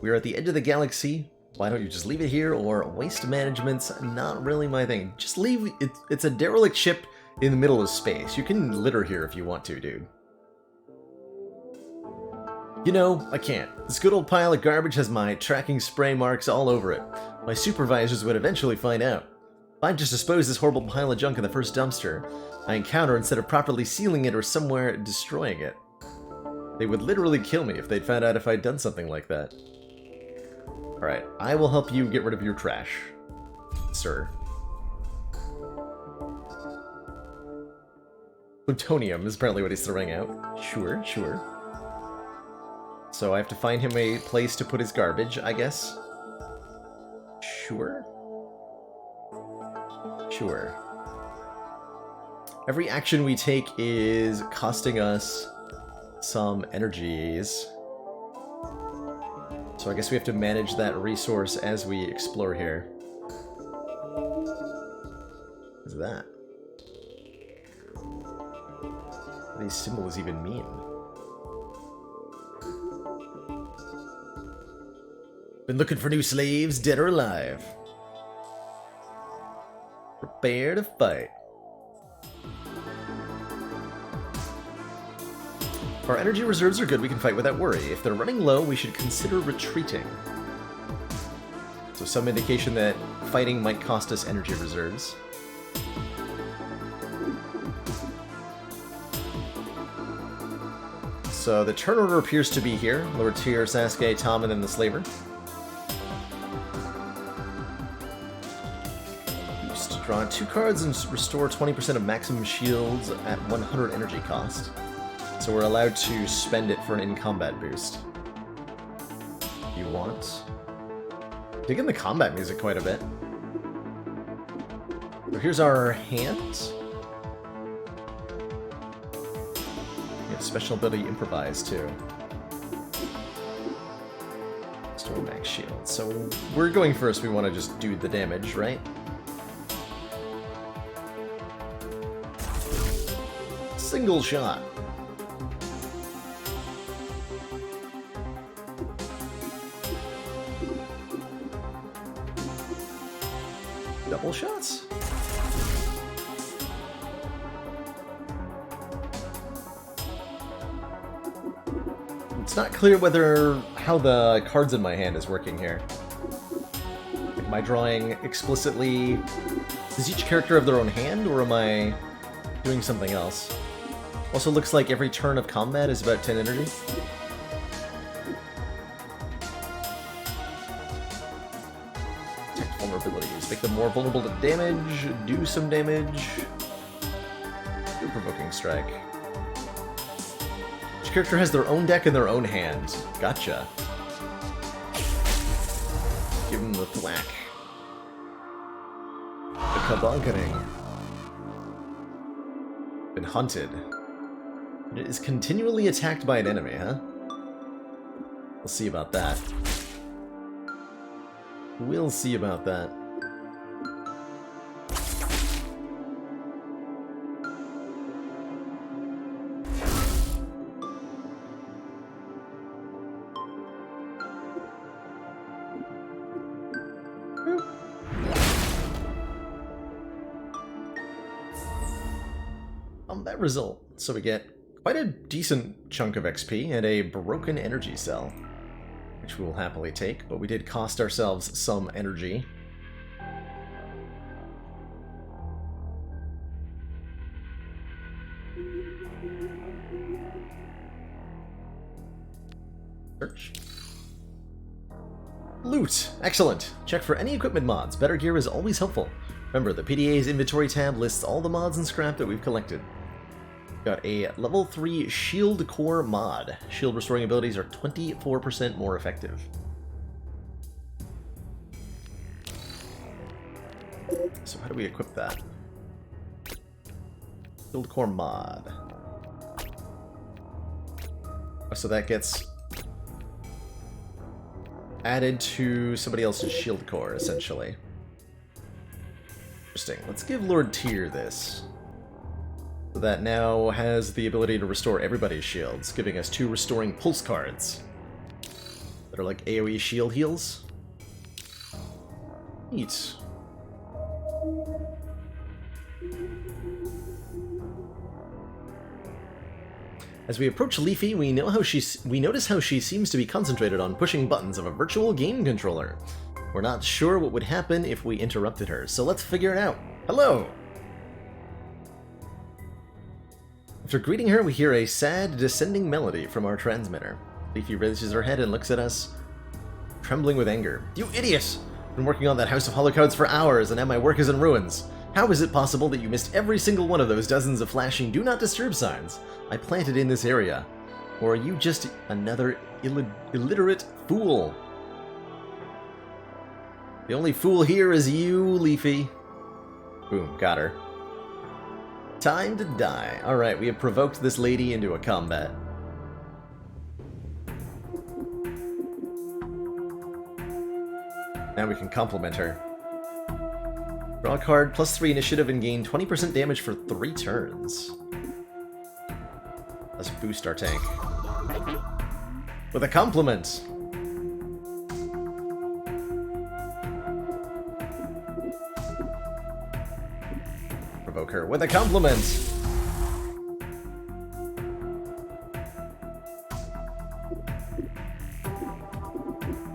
[SPEAKER 1] We're at the edge of the galaxy. Why don't you just leave it here? Or waste management's not really my thing. Just leave it. It's a derelict ship in the middle of space. You can litter here if you want to, dude. You know, I can't. This good old pile of garbage has my tracking spray marks all over it. My supervisors would eventually find out. If I just dispose this horrible pile of junk in the first dumpster I encounter instead of properly sealing it or somewhere destroying it, they would literally kill me if they'd found out if I'd done something like that. Alright, I will help you get rid of your trash, sir. Plutonium is apparently what he's throwing out. Sure, sure. So I have to find him a place to put his garbage, I guess. Sure. Sure. Every action we take is costing us some energies. So I guess we have to manage that resource as we explore here. What's that? What do these symbols even mean? Been looking for new slaves, dead or alive. Prepare to fight. If our energy reserves are good, we can fight without worry. If they're running low, we should consider retreating. So some indication that fighting might cost us energy reserves. So the turn order appears to be here. Lower tier, Sasuke, Tom, and then the Slaver. Draw 2 cards and restore 20% of maximum shields at 100 energy cost. So we're allowed to spend it for an in-combat boost. You want? Digging the combat music quite a bit. So here's our hand. We have special ability improvise too. Restore max shield. So we're going first. We want to just do the damage, right? Single shot. Double shots? It's not clear how the cards in my hand is working here. Am I drawing explicitly? Does each character have their own hand, or am I doing something else? Also looks like every turn of combat is about 10 energy. vulnerabilities. Make them more vulnerable to damage, do some damage. Do Provoking Strike. Each character has their own deck in their own hand. Gotcha. Give them the thwack. The Kabonkaning. Been hunted. It is continually attacked by an enemy, huh? We'll see about that. We'll see about that. That result. So we get quite a decent chunk of XP and a broken energy cell, which we will happily take, but we did cost ourselves some energy. Search. Loot! Excellent! Check for any equipment mods. Better gear is always helpful. Remember, the PDA's inventory tab lists all the mods and scrap that we've collected. Got a level 3 shield core mod. Shield restoring abilities are 24% more effective. So how do we equip that? Shield core mod. So that gets added to somebody else's shield core, essentially. Interesting. Let's give Lord Tyr this. So that now has the ability to restore everybody's shields, giving us 2 restoring pulse cards that are like AoE shield heals. Neat. As we approach Leafy, we notice how she seems to be concentrated on pushing buttons of a virtual game controller. We're not sure what would happen if we interrupted her, so let's figure it out. Hello! After greeting her, we hear a sad, descending melody from our transmitter. Leafy raises her head and looks at us, trembling with anger. You idiot! I've been working on that House of Holocards for hours, and now my work is in ruins. How is it possible that you missed every single one of those dozens of flashing Do Not Disturb signs I planted in this area? Or are you just another illiterate fool? The only fool here is you, Leafy. Boom, got her. Time to die. Alright, we have provoked this lady into a combat. Now we can compliment her. Draw a card, plus 3 initiative, and gain 20% damage for 3 turns. Let's boost our tank. With a compliment! Provoke her with a compliment!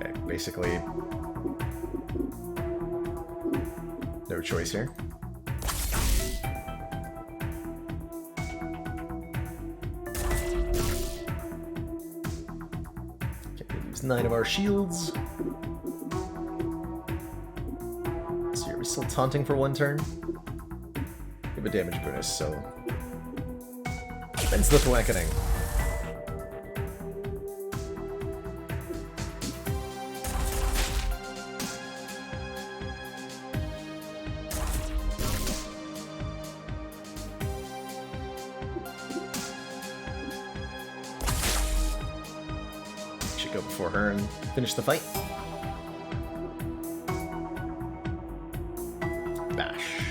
[SPEAKER 1] Okay, basically no choice here. Okay, we lose 9 of our shields. So are we still taunting for 1 turn? We have a damage bonus, so Spence the Thwackening. Should go before her and finish the fight. Bash.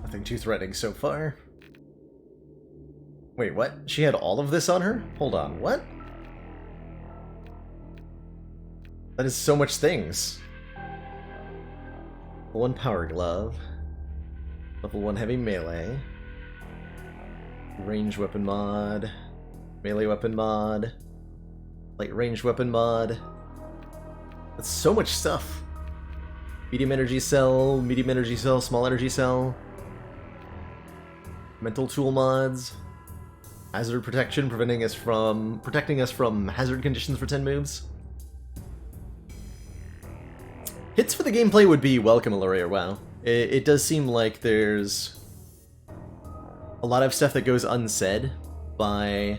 [SPEAKER 1] Nothing too threatening so far. Wait, what? She had all of this on her? Hold on, what? That is so much things. Level 1 Power Glove. Level 1 Heavy Melee. Range Weapon Mod. Melee Weapon Mod. Light Range Weapon Mod. That's so much stuff. Medium Energy Cell, Medium Energy Cell, Small Energy Cell. Mental Tool Mods. Hazard protection, protecting us from hazard conditions for 10 moves. Hits for the gameplay would be welcome, Illuria. Wow. It does seem like there's a lot of stuff that goes unsaid by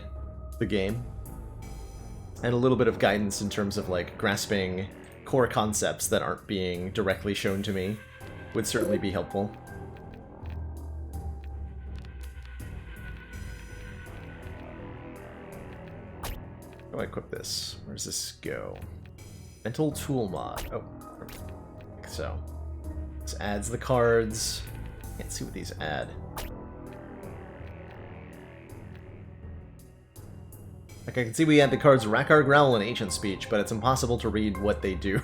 [SPEAKER 1] the game, and a little bit of guidance in terms of like grasping core concepts that aren't being directly shown to me would certainly be helpful. How do I equip this? Where does this go? Mental tool mod. Oh, like so. This adds the cards. Can't see what these add. Like, I can see we add the cards Rackar, Growl, and Ancient Speech, but it's impossible to read what they do.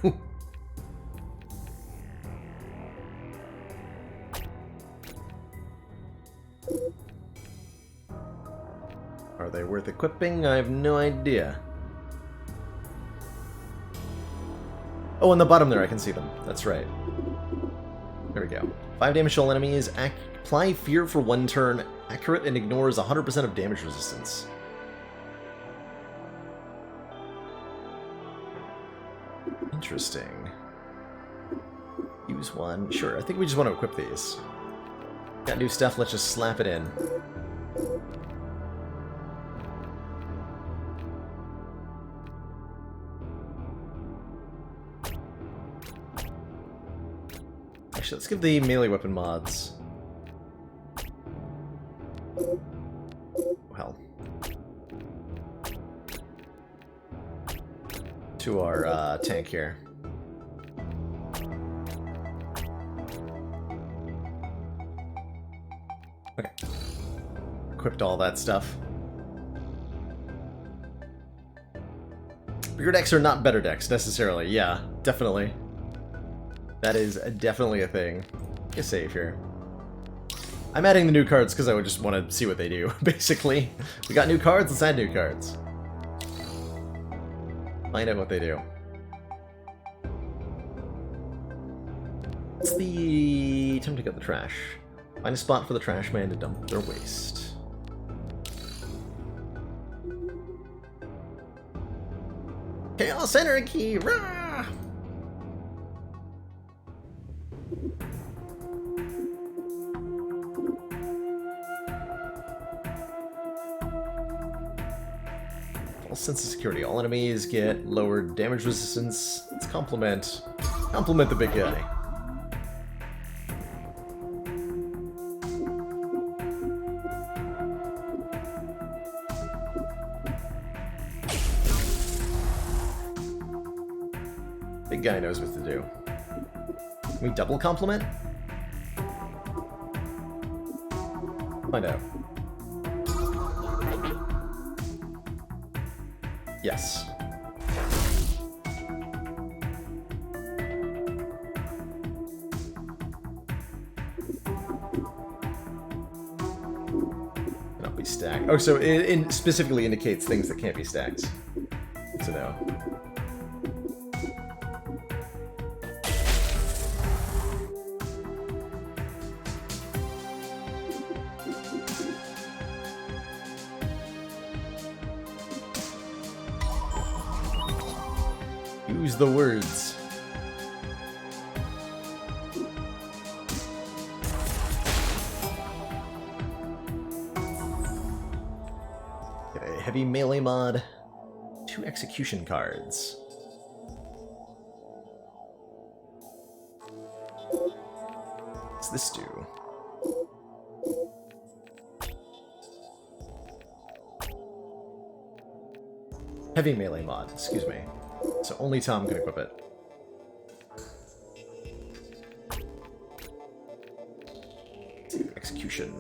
[SPEAKER 1] Are they worth equipping? I have no idea. Oh, on the bottom there I can see them. That's right. There we go. 5 damage to all enemies. Apply Fear for 1 turn. Accurate and ignores 100% of damage resistance. Interesting. Use 1. Sure, I think we just want to equip these. Got new stuff, let's just slap it in. Actually, let's give the melee weapon mods. Well. To our tank here. Okay. Equipped all that stuff. Bigger decks are not better decks, necessarily. Yeah, definitely. That is definitely a thing. Get save here. I'm adding the new cards because I would just want to see what they do, basically. We got new cards, let's add new cards. Find out what they do. What's the... time to get the trash. Find a spot for the trash man to dump their waste. Chaos Anarchy! Rah! False sense of security. All enemies get lowered damage resistance. Let's compliment the big guy. Big guy knows what to do. Can we double compliment? Find out. Yes. Cannot be stacked. Oh, so it specifically indicates things that can't be stacked. Good to know. Use the words. Okay, heavy melee mod. 2 execution cards. What's this do? Heavy melee mod, excuse me. So only Tom can equip it. Execution.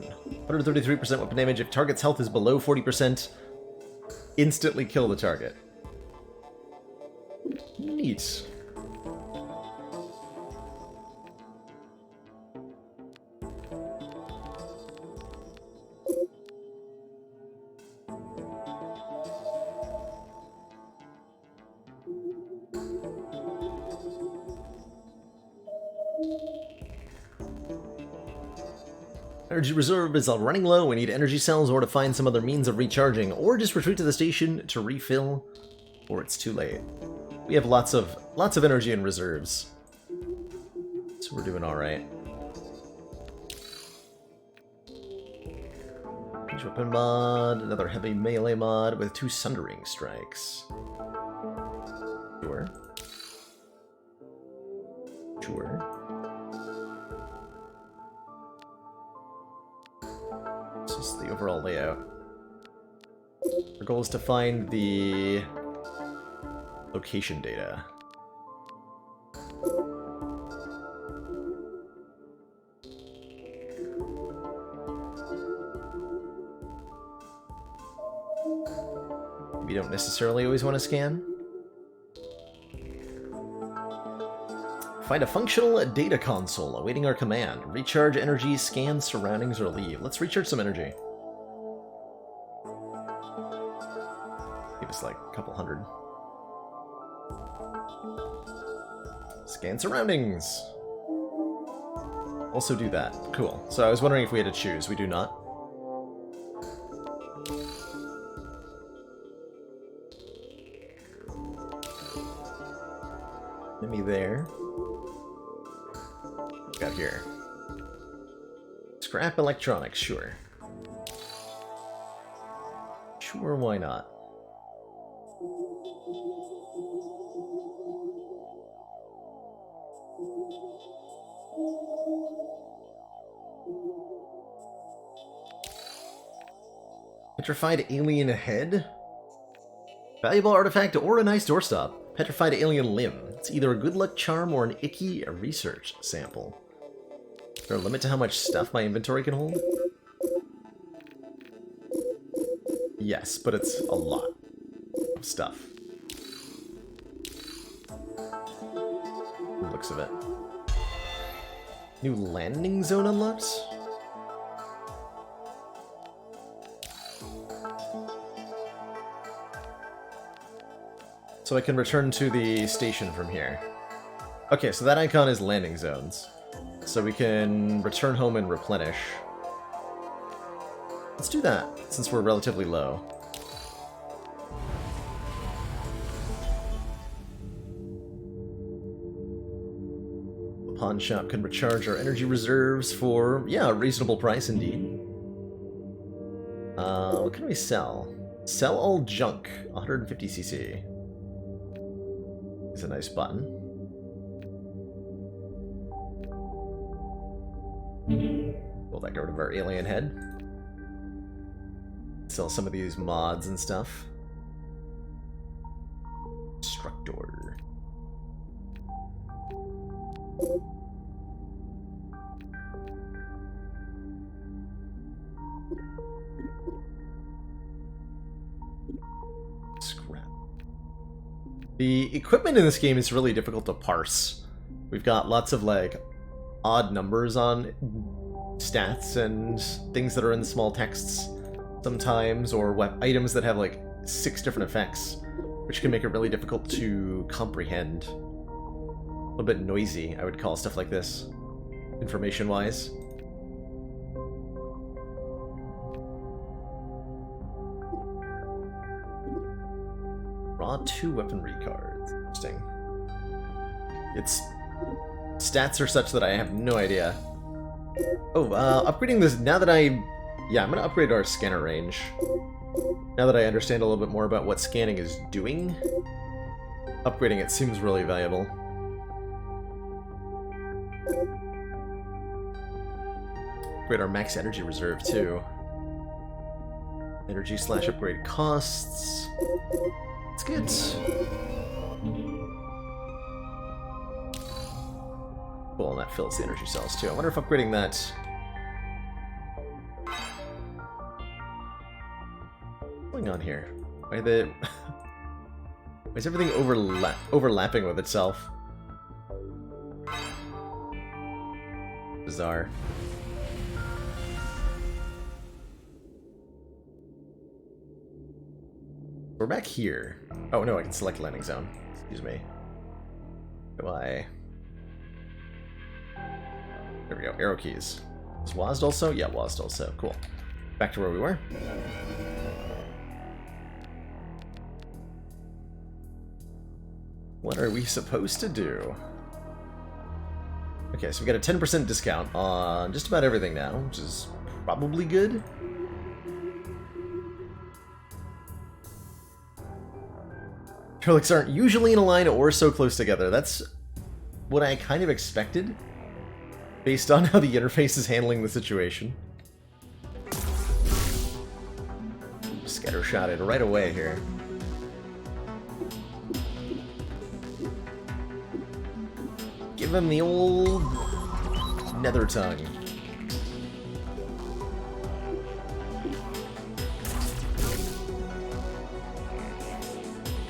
[SPEAKER 1] 133% weapon damage. If target's health is below 40%, instantly kill the target. Neat. energy reserve is running low. We need energy cells or to find some other means of recharging, or just retreat to the station to refill, or it's too late. We have lots of energy in reserves, so we're doing all right. Range weapon mod, another heavy melee mod with 2 sundering strikes. Sure. Sure. This is the overall layout. Our goal is to find the location data. We don't necessarily always want to scan. Find a functional data console awaiting our command. Recharge energy, scan surroundings, or leave. Let's recharge some energy. Give us like a couple hundred. Scan surroundings. Also do that. Cool. So I was wondering if we had to choose. We do not. Enemy there. Got here. Scrap electronics, sure. Sure, why not? Petrified alien head? Valuable artifact or a nice doorstop. Petrified alien limb. It's either a good luck charm or an icky research sample. Is there a limit to how much stuff my inventory can hold? Yes, but it's a lot of stuff. The looks of it. New landing zone unlocked? So I can return to the station from here. Okay, so that icon is landing zones. So we can return home and replenish. Let's do that, since we're relatively low. The pawn shop can recharge our energy reserves for, yeah, a reasonable price indeed. What can we sell? Sell all junk, 150cc. It's a nice button. Will that get rid of our alien head? Sell some of these mods and stuff. Instructor. Scrap. The equipment in this game is really difficult to parse. We've got lots of, like, odd numbers on stats and things that are in small texts sometimes, or items that have, like, 6 different effects, which can make it really difficult to comprehend. A little bit noisy, I would call stuff like this, information-wise. Raw 2 weaponry cards. Interesting. Its stats are such that I have no idea. Oh, upgrading this, now that yeah, I'm gonna upgrade our scanner range. Now that I understand a little bit more about what scanning is doing, upgrading it seems really valuable. Upgrade our max energy reserve, too. Energy / upgrade costs. It's good. Cool, and that fills the energy cells too. I wonder if upgrading that... What's going on here? Why the... Why is everything overlapping with itself? Bizarre. We're back here. Oh no, I can select landing zone. Excuse me. Do I... There we go, arrow keys. Is WASD also? Yeah, WASD also. Cool. Back to where we were. What are we supposed to do? Okay, so we got a 10% discount on just about everything now, which is probably good. Derelicts aren't usually in a line or so close together. That's what I kind of expected, based on how the interface is handling the situation. Scattershotted right away here. Give him the old nether tongue.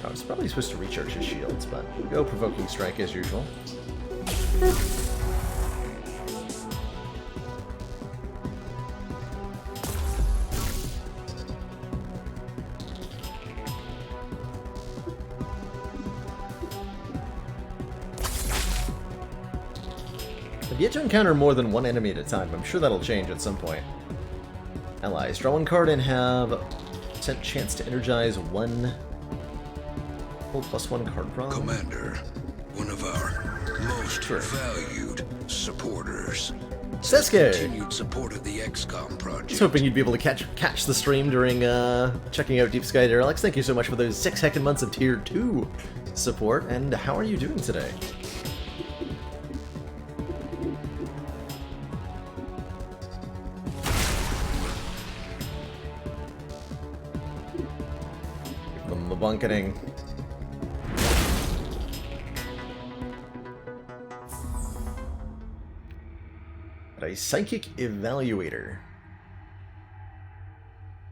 [SPEAKER 1] I was probably supposed to recharge his shields, but we'll go Provoking Strike as usual. I've yet to encounter more than one enemy at a time. I'm sure that'll change at some point. Allies. Draw one card and have chance to energize one full +1 card draw.
[SPEAKER 2] Commander, one of our most valued supporters.
[SPEAKER 1] Sesuke!
[SPEAKER 2] Continued support of the XCOM project.
[SPEAKER 1] I was hoping you'd be able to catch the stream during checking out Deep Sky Derelicts. Thank you so much for those 6 heckin' months of Tier 2 support, and how are you doing today? Give them the bunketing. A psychic evaluator.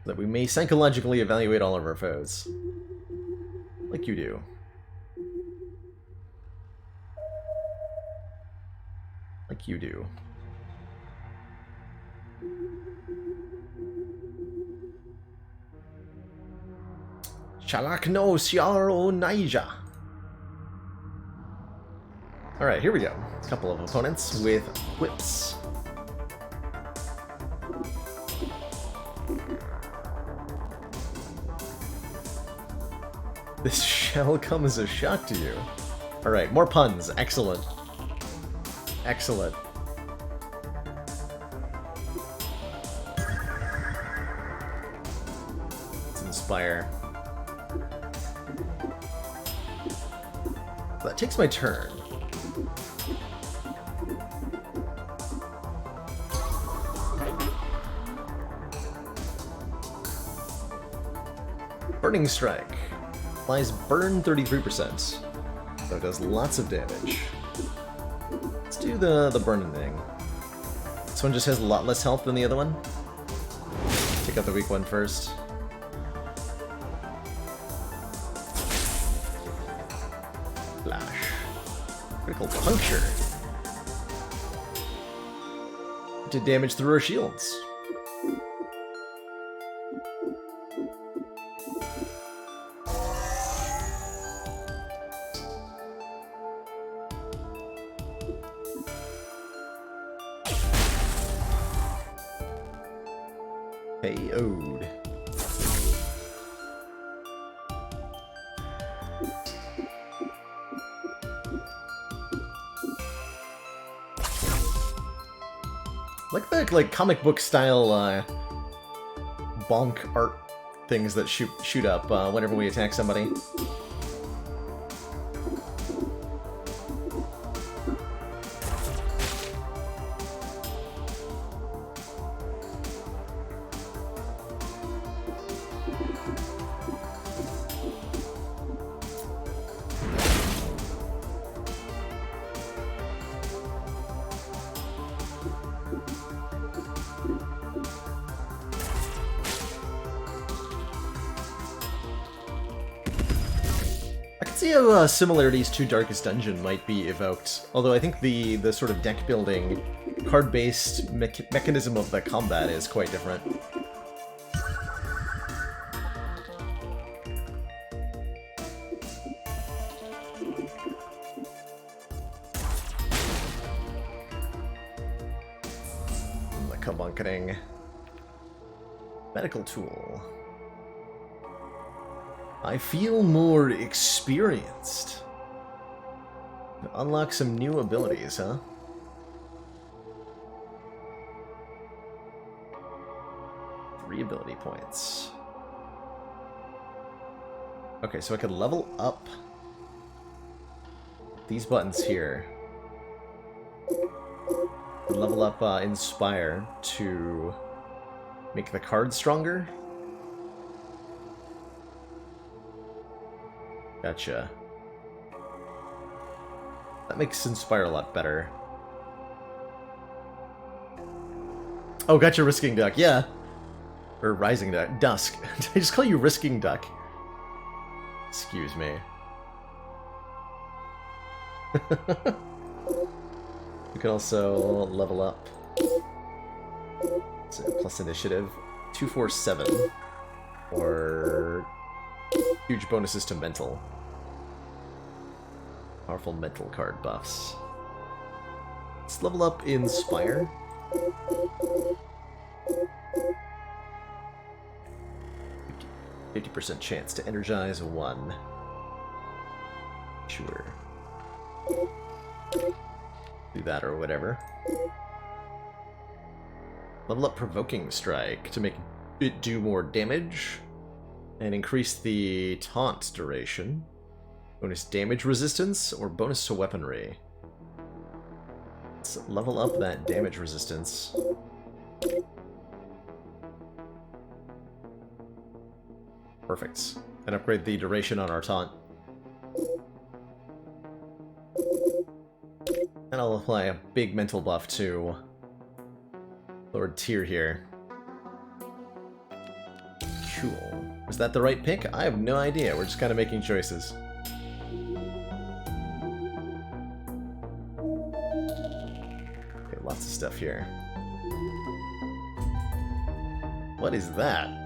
[SPEAKER 1] That we may psychologically evaluate all of our foes. Like you do. Like you do. Shalak no Siaro Naija. Alright, here we go. A couple of opponents with whips. This shall come as a shock to you. Alright, more puns. Excellent. Excellent. Let's inspire. That takes my turn. Burning Strike. Applies burn 33%. So it does lots of damage. Let's do the burning thing. This one just has a lot less health than the other one. Take out the weak one first. Flash. Critical puncture. Did damage through our shields. KO'd. Like the comic book style bonk art things that shoot up whenever we attack somebody. See how similarities to Darkest Dungeon might be evoked, although I think the sort of deck building, card-based mechanism of the combat is quite different. The kabunketing. Medical tool. I feel more experienced. Unlock some new abilities, huh? Three ability points. Okay, so I could level up these buttons here. Level up Inspire to make the card stronger. Gotcha. That makes Inspire a lot better. Oh, gotcha, Risking Duck, yeah. Or Rising Duck. Dusk. Did I just call you Risking Duck? Excuse me. We can also level up. So plus initiative. 247. Or huge bonuses to mental. Powerful mental card buffs. Let's level up Inspire. – 50% chance to energize 1. Sure. Do that or whatever. Level up Provoking Strike to make it do more damage. And increase the taunt duration. Bonus damage resistance or bonus to weaponry. Let's level up that damage resistance. Perfect. And upgrade the duration on our taunt. And I'll apply a big mental buff to Lord Tyr here. Cool. Was that the right pick? I have no idea. We're just kind of making choices. Okay, lots of stuff here. What is that?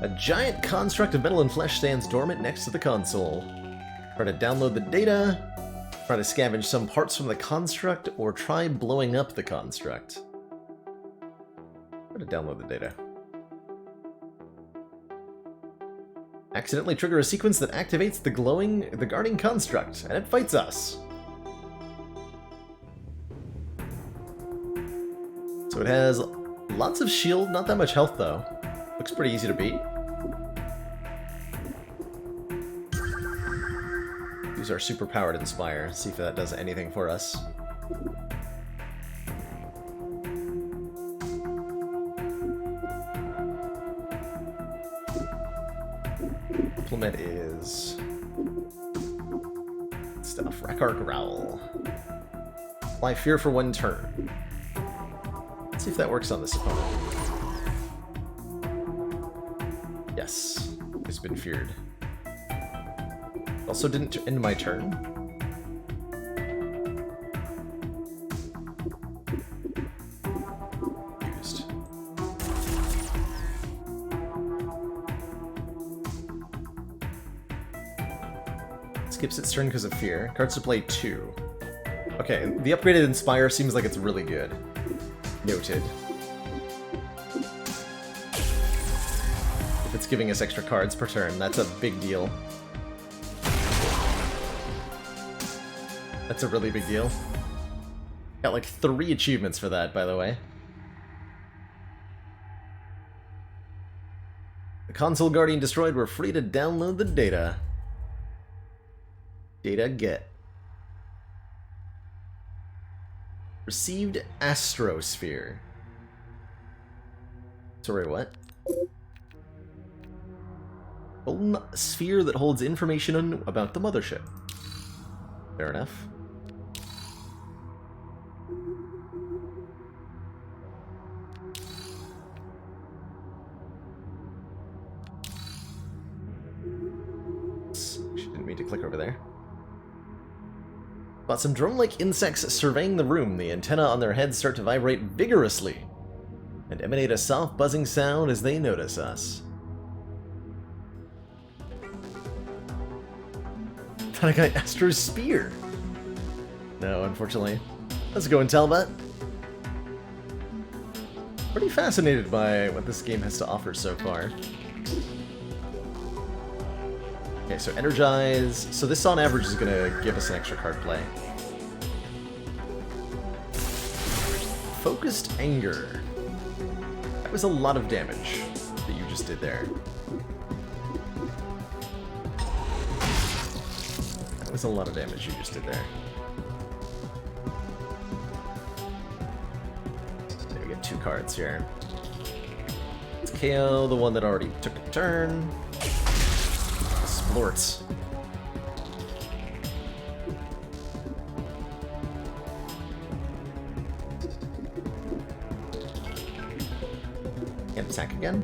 [SPEAKER 1] A giant construct of metal and flesh stands dormant next to the console. Try to download the data, try to scavenge some parts from the construct, or try blowing up the construct. Try to download the data. Accidentally trigger a sequence that activates the guarding construct, and it fights us. So it has lots of shield, not that much health though. Looks pretty easy to beat. Use our superpowered Inspire, see if that does anything for us. Implement is stuff. Rackar Growl. Apply Fear for 1 turn. Let's see if that works on this opponent. Yes, it's been feared. Also didn't end my turn. Used. Skips its turn because of fear. Cards to play 2. Okay, the upgraded Inspire seems like it's really good. Noted. If it's giving us extra cards per turn, that's a big deal. That's a really big deal. Got like 3 achievements for that, by the way. The console Guardian destroyed. We're free to download the data. Data get. Received Astrosphere. Sorry, what? Golden sphere that holds information about the mothership. Fair enough. She didn't mean to click over there. But some drone-like insects surveying the room. The antennae on their heads start to vibrate vigorously and emanate a soft buzzing sound as they notice us. Thought I got Astro's Spear. No, unfortunately. Let's go and Talbot. Pretty fascinated by what this game has to offer so far. Okay, so Energize. So this on average is going to give us an extra card play. Focused Anger. That was a lot of damage that you just did there. That was a lot of damage you just did there. Okay, we get 2 cards here. Let's KO the one that already took a turn. Splorts. Can't attack again.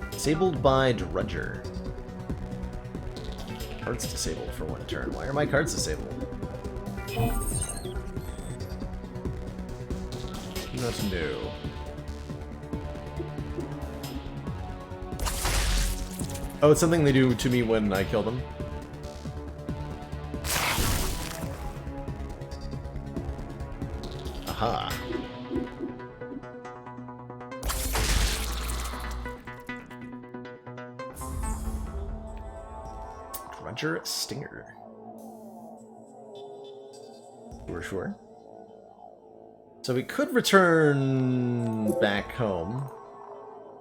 [SPEAKER 1] Disabled by Drudger. Cards disabled for 1 turn. Why are my cards disabled? Not new. Oh, it's something they do to me when I kill them. Aha. Drudger Stinger. Sure. So we could return back home.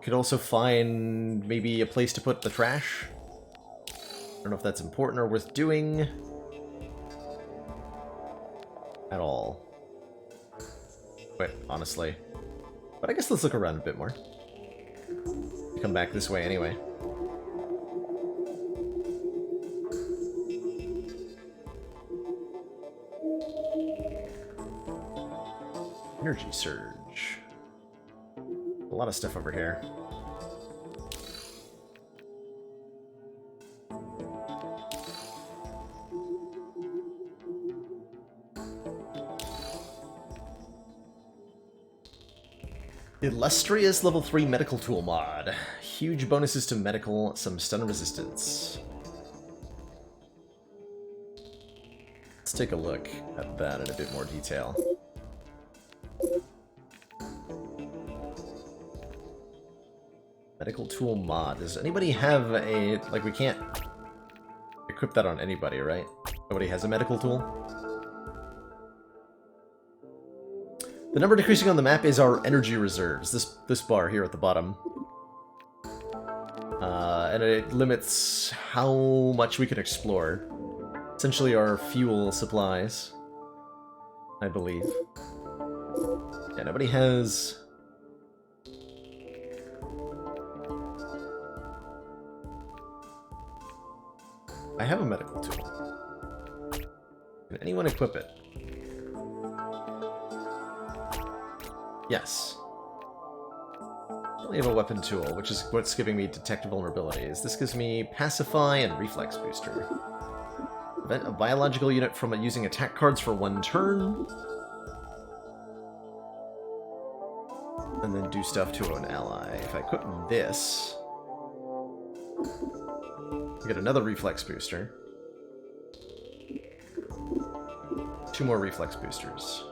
[SPEAKER 1] Could also find maybe a place to put the trash. I don't know if that's important or worth doing at all. But honestly. But I guess let's look around a bit more. Come back this way anyway. Energy Surge. A lot of stuff over here. Illustrious level 3 medical tool mod. Huge bonuses to medical, some stun resistance. Let's take a look at that in a bit more detail. Medical tool mod. Does anybody have a... like, we can't equip that on anybody, right? Nobody has a medical tool? The number decreasing on the map is our energy reserves. This bar here at the bottom. And it limits how much we can explore. Essentially our fuel supplies, I believe. Yeah, nobody has... I have a medical tool. Can anyone equip it? Yes. I only have a weapon tool, which is what's giving me detect vulnerabilities. This gives me Pacify and Reflex Booster. Prevent a biological unit from using attack cards for 1 turn. And then do stuff to an ally. If I equip this... I get another Reflex Booster. 2 more Reflex Boosters.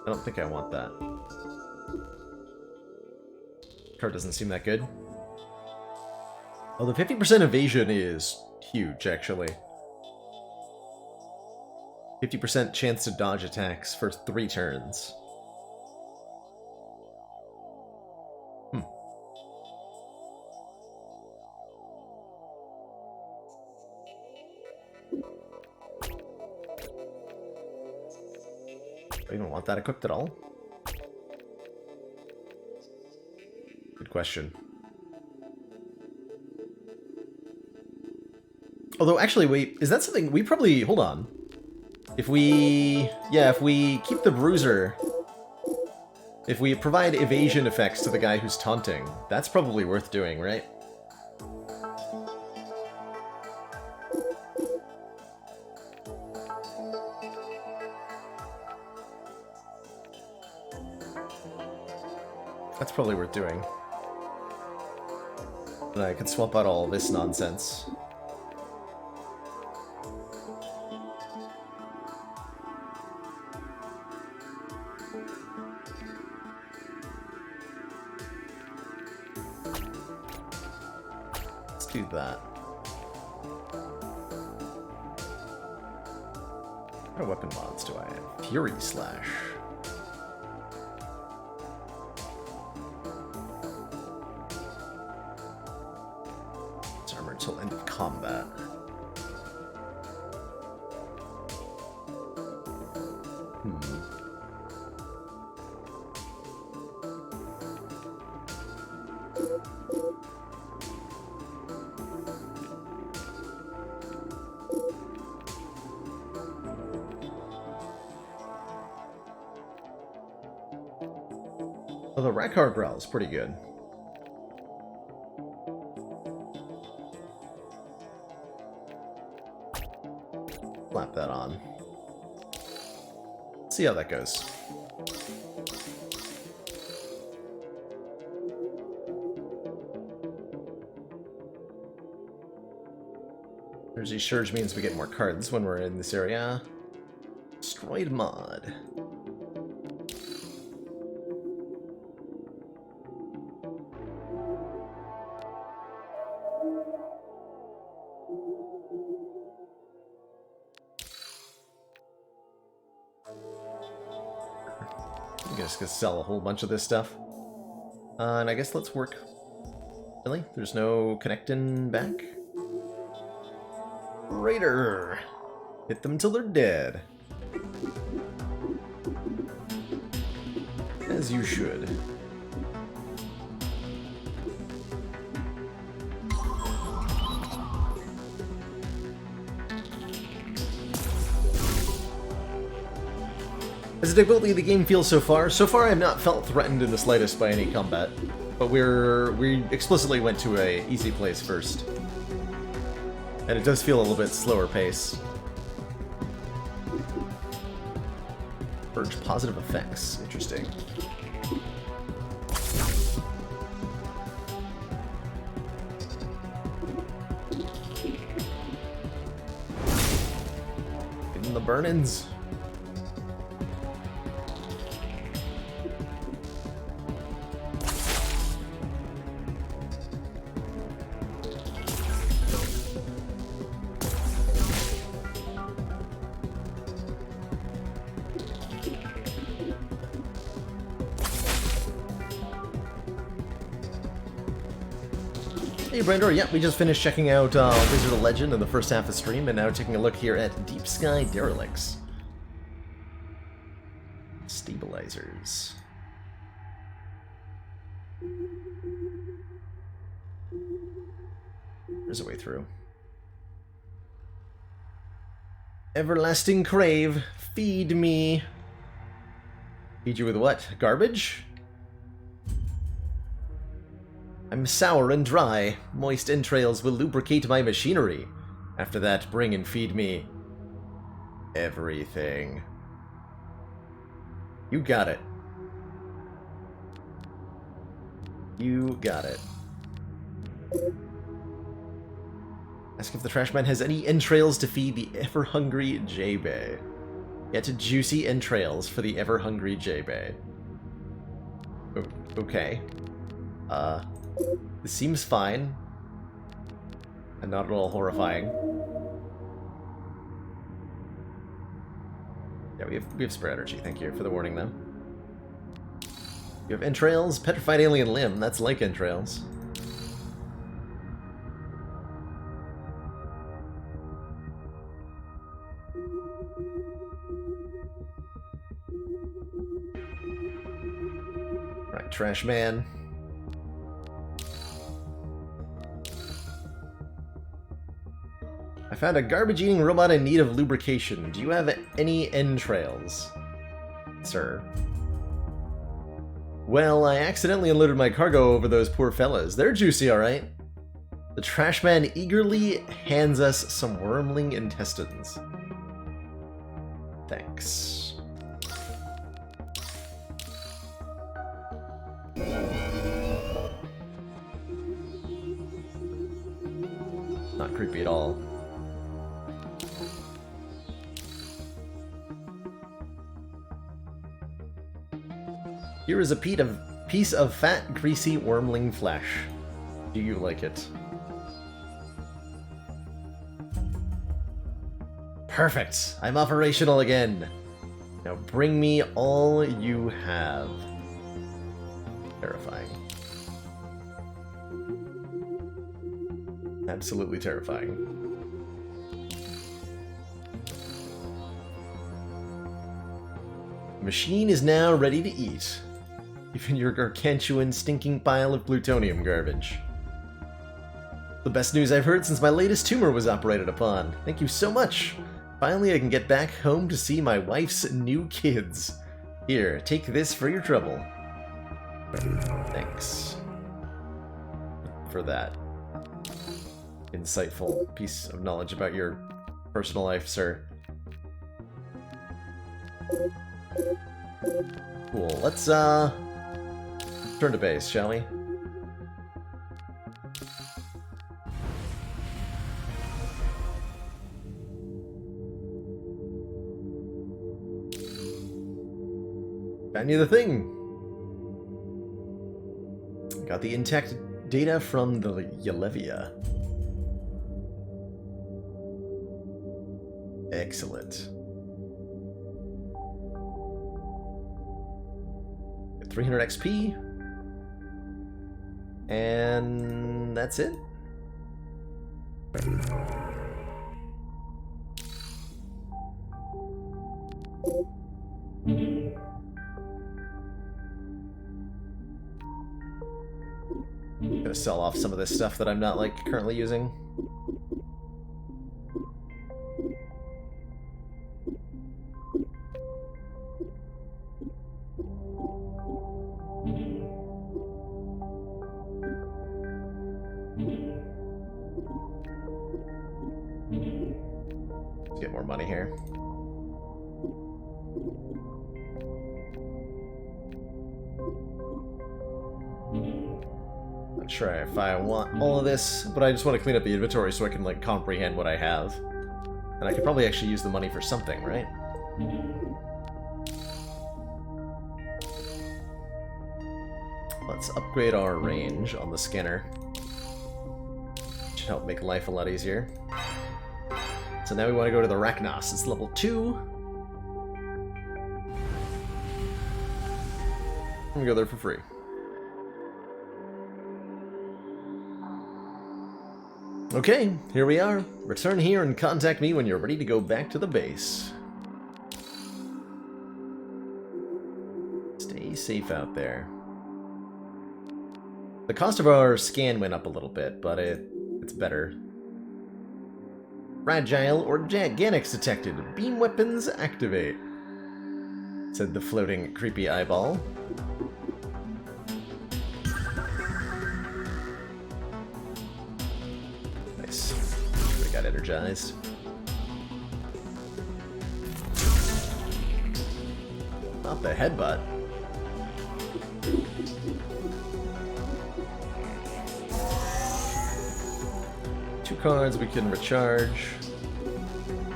[SPEAKER 1] I don't think I want that. Card doesn't seem that good. Although 50% evasion is huge, actually. 50% chance to dodge attacks for 3 turns. Do I even want that equipped at all? Good question. Although, actually, wait, is that something we probably... hold on. If we... yeah, if we keep the Bruiser... if we provide evasion effects to the guy who's taunting, that's probably worth doing, right? That's probably worth doing. And I could swap out all this nonsense. do that. What weapon mods do I have? Fury Slash. It's armor until end of combat. Oh, the Rakar growl is pretty good. Slap that on. See how that goes. Jersey Surge means we get more cards when we're in this area. Destroyed mod. I guess gonna sell a whole bunch of this stuff. And I guess let's work. Really? There's no connecting back? Raider! Hit them till they're dead. As you should. As a difficulty the game feels so far I have not felt threatened in the slightest by any combat. But we explicitly went to a easy place first. And it does feel a little bit slower pace. Purge positive effects. Interesting. Getting the burn-ins. Hey Brandor, yeah, we just finished checking out Wizard of Legend in the first half of stream, and now taking a look here at Deep Sky Derelicts. Stabilizers. There's a way through. Everlasting crave, feed me. Feed you with what? Garbage? I'm sour and dry. Moist entrails will lubricate my machinery. After that, bring and feed me everything. You got it. You got it. Ask if the trash man has any entrails to feed the ever-hungry J-Bay. Get juicy entrails for the ever-hungry J-Bay. Okay. This seems fine. And not at all horrifying. Yeah, we have spare energy, thank you for the warning though. You have entrails, petrified alien limb, that's like entrails. Right, trash man. I found a garbage-eating robot in need of lubrication. Do you have any entrails, sir? Well, I accidentally unloaded my cargo over those poor fellas. They're juicy, alright. The trash man eagerly hands us some wormling intestines. Thanks. Not creepy at all. Here is a piece of fat, greasy wormling flesh. Do you like it? Perfect. I'm operational again. Now bring me all you have. Terrifying. Absolutely terrifying. The machine is now ready to eat. Even your gargantuan stinking pile of plutonium garbage. The best news I've heard since my latest tumor was operated upon. Thank you so much. Finally, I can get back home to see my wife's new kids. Here, take this for your trouble. Thanks for that insightful piece of knowledge about your personal life, sir. Cool, let's turn to base, shall we? Found you the thing. Got the intact data from the Yelevia. Excellent. 300 XP. And that's it. Gonna sell off some of this stuff that I'm not like currently using. Let's get more money here. Not sure if I want all of this, but I just want to clean up the inventory so I can like comprehend what I have. And I could probably actually use the money for something, right? Let's upgrade our range on the scanner. Should help make life a lot easier. So now we want to go to the Rachnos. It's level 2. I'm gonna go there for free. Okay, here we are. Return here and contact me when you're ready to go back to the base. Stay safe out there. The cost of our scan went up a little bit, but it's better. Fragile organics detected. Beam weapons activate, said the floating creepy eyeball. Nice. We got energized. Not the headbutt. Two cards we can recharge.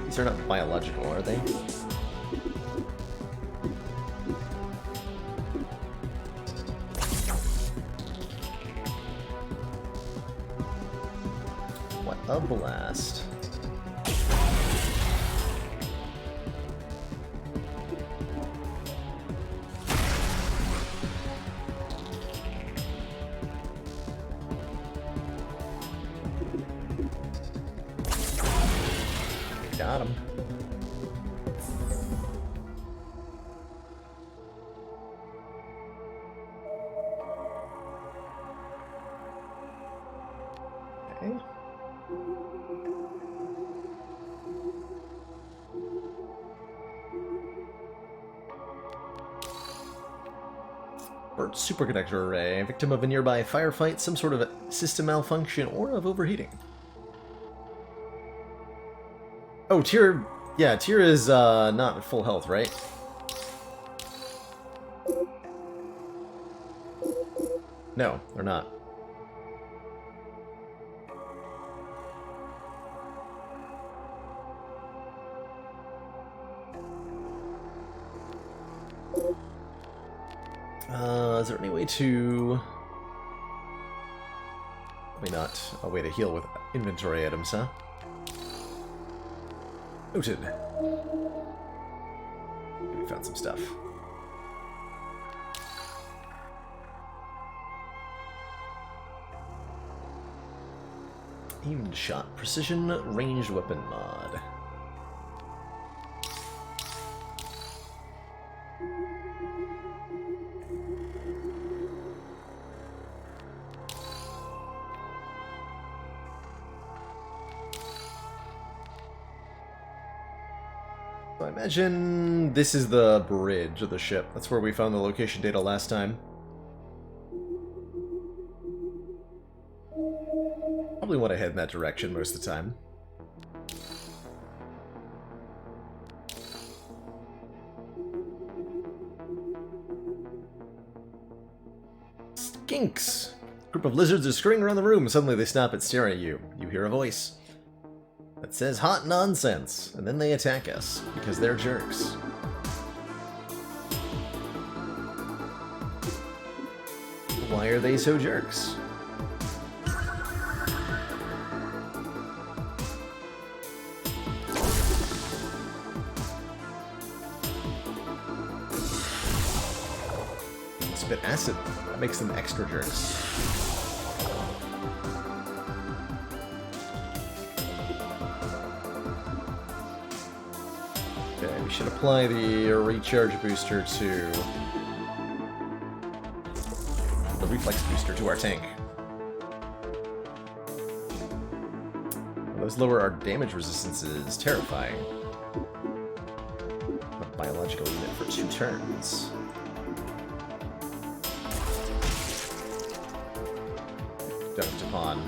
[SPEAKER 1] These are not biological, are they? What a blast. Got him. Okay. Burt superconductor array, victim of a nearby firefight, some sort of a system malfunction, or of overheating. Oh, Tyr... Yeah, Tyr is, not at full health, right? No, they're not. Is there any way to... Probably not a way to heal with inventory items, huh? Noted. We found some stuff. Aimed shot precision ranged weapon mod. So I imagine this is the bridge of the ship. That's where we found the location data last time. Probably want to head in that direction most of the time. Skinks! A group of lizards are scurrying around the room. Suddenly they stop and stare at you. You hear a voice that says hot nonsense, and then they attack us, because they're jerks. Why are they so jerks? Spit acid. That makes them extra jerks. Okay, we should apply the recharge booster to... the reflex booster to our tank. Those lower our damage resistances. Terrifying. A biological unit for 2 turns. Dunked upon.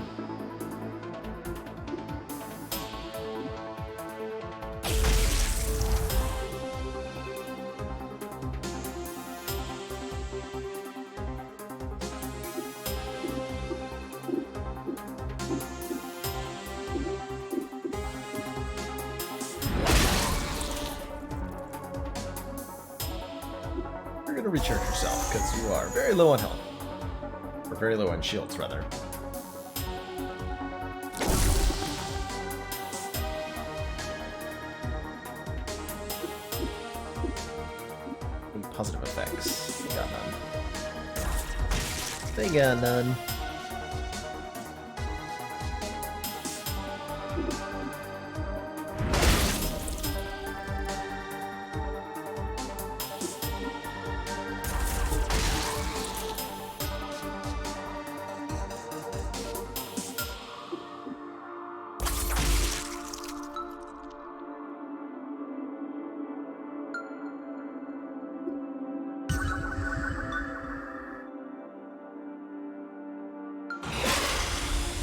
[SPEAKER 1] You're gonna recharge yourself, because you are very low on health. Or very low on shields, rather. Positive effects. They got none. They got none.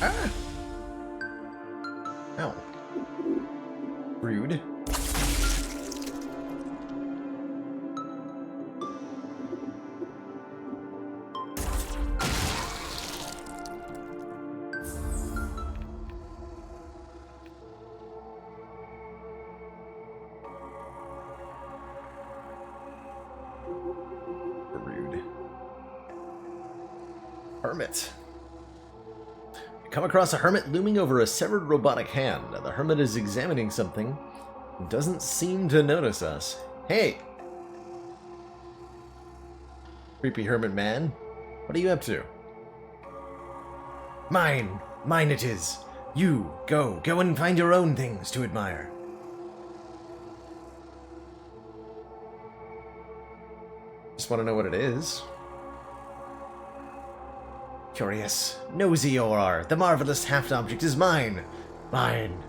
[SPEAKER 1] Ah! Ow. Rude. Rude. Hermit. Come across a hermit looming over a severed robotic hand. The hermit is examining something and doesn't seem to notice us. Hey! Creepy hermit man. What are you up to? Mine! Mine it is! You, go and find your own things to admire. Just want to know what it is. Curious, nosy you are. The marvelous haft object is mine. Mine.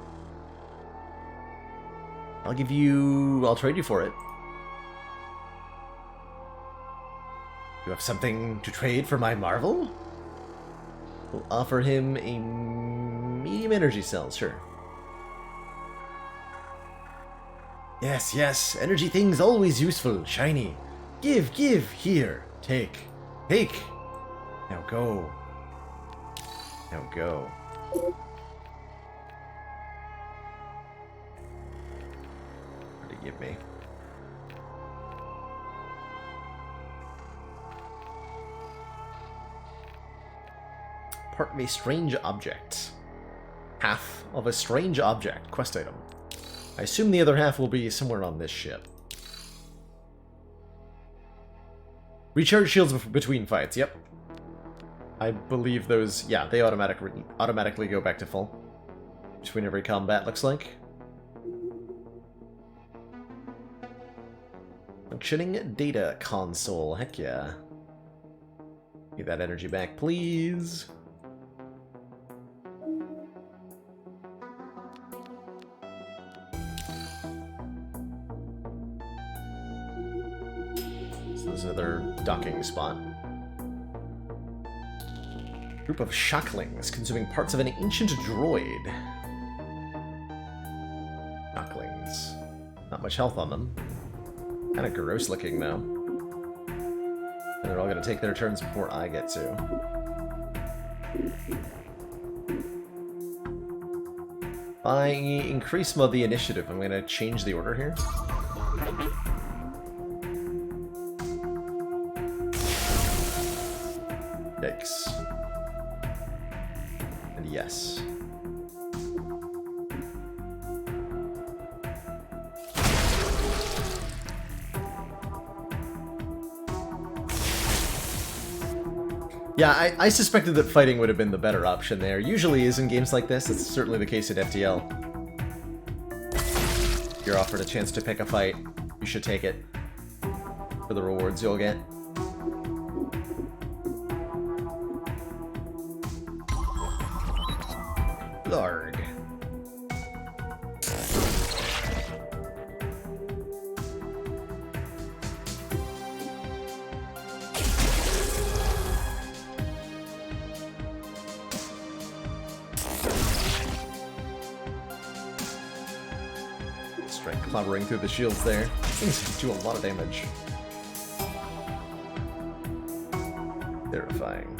[SPEAKER 1] I'll trade you for it. You have something to trade for my marvel? We'll offer him a medium energy cell, sure. Yes, yes, energy things always useful, shiny. Give, here, take. Now go. Now go. What did he give me? Part of a strange object. Half of a strange object. Quest item. I assume the other half will be somewhere on this ship. Recharge shields between fights, yep. I believe those, yeah, they automatically go back to full. Between every combat, looks like. Functioning data console, heck yeah. Get that energy back, please. So there's another docking spot. Group of shocklings consuming parts of an ancient droid. Shocklings. Not much health on them. Kind of gross looking, though. And they're all going to take their turns before I get to. By increase the initiative, I'm going to change the order here. Yikes. And yes. Yeah, I suspected that fighting would have been the better option there. Usually is in games like this. It's certainly the case at FTL. If you're offered a chance to pick a fight, you should take it. For the rewards you'll get. Larg. Strike clobbering through the shields there. Things do a lot of damage. Terrifying.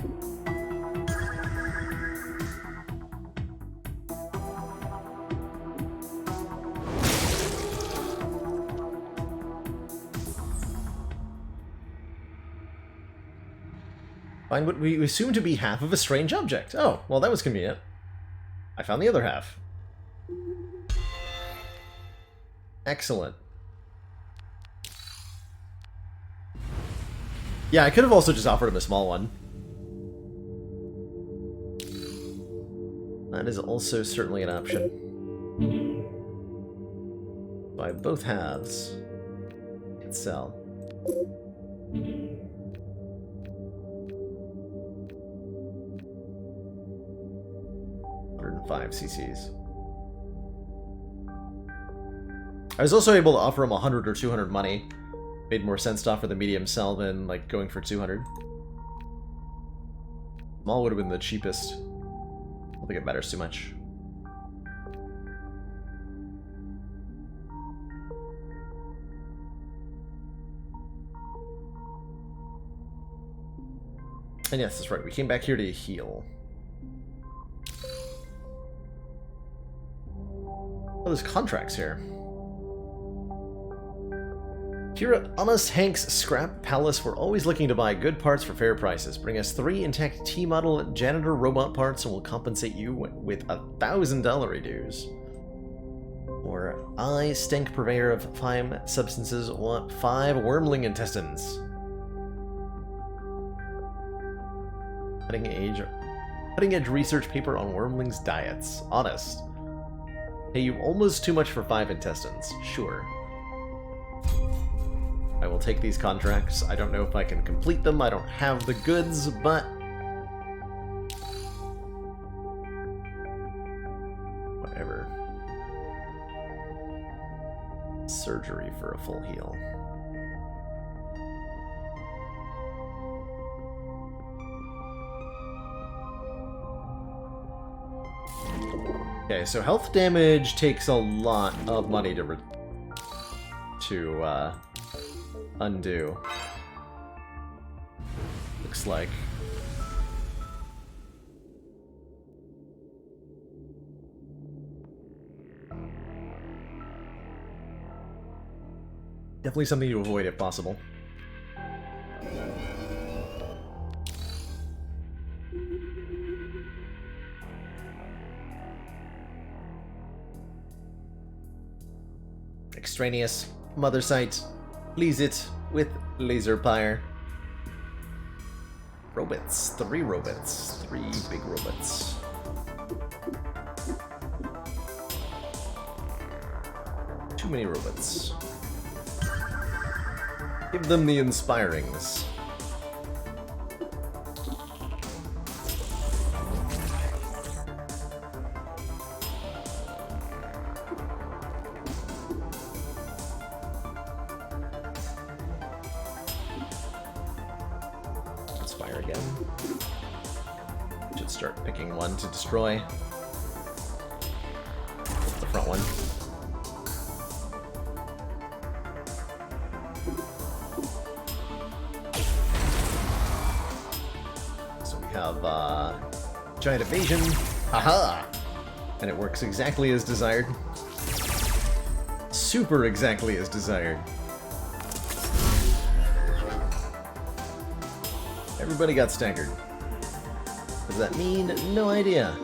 [SPEAKER 1] Find what we assume to be half of a strange object. Oh, well that was convenient. I found the other half. Excellent. Yeah, I could have also just offered him a small one. That is also certainly an option. Buy both halves. And sell. $105 CCs. I was also able to offer him 100 or 200 money. Made more sense to offer the medium sell than, like, going for 200. Small would have been the cheapest. I don't think it matters too much. And yes, that's right, we came back here to heal. Oh, there's contracts here. Here at Honest Hank's Scrap Palace, we're always looking to buy good parts for fair prices. Bring us 3 intact T-model janitor robot parts and we'll compensate you with $1,000 dues. Or I, Stink Purveyor of Fine Substances, want 5 wormling intestines. Cutting edge research paper on wormlings' diets. Honest. Pay you almost too much for 5 intestines. Sure. I will take these contracts. I don't know if I can complete them. I don't have the goods, but... whatever. Surgery for a full heal. Okay, so health damage takes a lot of money to undo. Looks like. Definitely something to avoid if possible. Extraneous. Mother sight. Please it with laser pyre. Robots. 3 robots. 3 big robots. Too many robots. Give them the inspirings. Inspire again. Should start picking one to destroy. The front one. Giant evasion. Haha! And it works exactly as desired. Super exactly as desired. Everybody got staggered. What does that mean? No idea.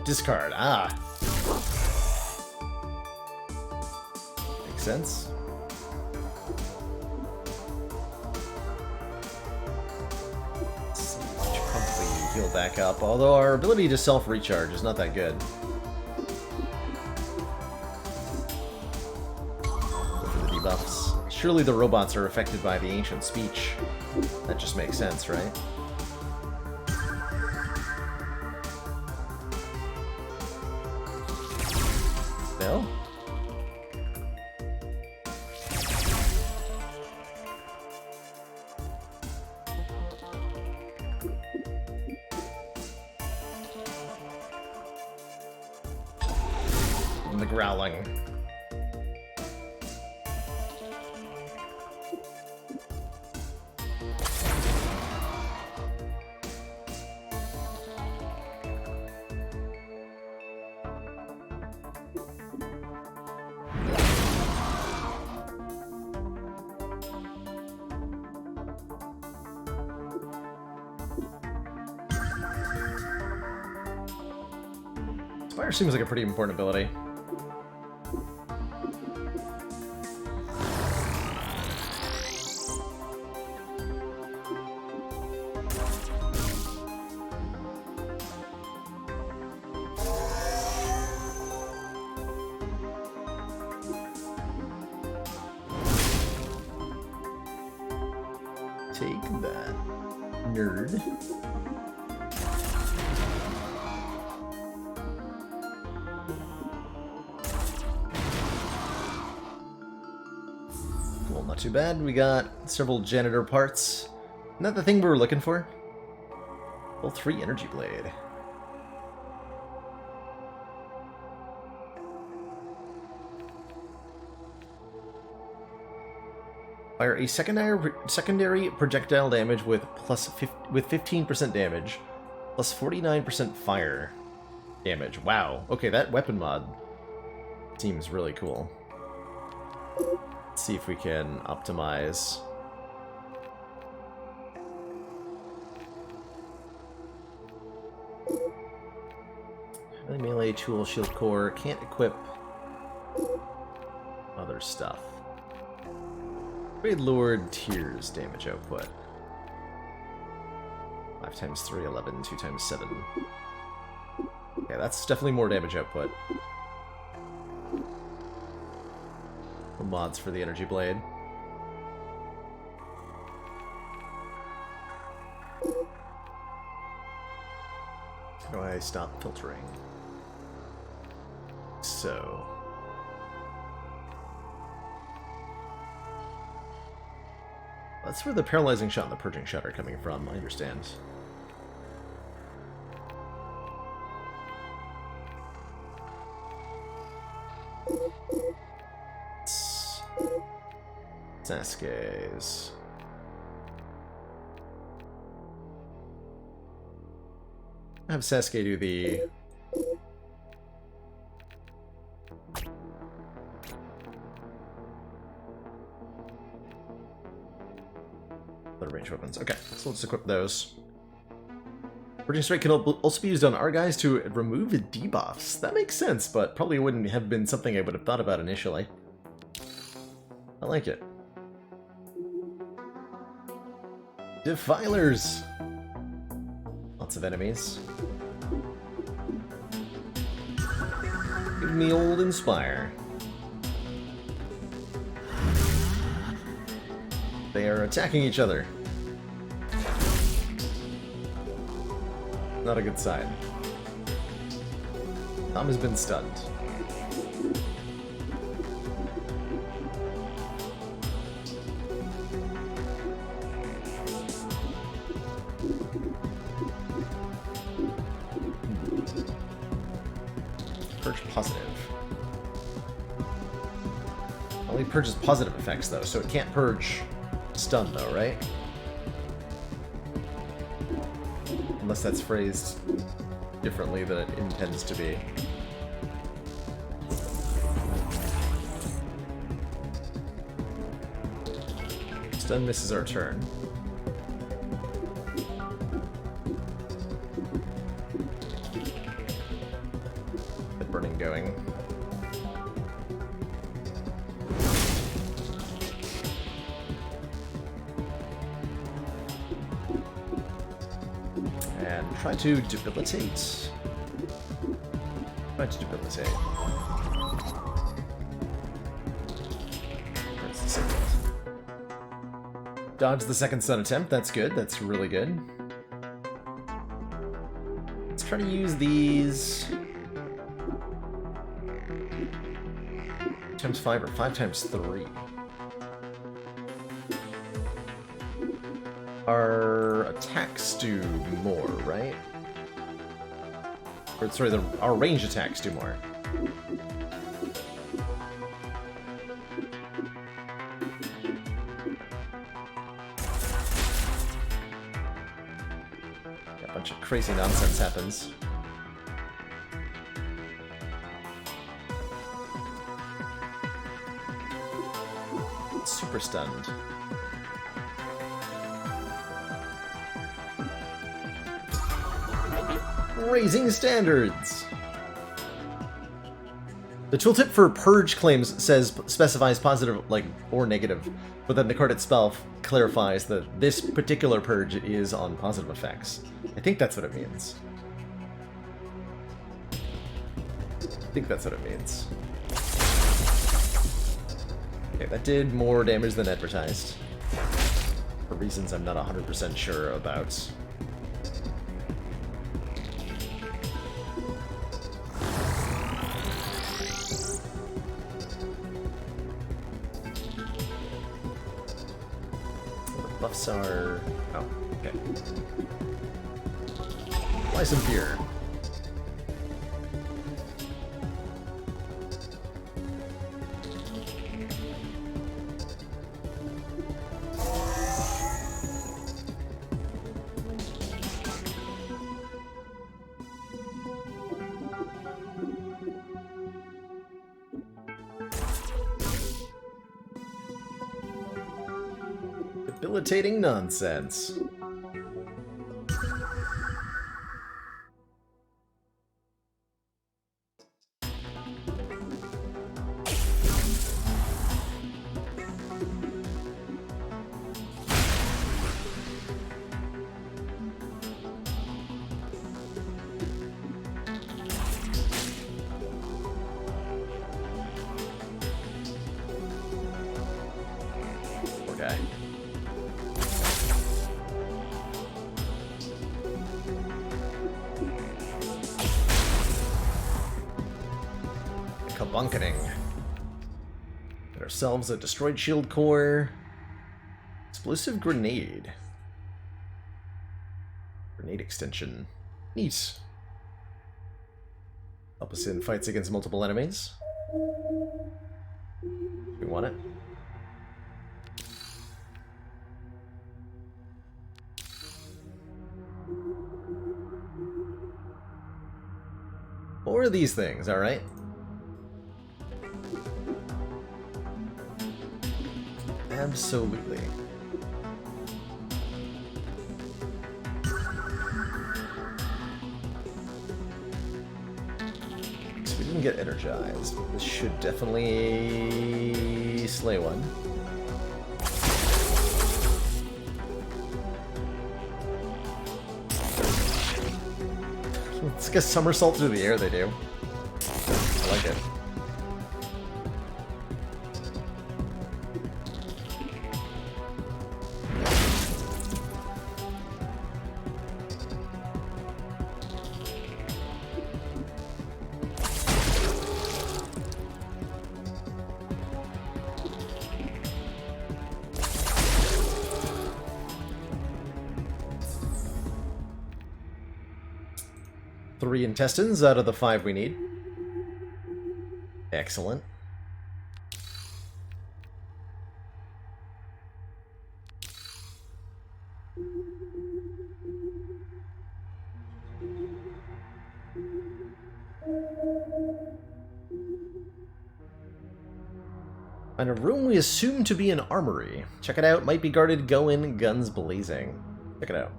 [SPEAKER 1] Discard. Ah. Makes sense. Let's see. We should probably heal back up, although our ability to self-recharge is not that good. Go for the debuffs. Surely the robots are affected by the ancient speech. That just makes sense, right? No? And the growling. Fire seems like a pretty important ability. Take that, nerd. Cool, not too bad. We got several janitor parts. Isn't that the thing we were looking for? Well, 3 energy blade. Fire a secondary projectile damage with 15% damage, plus 49% fire damage. Wow. Okay, that weapon mod seems really cool. Let's see if we can optimize. Melee, tool, shield core. Can't equip other stuff. Raid Lord Tears damage output. 5 times 3, 11, 2 times 7. Okay, that's definitely more damage output. No mods for the energy blade. How do I stop filtering? So... that's where the paralyzing shot and the purging shot are coming from, I understand. Sasuke's. Have Sasuke do the... the range weapons. Okay, so let's equip those. Purging Strike can also be used on our guys to remove debuffs. That makes sense, but probably wouldn't have been something I would have thought about initially. I like it. Defilers! Lots of enemies. Give me old Inspire. They are attacking each other. Not a good sign. Tom has been stunned. Purge positive. Only purges positive effects though, so it can't purge stun though, right? Unless that's phrased differently than it intends to be. Stun misses our turn. The burning going. And try to debilitate. Try to debilitate. That's the second. Dodge the second stun attempt. That's good. That's really good. Let's try to use these. Times 5 or 5 times 3. Our attacks do more, right? Or sorry, our range attacks do more. Yeah, a bunch of crazy nonsense happens. Super stunned. Raising standards! The tooltip for purge claims specifies positive or negative, but then the card itself clarifies that this particular purge is on positive effects. I think that's what it means. I think that's what it means. Okay, that did more damage than advertised. For reasons I'm not 100% sure about. Buffs are... oh, okay. Buy some beer. Debilitating nonsense. Poor guy. Kabunketing. Get ourselves a destroyed shield core. Explosive grenade. Grenade extension. Neat. Help us in fights against multiple enemies. We want it. More of these things, alright? Absolutely. So we didn't get energized. This should definitely slay one. It's like a somersault through the air they do. I like it. Three intestines out of the 5 we need. Excellent. And a room we assume to be an armory. Check it out. Might be guarded. Go in. Guns blazing. Check it out.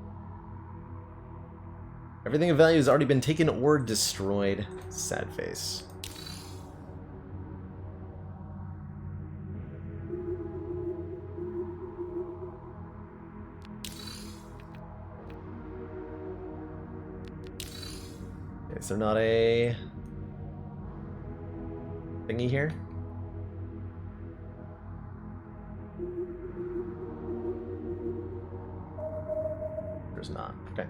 [SPEAKER 1] Everything of value has already been taken or destroyed. Sad face. Okay, is there not a thingy here? There's not. Okay.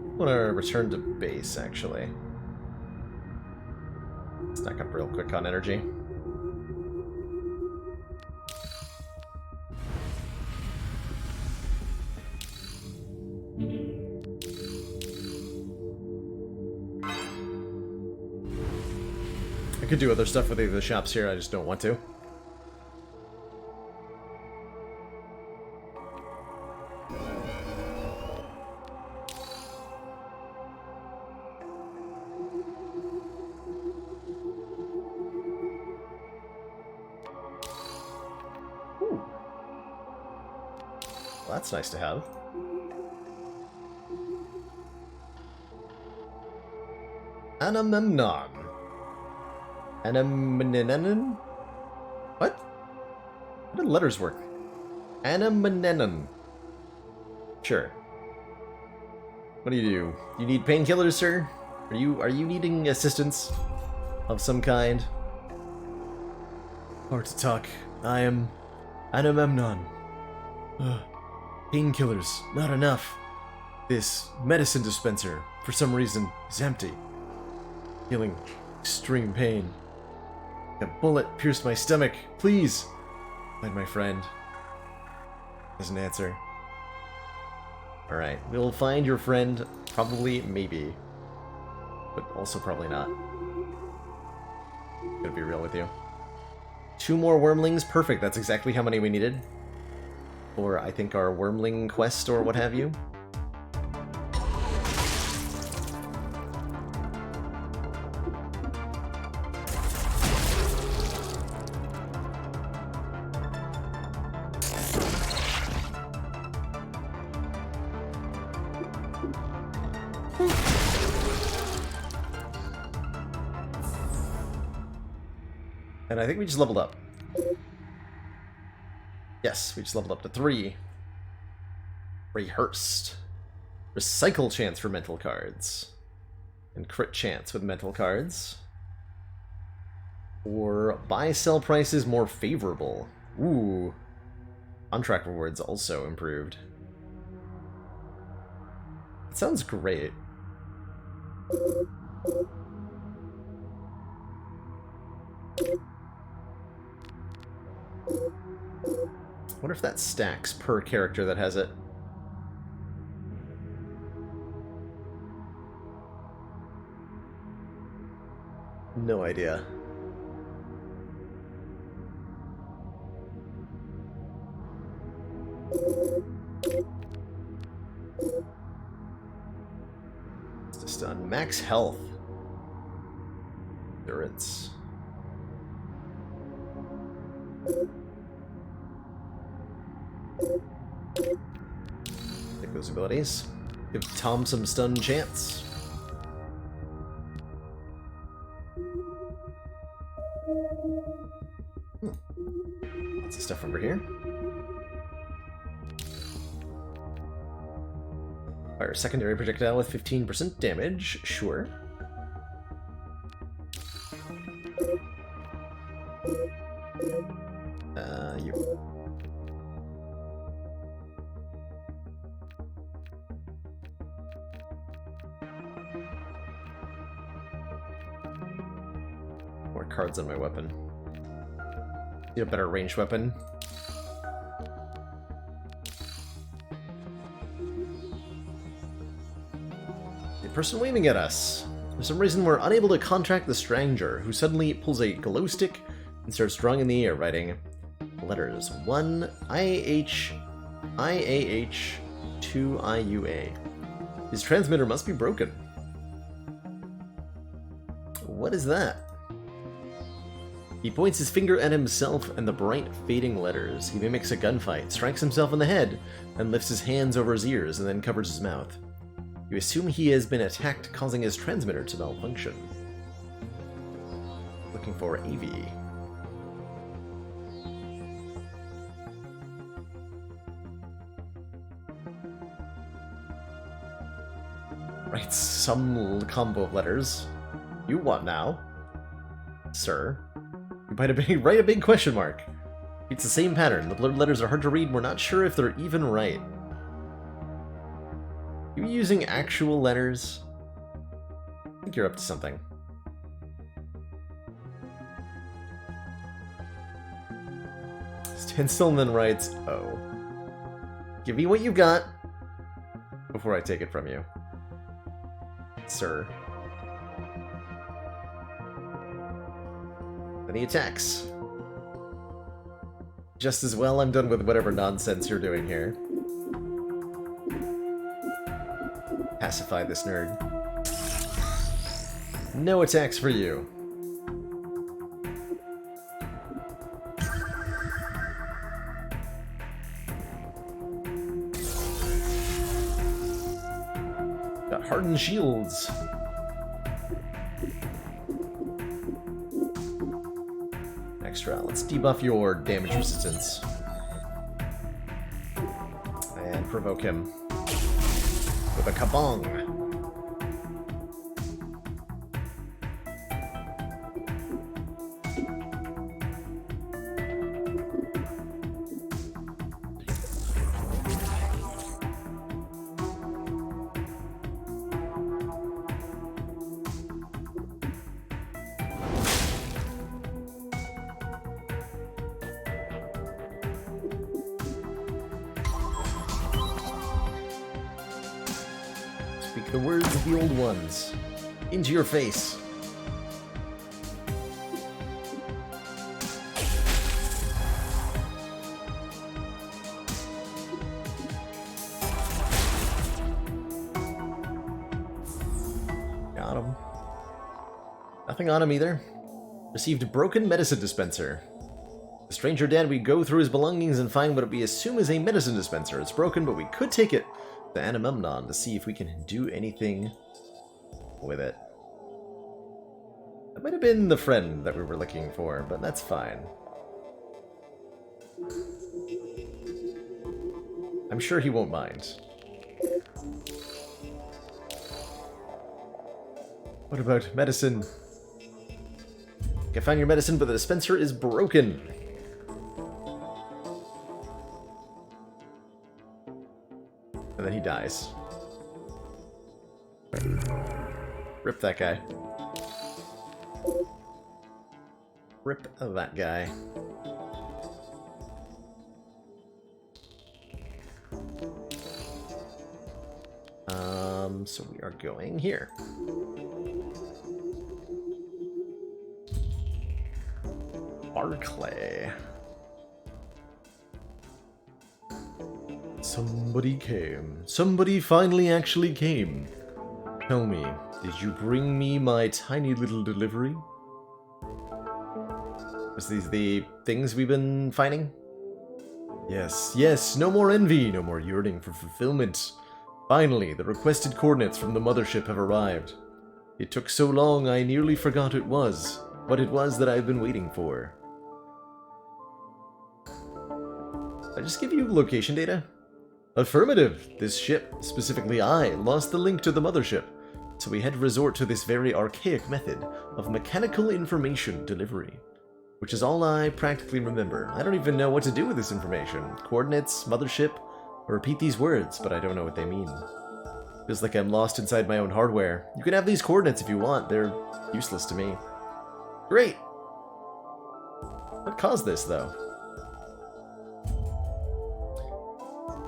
[SPEAKER 1] I want to return to base, actually. Stack up real quick on energy. I could do other stuff with either of the shops here, I just don't want to. Well, that's nice to have. Anamemnon. Anamemnon? What? How did letters work? Anamemnon. Sure. What do? You need painkillers, sir? Are you needing assistance of some kind? Hard to talk. I am Anamemnon. Painkillers, not enough. This medicine dispenser, for some reason, is empty. Feeling extreme pain. A bullet pierced my stomach. Please, find my friend. Doesn't answer. Alright, we'll find your friend. Probably, maybe. But also probably not. Gonna be real with you. 2 more wormlings, perfect. That's exactly how many we needed. Or I think our wormling quest or what have you. And I think we just leveled up. Yes, we just leveled up to 3. Rehearsed. Recycle chance for mental cards. And crit chance with mental cards. Or buy-sell prices more favorable. Ooh. Contract rewards also improved. That sounds great. I wonder if that stacks per character that has it. No idea. Just on max health. Endurance. Take those abilities. Give Tom some stun chance. Lots of stuff over here. Fire secondary projectile with 15% damage. Sure. You. More cards on my weapon. Need a better ranged weapon. The person waving at us. For some reason, we're unable to contact the stranger, who suddenly pulls a glow stick and starts drawing in the air, writing letters 1 IAH, IAH, 2 IUA. His transmitter must be broken. What is that? He points his finger at himself and the bright, fading letters. He mimics a gunfight, strikes himself in the head, and lifts his hands over his ears and then covers his mouth. You assume he has been attacked, causing his transmitter to malfunction. Looking for AV. Writes some combo of letters. You what now? Sir? You write a big question mark. It's the same pattern. The blurred letters are hard to read. We're not sure if they're even right. You using actual letters? I think you're up to something. Stand still and then writes, oh. Give me what you got before I take it from you. Sir. Then he attacks. Just as well, I'm done with whatever nonsense you're doing here. Pacify this nerd. No attacks for you. Got hardened shields. Extra. Let's debuff your damage resistance. And provoke him with a kabong. Speak the words of the old ones. Into your face. Got him. Nothing on him either. Received broken medicine dispenser. The stranger dead, we go through his belongings and find what we assume is a medicine dispenser. It's broken, but we could take it to Animemnon to see if we can do anything with it. That might have been the friend that we were looking for, but that's fine. I'm sure he won't mind. What about medicine? I found your medicine, but the dispenser is broken. And then he dies. Rip that guy. Rip that guy. So we are going here. Barclay. Somebody came. Somebody finally actually came. Tell me, did you bring me my tiny little delivery? Was these the things we've been finding? Yes, yes, no more envy, no more yearning for fulfillment. Finally, the requested coordinates from the mothership have arrived. It took so long I nearly forgot what it was that I've been waiting for. Did I just give you location data? Affirmative! This ship, specifically I, lost the link to the mothership, so we had to resort to this very archaic method of mechanical information delivery. Which is all I practically remember. I don't even know what to do with this information. Coordinates, mothership, I repeat these words, but I don't know what they mean. Feels like I'm lost inside my own hardware. You can have these coordinates if you want, they're useless to me. Great! What caused this, though?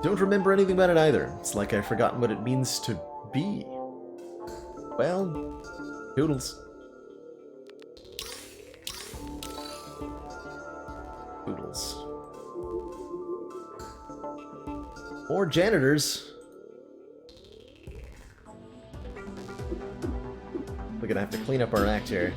[SPEAKER 1] Don't remember anything about it either. It's like I've forgotten what it means to be. Well, toodles. Toodles. More janitors. We're gonna have to clean up our act here.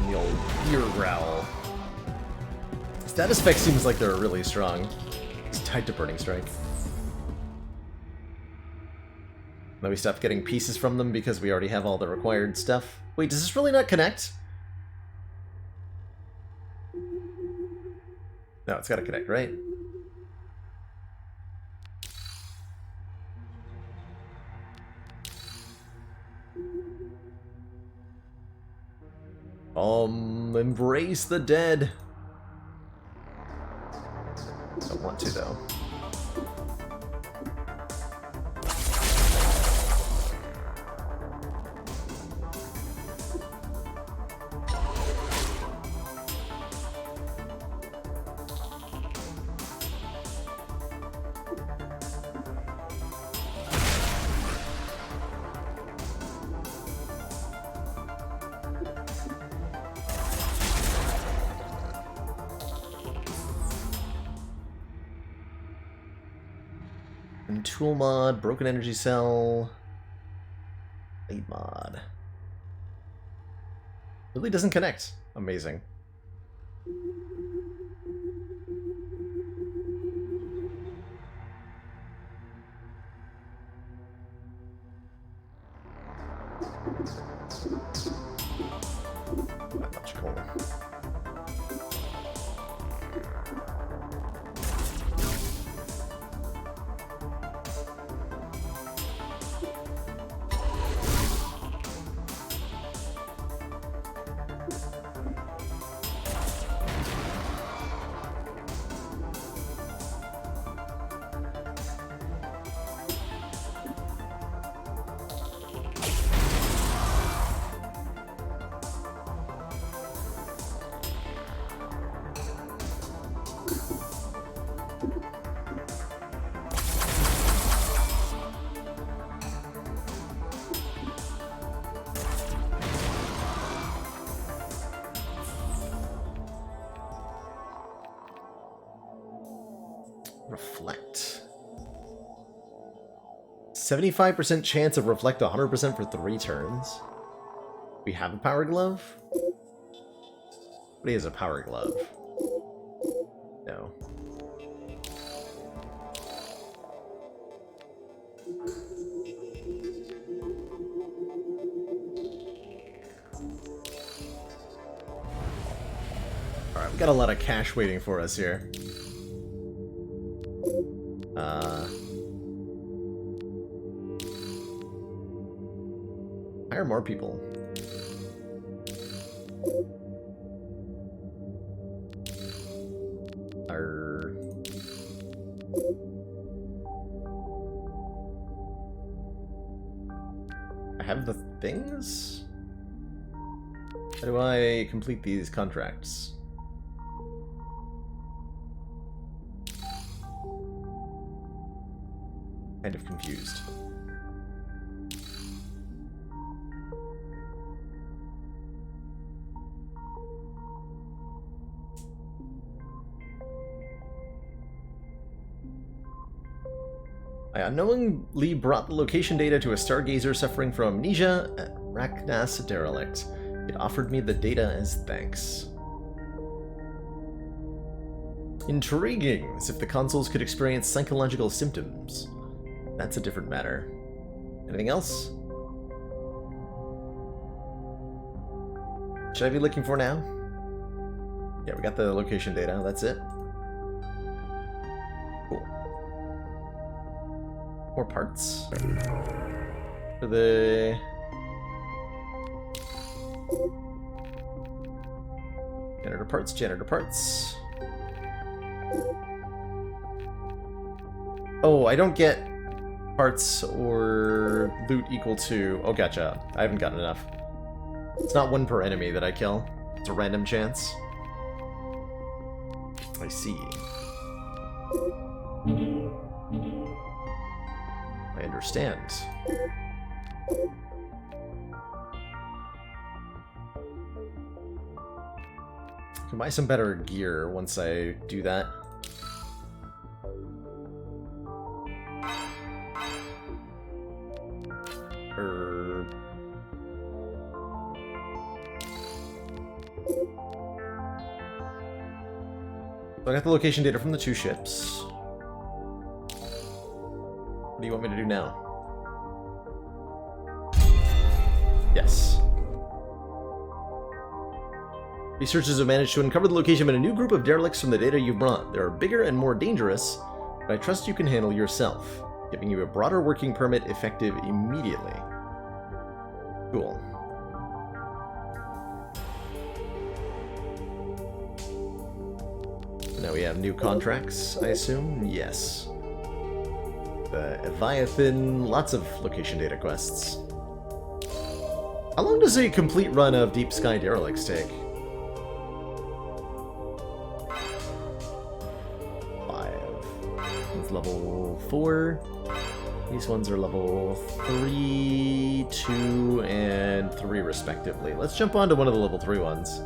[SPEAKER 1] The old ear growl. Status effect seems like they're really strong. It's tied to Burning Strike. Then we stopped getting pieces from them because we already have all the required stuff. Wait, does this really not connect? No, it's gotta connect, right? Embrace the dead. Don't want to, though. And tool mod, broken energy cell, blade mod. Really doesn't connect. Amazing. Biological. Reflect. 75% chance of reflect 100% for 3 turns. We have a power glove? What is a power glove? No. Alright, we got a lot of cash waiting for us here. Hire more people. have the things? How do I complete these contracts? Kind of confused. I unknowingly brought the location data to a stargazer suffering from amnesia at Raknas Derelict. It offered me the data as thanks. Intriguing, as if the consoles could experience psychological symptoms. That's a different matter. Anything else? Should I be looking for now? Yeah, we got the location data, that's it. Cool. More parts. For the... Janitor parts, janitor parts. Oh, I don't get parts or loot equal to... Oh, gotcha. I haven't gotten enough. It's not one per enemy that I kill. It's a random chance. I see. I understand. I can buy some better gear once I do that. So I got the location data from the 2 ships. What do you want me to do now? Yes. Researchers have managed to uncover the location of a new group of derelicts from the data you brought. They are bigger and more dangerous, but I trust you can handle yourself, giving you a broader working permit effective immediately. Cool. Now we have new contracts, I assume? Yes. The Leviathan, lots of location data quests. How long does a complete run of Deep Sky Derelicts take? 5. It's level 4. These ones are level 3, 2, and 3 respectively. Let's jump on to one of the level 3 ones.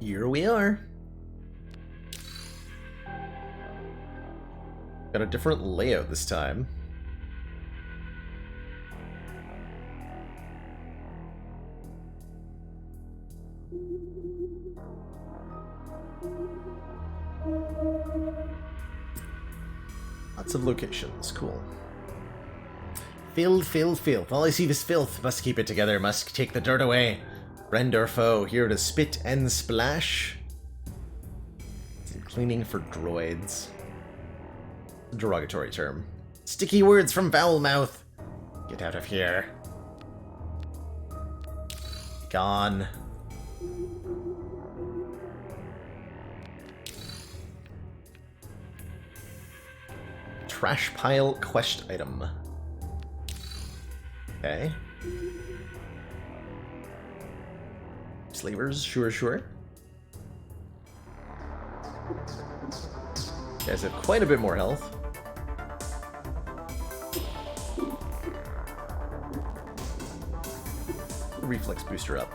[SPEAKER 1] Here we are. Got a different layout this time. Lots of locations, cool. Filth, filth, filth. All I see is filth. Must keep it together, must take the dirt away. Friend or foe, here to spit and splash. Cleaning for droids. Derogatory term. Sticky words from foul mouth. Get out of here. Gone. Trash pile quest item. Okay. Slavers, sure, sure. You guys have quite a bit more health. Reflex booster up.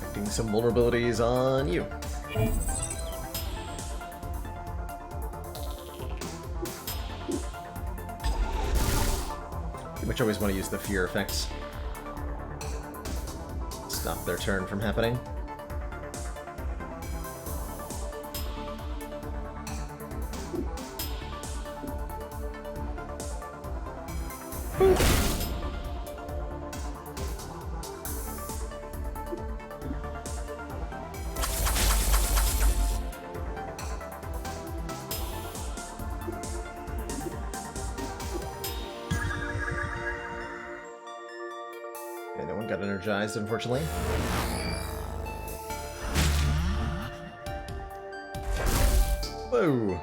[SPEAKER 1] Acting some vulnerabilities on you. Which always want to use the fear effects. Stop their turn from happening. Okay, no one got energized, unfortunately. Whoa!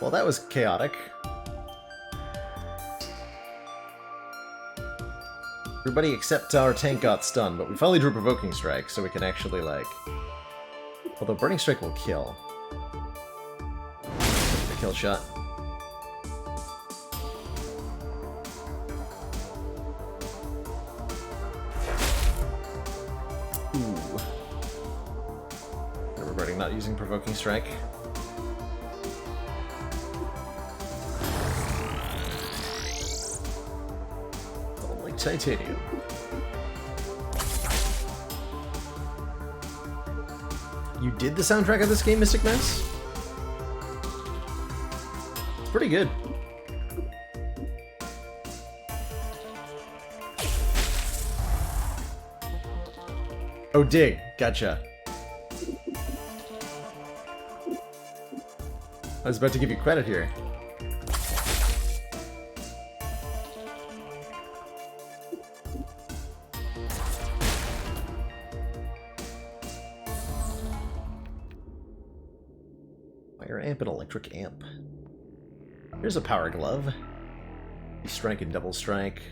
[SPEAKER 1] Well, that was chaotic. Everybody except our tank got stunned, but we finally drew Provoking Strike, so we can actually, like... Although Burning Strike will kill. The kill shot. Ooh. We're regretting not using Provoking Strike. Titanium. You did the soundtrack of this game, Mystic Mouse? Pretty good. Oh, dig. Gotcha. I was about to give you credit here. Amp and electric amp. Here's a power glove. Strike and double strike.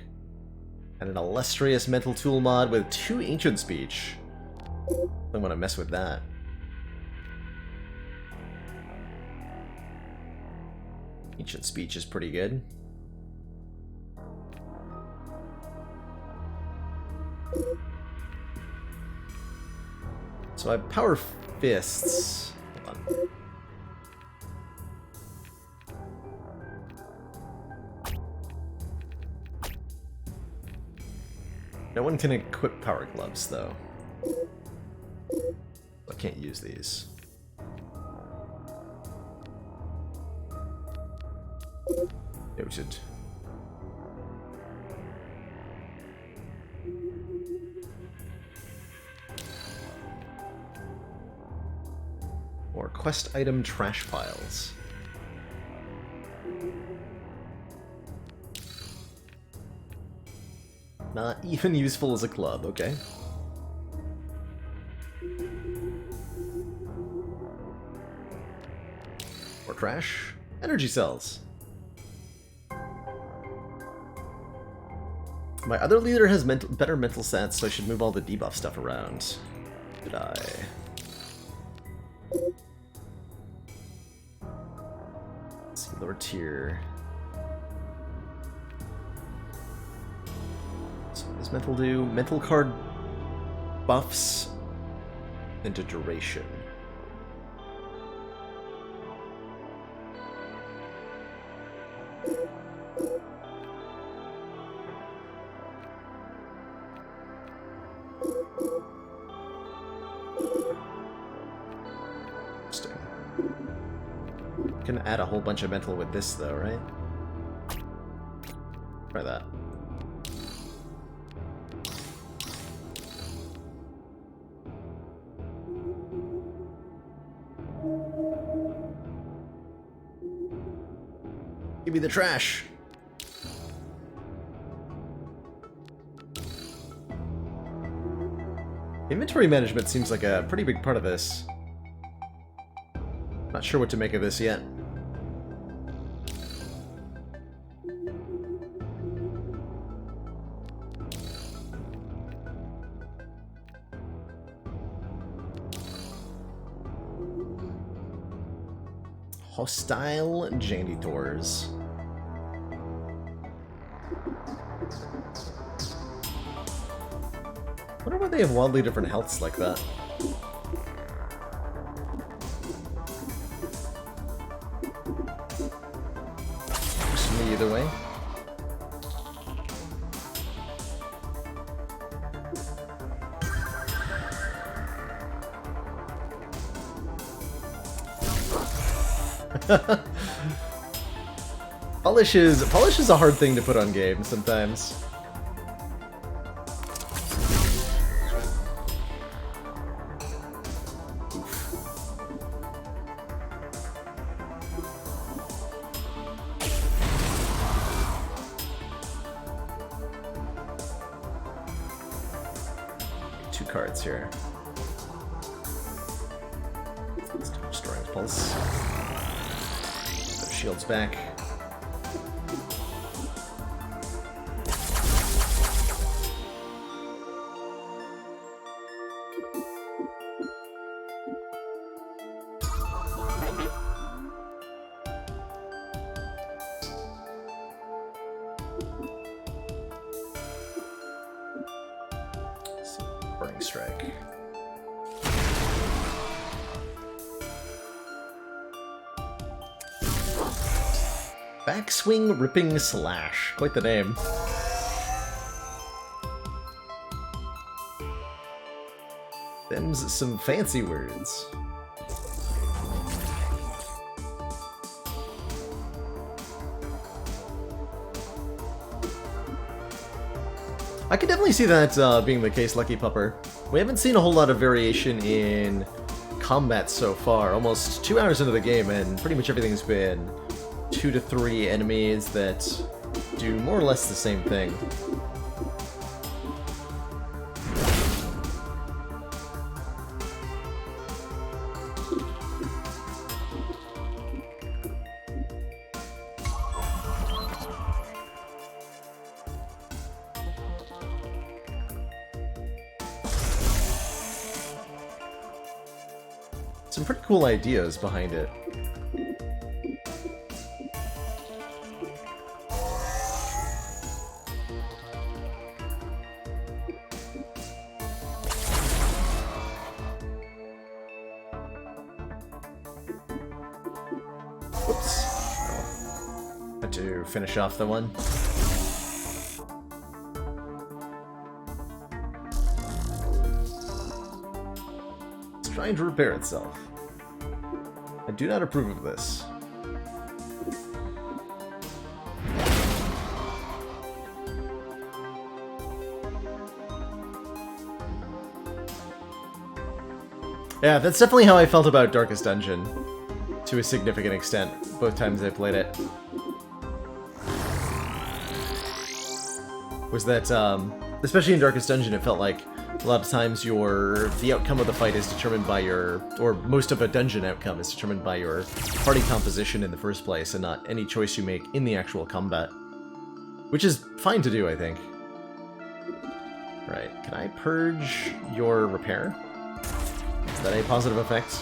[SPEAKER 1] And an illustrious mental tool mod with 2 ancient speech. I want to mess with that. Ancient speech is pretty good. So I have power fists. Hold on. No one can equip power gloves, though. I can't use these. Noted. Or quest item trash piles. Not even useful as a club, okay. Or trash. Energy cells. My other leader has better mental stats, so I should move all the debuff stuff around. Did I? Let's see, lower tier. Mental do mental card buffs into duration. Interesting. Can add a whole bunch of mental with this though, right? Try that. Give me the trash. Inventory management seems like a pretty big part of this. Not sure what to make of this yet. Hostile janitors. I wonder why they have wildly different healths like that. Just me either way. Polish is a hard thing to put on games sometimes. Oof. cards here. Let's do Restoring Pulse. Put shields back. Burning Strike. Backswing Ripping Slash. Quite the name. Them's some fancy words. I can definitely see that being the case, Lucky Pupper. We haven't seen a whole lot of variation in combat so far. Almost 2 hours into the game, and pretty much everything's been 2 to 3 enemies that do more or less the same thing. Some pretty cool ideas behind it. Whoops. Oh. Had to finish off the one. Trying to repair itself. I do not approve of this. Yeah, that's definitely how I felt about Darkest Dungeon, to a significant extent, both times I played it. Was that, especially in Darkest Dungeon, it felt like a lot of times the outcome of the fight is determined by or most of a dungeon outcome is determined by your party composition in the first place, and not any choice you make in the actual combat. Which is fine to do, I think. Right, can I purge your repair? Is that a positive effect?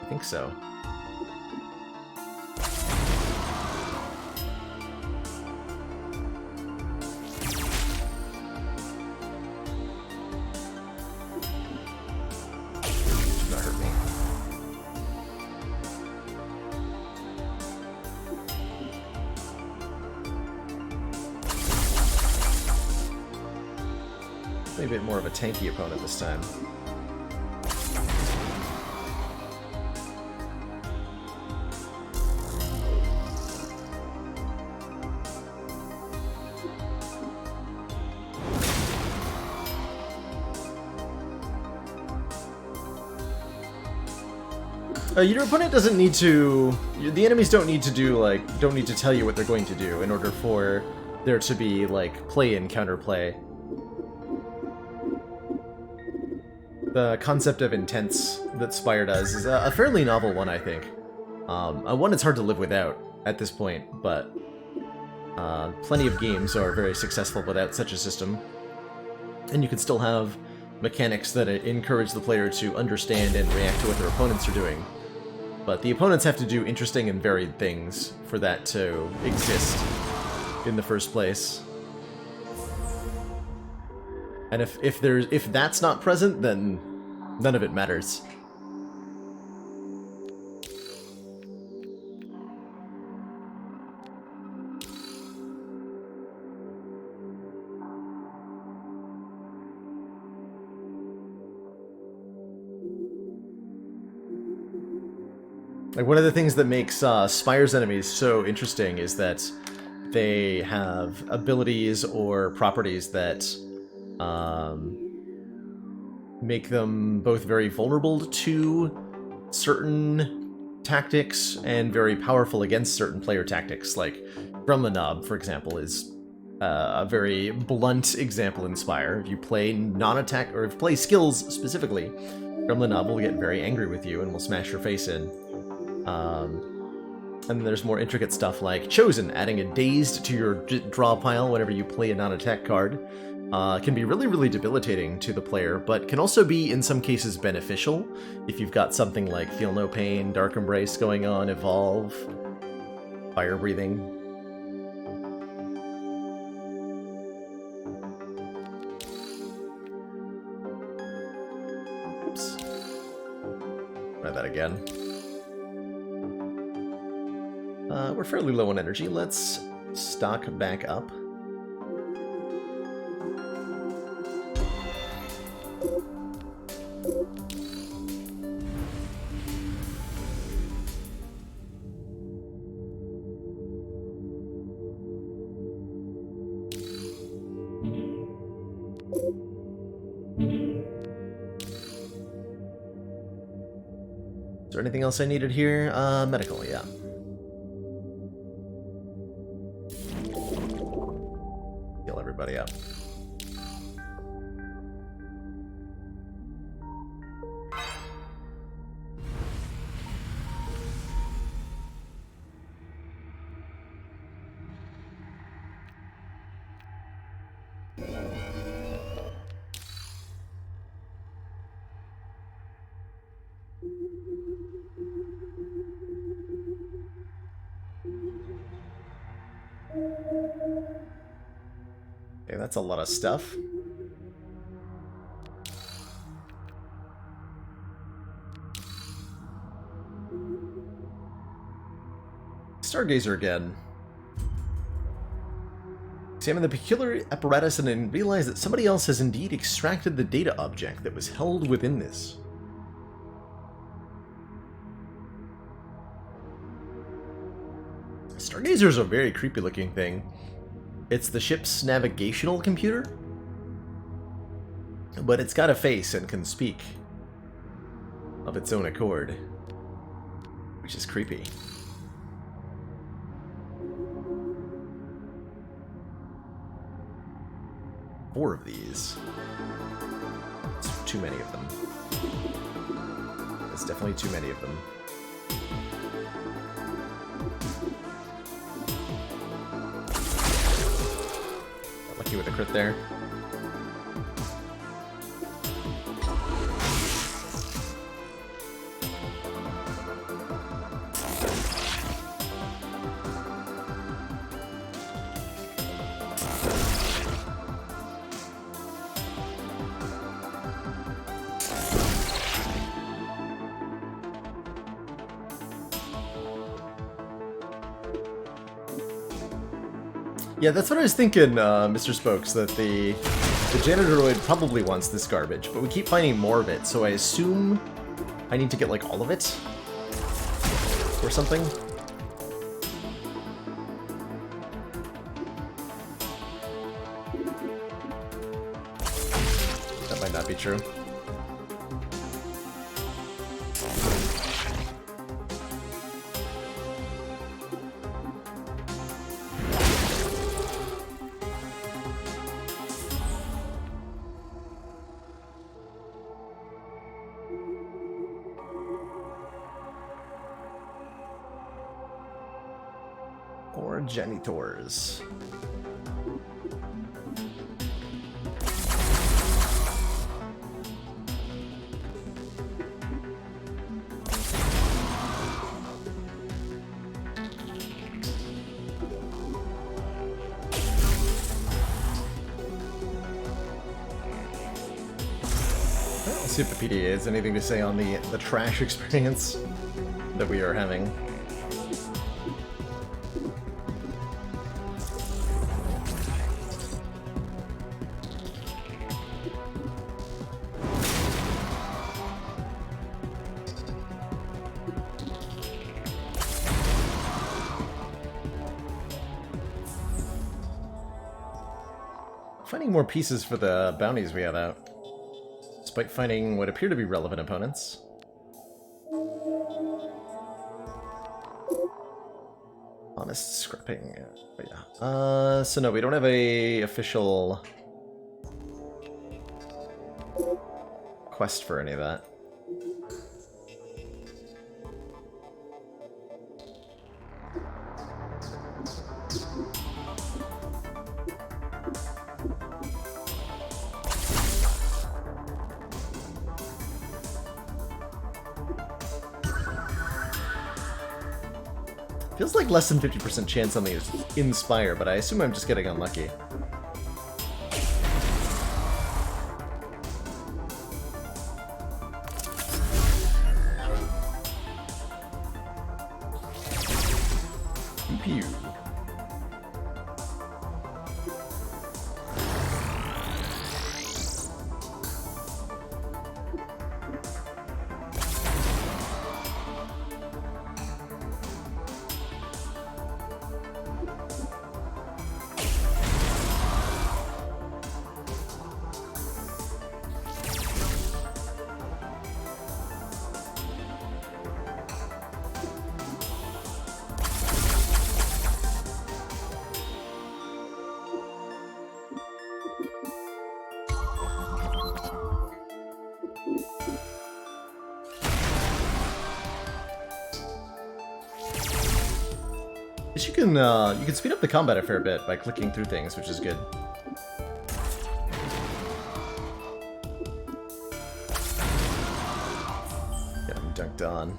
[SPEAKER 1] I think so. Maybe a bit more of a tanky opponent this time. Your opponent doesn't need to. The enemies don't need to don't need to tell you what they're going to do in order for there to be play and counterplay. The concept of intents that Spire does is a fairly novel one, I think. One it's hard to live without at this point, but plenty of games are very successful without such a system. And you can still have mechanics that encourage the player to understand and react to what their opponents are doing. But the opponents have to do interesting and varied things for that to exist in the first place. And if that's not present, then none of it matters. One of the things that makes Spire's enemies so interesting is that they have abilities or properties that make them both very vulnerable to certain tactics and very powerful against certain player tactics. Like Grumma Knob, for example, is a very blunt example in Spire. If you play non-attack, or if you play skills specifically, Gremlin will get very angry with you and will smash your face in. And there's more intricate stuff like Chosen, adding a Dazed to your draw pile whenever you play a non-attack card. Can be really, really debilitating to the player, but can also be, in some cases, beneficial if you've got something like Feel No Pain, Dark Embrace going on, Evolve, Fire Breathing. Oops. Try that again. We're fairly low on energy. Let's stock back up. Is there anything else I needed here? Medical, yeah. Heal everybody up. Okay, that's a lot of stuff. Stargazer again. Examine the peculiar apparatus and then realize that somebody else has indeed extracted the data object that was held within this. Stargazer is a very creepy looking thing. It's the ship's navigational computer, but it's got a face and can speak of its own accord, which is creepy. Four of these. It's too many of them. It's definitely too many of them. Lucky with a crit there. Yeah, that's what I was thinking, Mr. Spokes, that the janitor droid probably wants this garbage, but we keep finding more of it, so I assume I need to get, like, all of it? Or something? That might not be true. Or janitors. Let's see if the PDA has anything to say on the trash experience that we are having. Finding more pieces for the bounties we have out, despite finding what appear to be relevant opponents. Honest scrapping. But yeah. So no, we don't have a official quest for any of that. Feels like less than 50% chance something is Inspire, but I assume I'm just getting unlucky. Pew. You can speed up the combat a fair bit by clicking through things, which is good. Get him dunked on.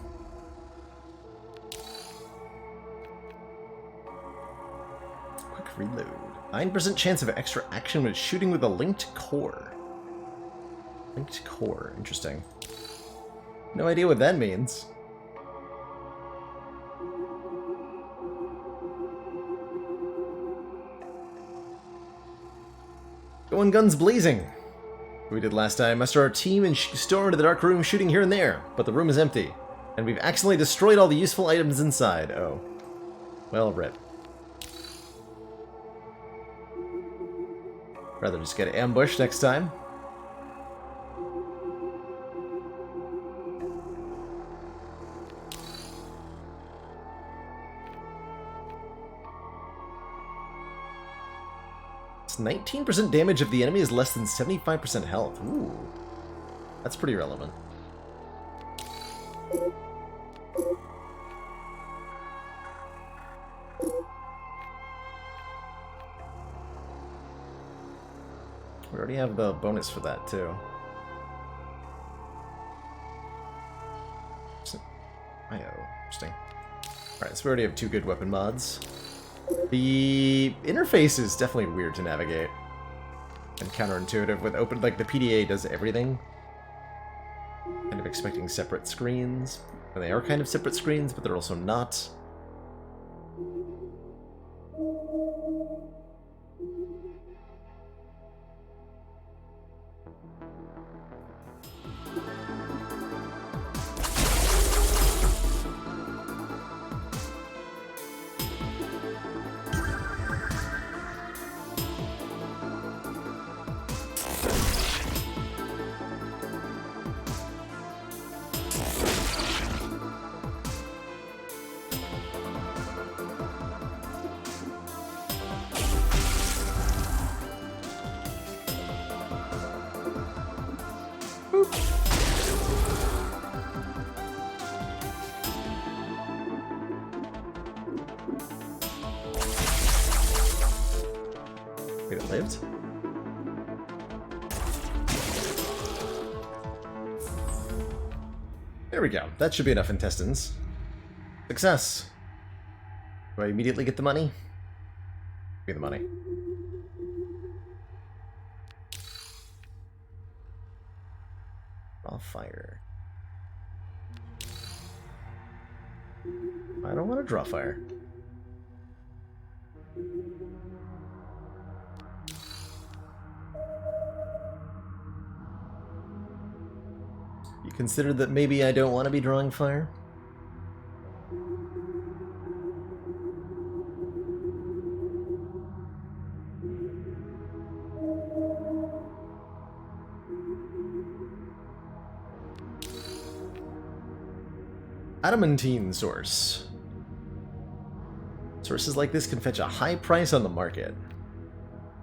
[SPEAKER 1] Quick reload. 9% chance of extra action when shooting with a linked core. Linked core, interesting. No idea what that means. Going guns blazing. We did last time. Muster our team and storm into the dark room, shooting here and there, but the room is empty, and we've accidentally destroyed all the useful items inside. Oh. Well, rip. Rather just get ambushed next time. It's 19% damage if the enemy is less than 75% health. Ooh. That's pretty relevant. We already have the bonus for that, too. IO. Interesting. Alright, so we already have 2 good weapon mods. The interface is definitely weird to navigate. And counterintuitive with open, like the PDA does everything. Kind of expecting separate screens. And they are kind of separate screens, but they're also not. Wait, it lived? There we go. That should be enough intestines. Success! Do I immediately get the money? Give me the money. Raw fire. I don't want to draw fire. You consider that maybe I don't want to be drawing fire? Adamantine source. Sources like this can fetch a high price on the market.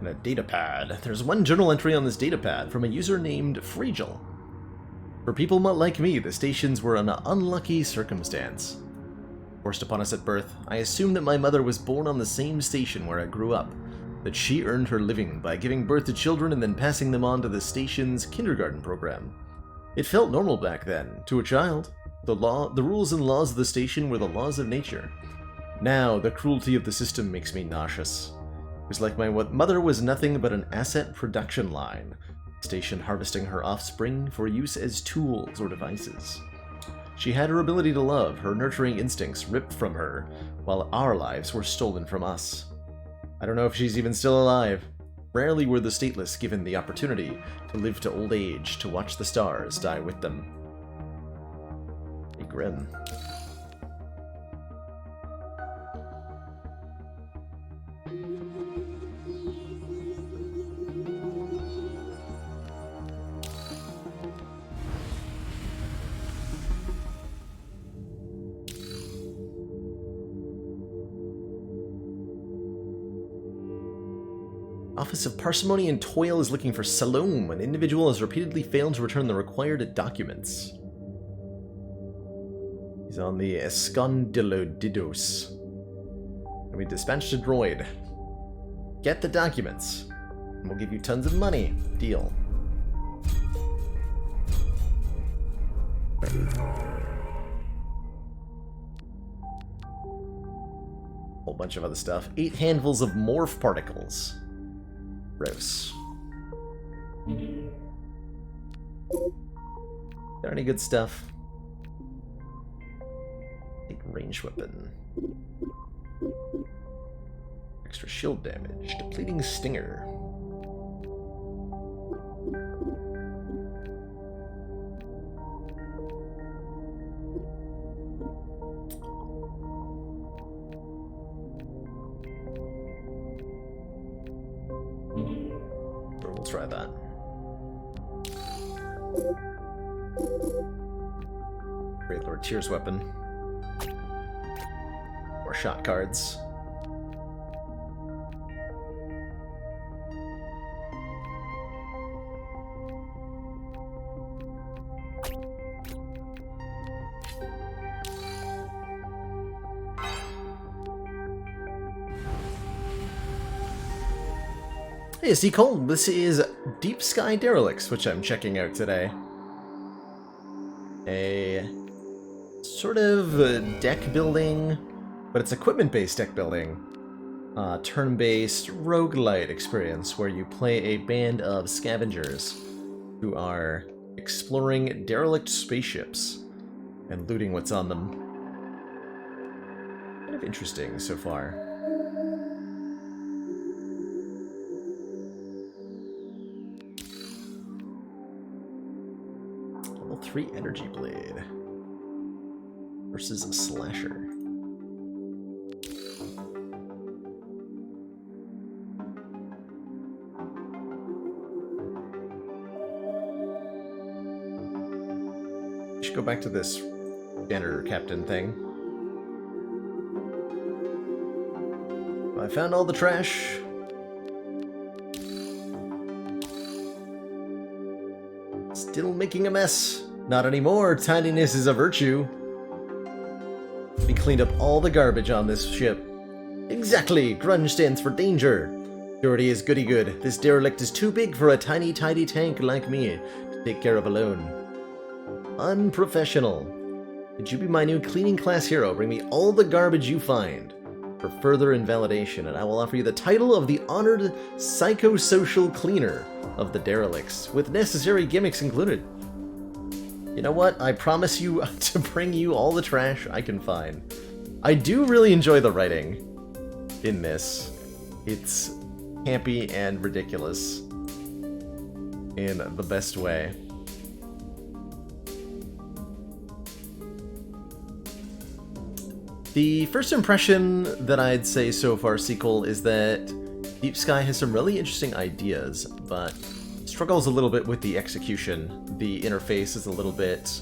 [SPEAKER 1] And a datapad. There's one journal entry on this datapad from a user named Freegel. For people like me, the stations were an unlucky circumstance. Forced upon us at birth, I assumed that my mother was born on the same station where I grew up, that she earned her living by giving birth to children and then passing them on to the station's kindergarten program. It felt normal back then, to a child. The rules and laws of the station were the laws of nature. Now, the cruelty of the system makes me nauseous. It was like my mother was nothing but an asset production line, station harvesting her offspring for use as tools or devices. She had her ability to love, her nurturing instincts ripped from her, while our lives were stolen from us. I don't know if she's even still alive. Rarely were the stateless given the opportunity to live to old age, to watch the stars die with them. Be grim. Office of Parsimony and Toil is looking for Salome. An individual has repeatedly failed to return the required documents. He's on the Escondilodidos. And we dispatched a droid. Get the documents, and we'll give you tons of money. Deal. Whole bunch of other stuff. 8 handfuls of morph particles. Gross. Got any good stuff? Take range weapon. Extra shield damage. Depleting stinger. We'll try that. Great Lord Tears weapon. More shot cards. Hey, see Cole, this is Deep Sky Derelicts, which I'm checking out today. A sort of deck building, but it's equipment-based deck building. Turn-based roguelite experience where you play a band of scavengers who are exploring derelict spaceships and looting what's on them. Kind of interesting so far. Level 3 Energy Blade versus a Slasher. We should go back to this janitor captain thing. I found all the trash. Still making a mess. Not anymore. Tidiness is a virtue. We cleaned up all the garbage on this ship. Exactly. Grunge stands for danger. Purity is goody good. This derelict is too big for a tiny tank like me to take care of alone. Unprofessional. Could you be my new cleaning class hero? Bring me all the garbage you find for further invalidation, and I will offer you the title of the honored psychosocial cleaner of the Derelicts, with necessary gimmicks included. You know what? I promise you to bring you all the trash I can find. I do really enjoy the writing in this. It's campy and ridiculous in the best way. The first impression that I'd say so far, Sequel, is that Deep Sky has some really interesting ideas, but struggles a little bit with the execution. The interface is a little bit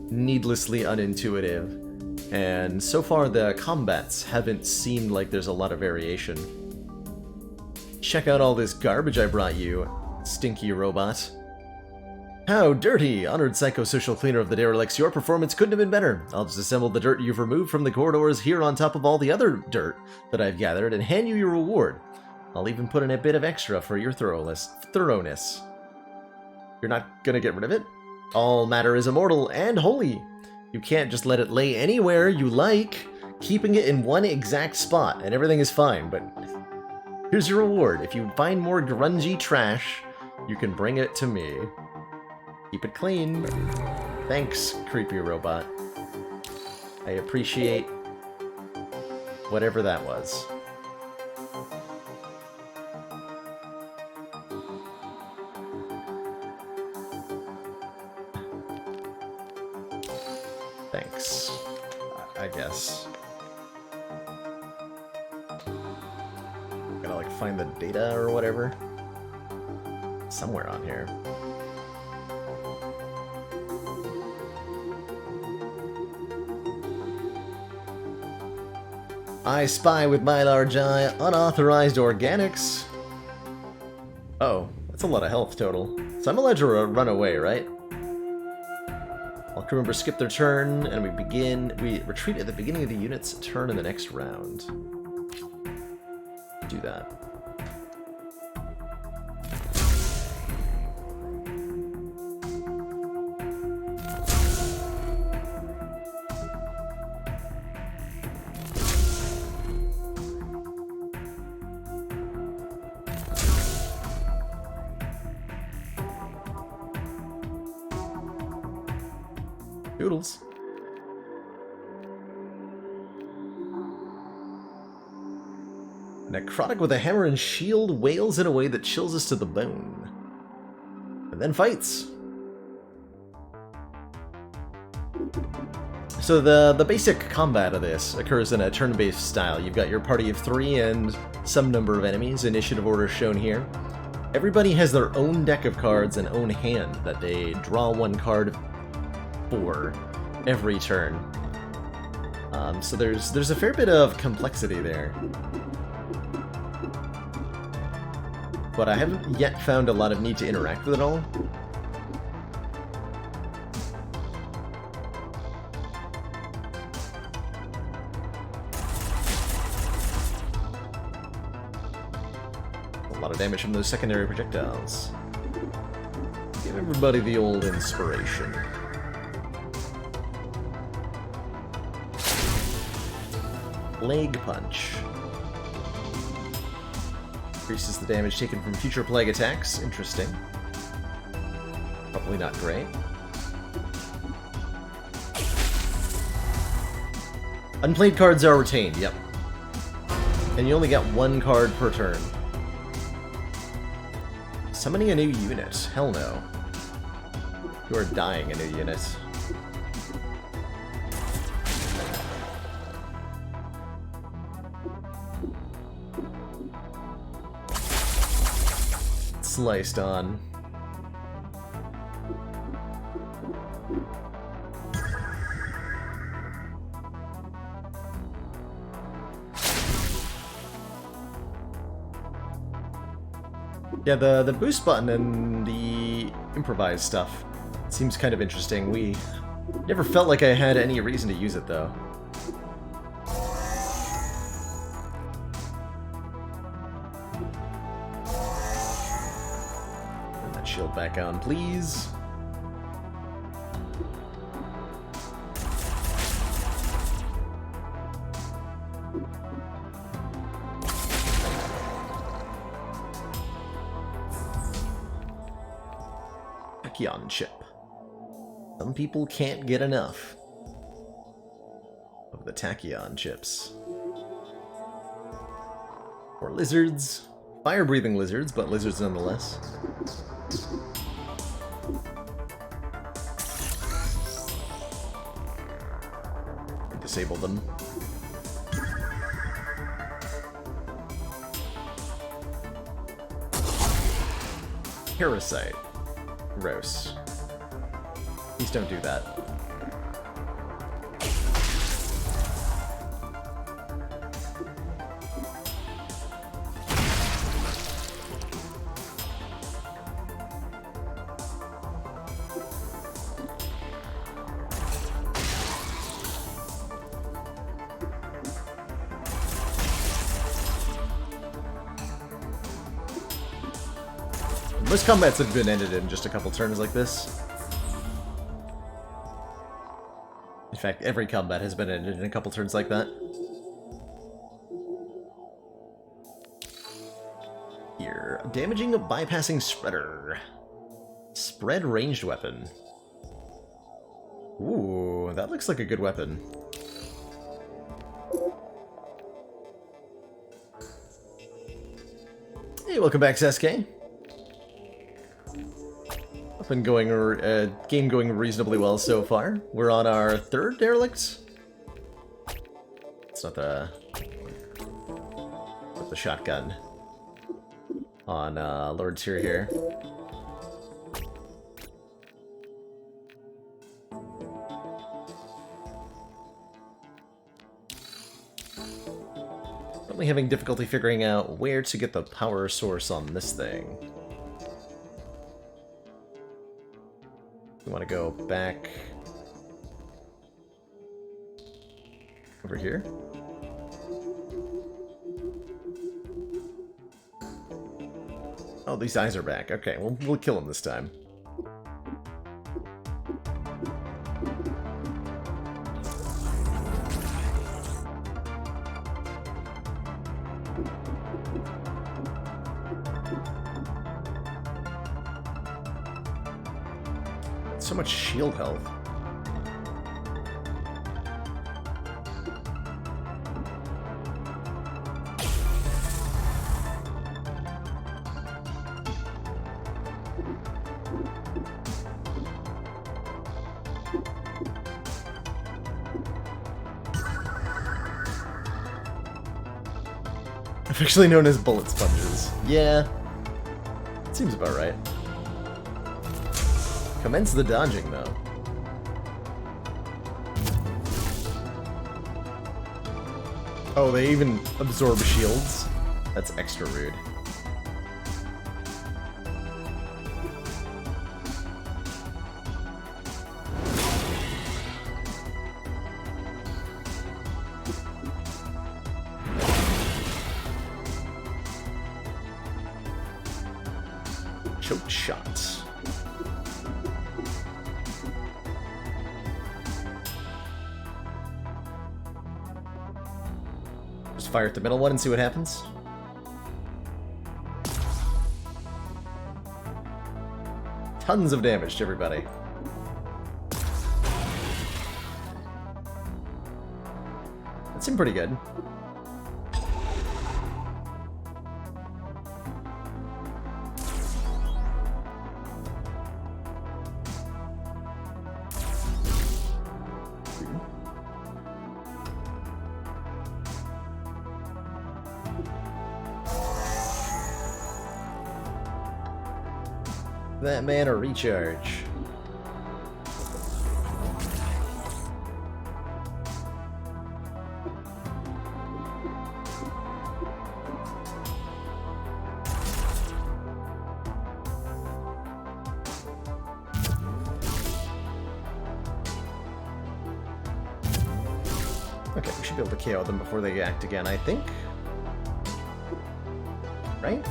[SPEAKER 1] needlessly unintuitive, And so far the combats haven't seemed like there's a lot of variation. Check out all this garbage I brought you, stinky robot. How dirty! Honored psychosocial cleaner of the Derelicts, your performance couldn't have been better. I'll just assemble the dirt you've removed from the corridors here on top of all the other dirt that I've gathered and hand you your reward. I'll even put in a bit of extra for your thoroughness. You're not gonna get rid of it? All matter is immortal and holy. You can't just let it lay anywhere you like, keeping it in one exact spot, and everything is fine, but here's your reward. If you find more grungy trash, you can bring it to me. Keep it clean. Thanks, creepy robot. I appreciate whatever that was. Thanks, I guess. Gotta like find the data or whatever. Somewhere on here. I spy with my large eye unauthorized organics. Oh, that's a lot of health total. So I'm allowed to run away, right? All crew members skip their turn, and we retreat at the beginning of the unit's turn in the next round. Do that. Doodles. Necrotic with a hammer and shield wails in a way that chills us to the bone. And then fights. So the basic combat of this occurs in a turn-based style. You've got your party of 3 and some number of enemies, initiative order shown here. Everybody has their own deck of cards and own hand that they draw one card for every turn. So there's a fair bit of complexity there. But I haven't yet found a lot of need to interact with it all. A lot of damage from those secondary projectiles. Give everybody the old inspiration. Plague Punch. Increases the damage taken from future plague attacks. Interesting. Probably not great. Unplayed cards are retained, yep. And you only get one card per turn. Summoning a new unit. Hell no. You are dying a new unit. Sliced on. Yeah, the boost button and the improvised stuff seems kind of interesting. We never felt like I had any reason to use it, though. Turn that shield back on, please. Tachyon chip. Some people can't get enough of the Tachyon chips. Or lizards. Fire-breathing lizards, but lizards nonetheless. Disable them. Parasite. Gross. Please don't do that. Most combats have been ended in just a couple turns like this. In fact, every combat has been ended in a couple turns like that. Here, damaging a bypassing spreader. Spread ranged weapon. Ooh, that looks like a good weapon. Hey, welcome back, Sasuke. Up and going, game going reasonably well so far. We're on our third Derelicts. It's not the shotgun on Lord Tyr here. Probably having difficulty figuring out where to get the power source on this thing. We want to go back over here. Oh, these eyes are back. Okay, well, we'll kill him this time. So much shield health. Officially known as bullet sponges. Yeah, seems about right. Commence the dodging, though. Oh, they even absorb shields? That's extra rude. Choke shots. Just fire at the middle one and see what happens. Tons of damage to everybody. That seemed pretty good. That man a recharge. Okay, we should be able to KO them before they act again, I think. Right?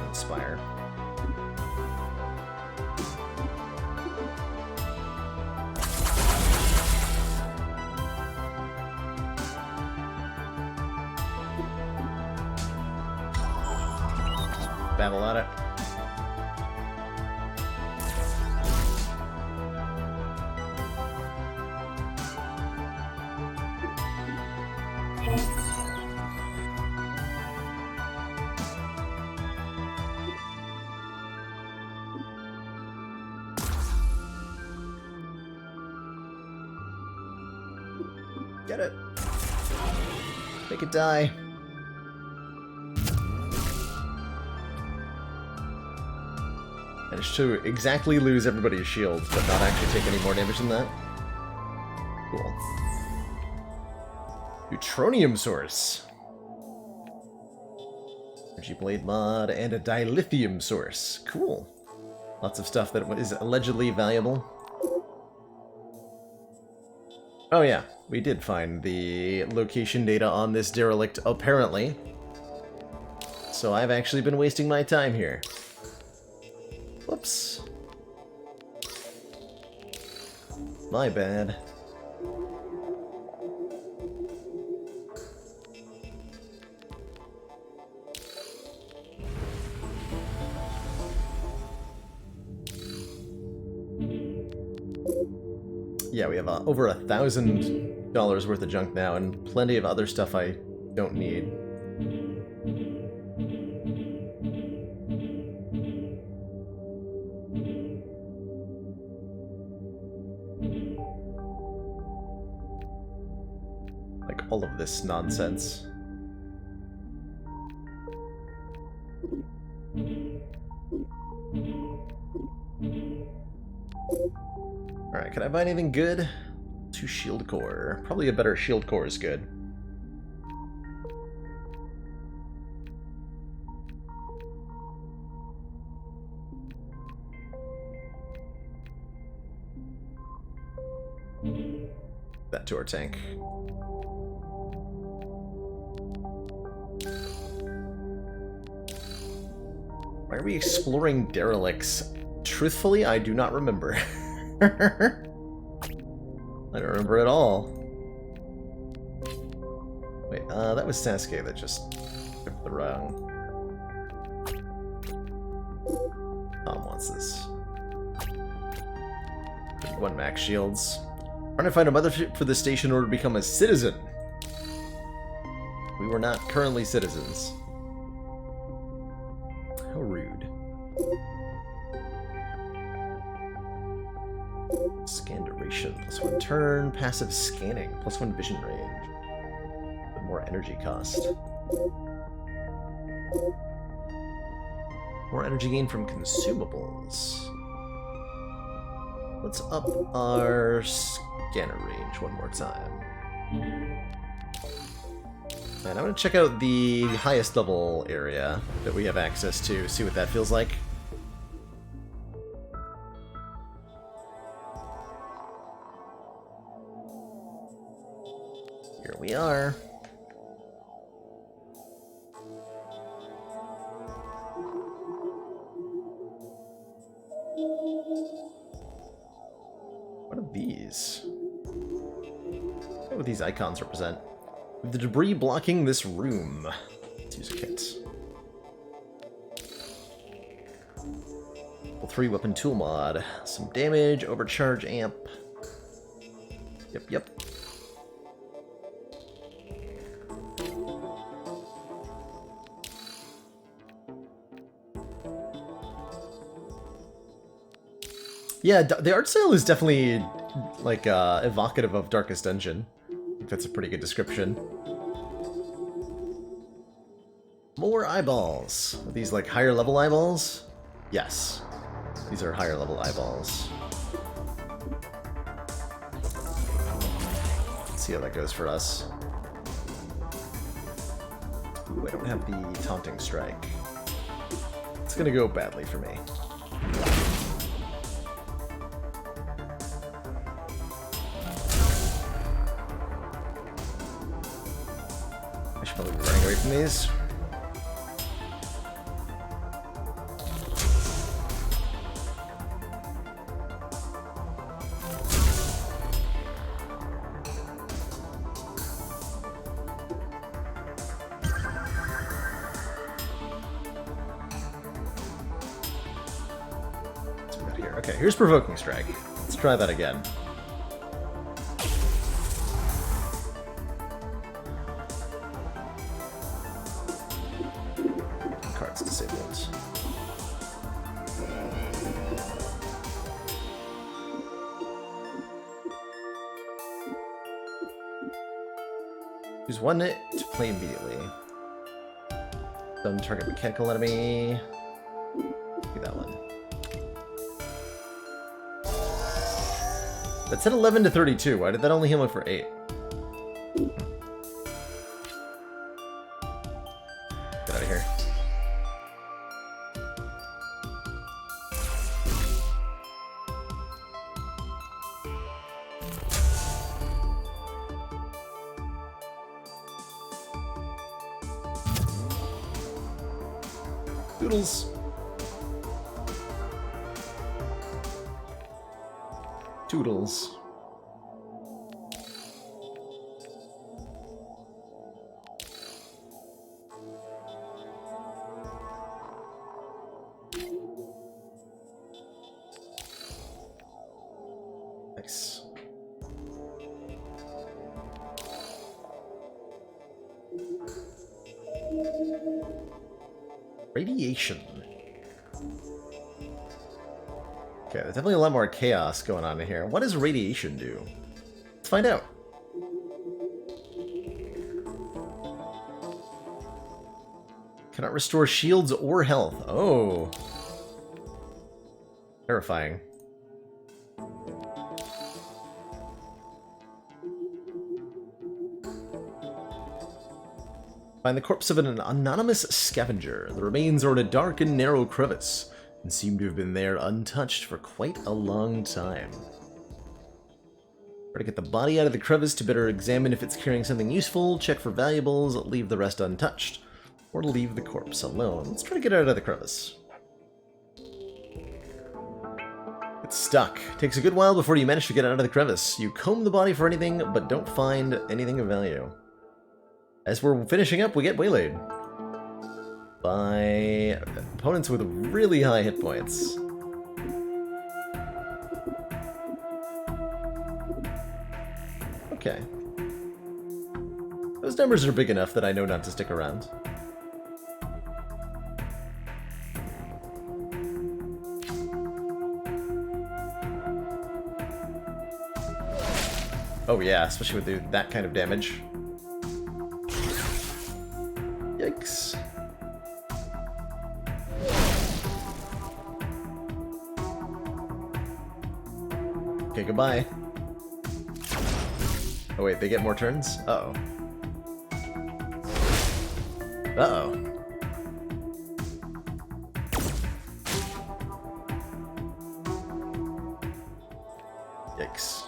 [SPEAKER 1] Inspire. Babble at it. Get it. Make it die. Managed to exactly lose everybody's shields, but not actually take any more damage than that. Cool. Neutronium source. Energy blade mod and a dilithium source. Cool. Lots of stuff that is allegedly valuable. Oh yeah, we did find the location data on this derelict, apparently. So I've actually been wasting my time here. Whoops. My bad. Yeah, we have over $1,000 worth of junk now, and plenty of other stuff I don't need. Like all of this nonsense. Alright, can I buy anything good? 2 shield core. Probably a better shield core is good. That to our tank. Why are we exploring derelicts? Truthfully, I do not remember. I don't remember at all. Wait, that was Sasuke that just took the wrong. Tom wants this. 1 max shields. Trying to find a mothership for the station in order to become a citizen. We were not currently citizens. How rude. Scan duration, +1 turn, passive scanning, +1 vision range. But more energy cost. More energy gain from consumables. Let's up our scanner range one more time. And I'm going to check out the highest level area that we have access to, see what that feels like. Here we are. What are these? What do these icons represent? The debris blocking this room. Let's use a kit. Level 3 weapon tool mod. Some damage, overcharge amp. Yep. Yeah, the art style is definitely, like, evocative of Darkest Dungeon. I think that's a pretty good description. More eyeballs. Are these, like, higher level eyeballs? Yes. These are higher level eyeballs. Let's see how that goes for us. Ooh, I don't have the taunting strike. It's gonna go badly for me. I should probably be running away from these. What's we got here? Okay, here's Provoking Strike. Let's try that again. Card's disabled. Use 1 to play immediately. Don't target mechanical enemy. Do that one. That said 11 to 32. Why did that only heal me for 8? Get out of here. Toodles. Toodles. Nice. Radiation. Okay, there's definitely a lot more chaos going on in here. What does radiation do? Let's find out. Cannot restore shields or health. Oh. Terrifying. Find the corpse of an anonymous scavenger. The remains are in a dark and narrow crevice, and seem to have been there untouched for quite a long time. Try to get the body out of the crevice to better examine if it's carrying something useful, check for valuables, leave the rest untouched, or leave the corpse alone. Let's try to get it out of the crevice. It's stuck. Takes a good while before you manage to get it out of the crevice. You comb the body for anything, but don't find anything of value. As we're finishing up, we get waylaid by opponents with really high hit points. Okay. Those numbers are big enough that I know not to stick around. Oh yeah, especially with that kind of damage. Yikes. Okay, goodbye. Oh wait, they get more turns? Uh-oh. Uh-oh. Yikes.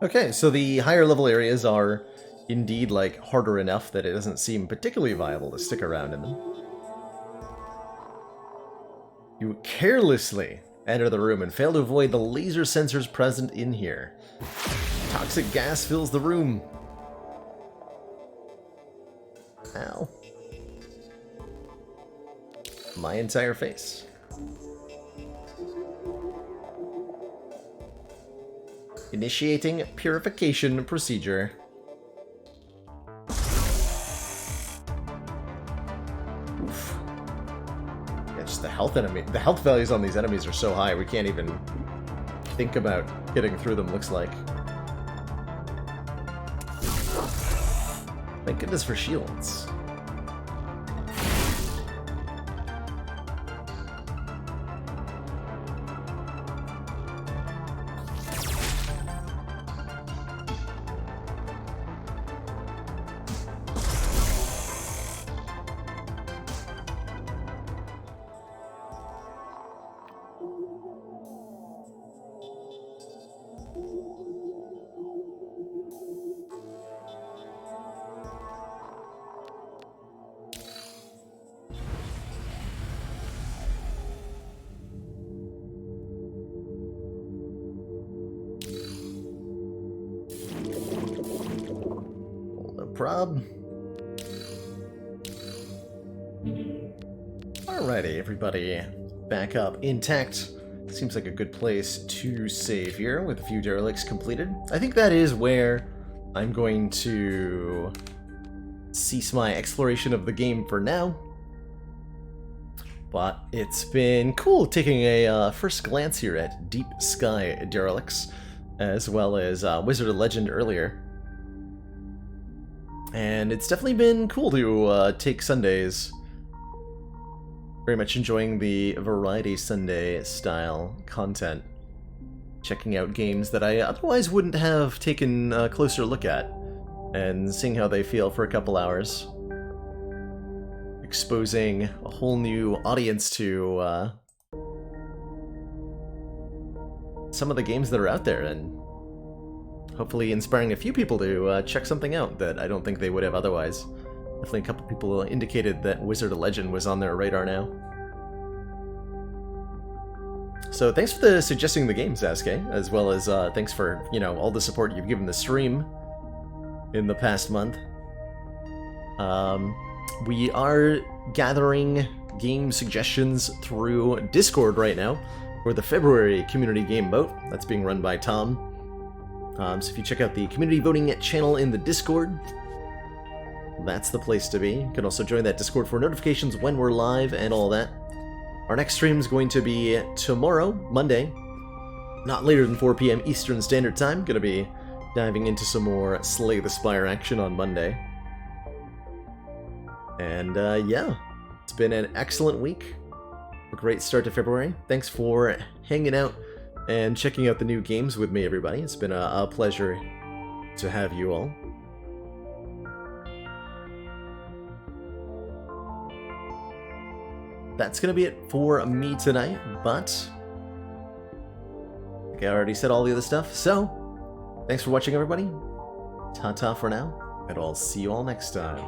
[SPEAKER 1] Okay, so the higher level areas are indeed, like, harder enough that it doesn't seem particularly viable to stick around in them. You carelessly enter the room and fail to avoid the laser sensors present in here. Toxic gas fills the room. Ow. My entire face. Initiating purification procedure. Oof. Yeah, just the health values on these enemies are so high we can't even think about getting through them, looks like. Thank goodness for shields. Prob. Alrighty, everybody back up intact. Seems like a good place to save here with a few derelicts completed. I think that is where I'm going to cease my exploration of the game for now. But it's been cool taking a first glance here at Deep Sky Derelicts, as well as Wizard of Legend earlier. And it's definitely been cool to take Sundays. Very much enjoying the Variety Sunday style content. Checking out games that I otherwise wouldn't have taken a closer look at. And seeing how they feel for a couple hours. Exposing a whole new audience to some of the games that are out there, and hopefully inspiring a few people to check something out that I don't think they would have otherwise. Definitely a couple people indicated that Wizard of Legend was on their radar now. So thanks for suggesting the game, Sasuke, as well as thanks for, all the support you've given the stream in the past month. We are gathering game suggestions through Discord right now for the February community game vote that's being run by Tom. So if you check out the community voting channel in the Discord, that's the place to be. You can also join that Discord for notifications when we're live and all that. Our next stream is going to be tomorrow, Monday, not later than 4 p.m. Eastern Standard Time. Going to be diving into some more Slay the Spire action on Monday. And yeah, it's been an excellent week. A great start to February. Thanks for hanging out and checking out the new games with me, everybody. It's been a pleasure to have you all. That's going to be it for me tonight, but I think I already said all the other stuff. So, thanks for watching, everybody. Ta-ta for now, and I'll see you all next time.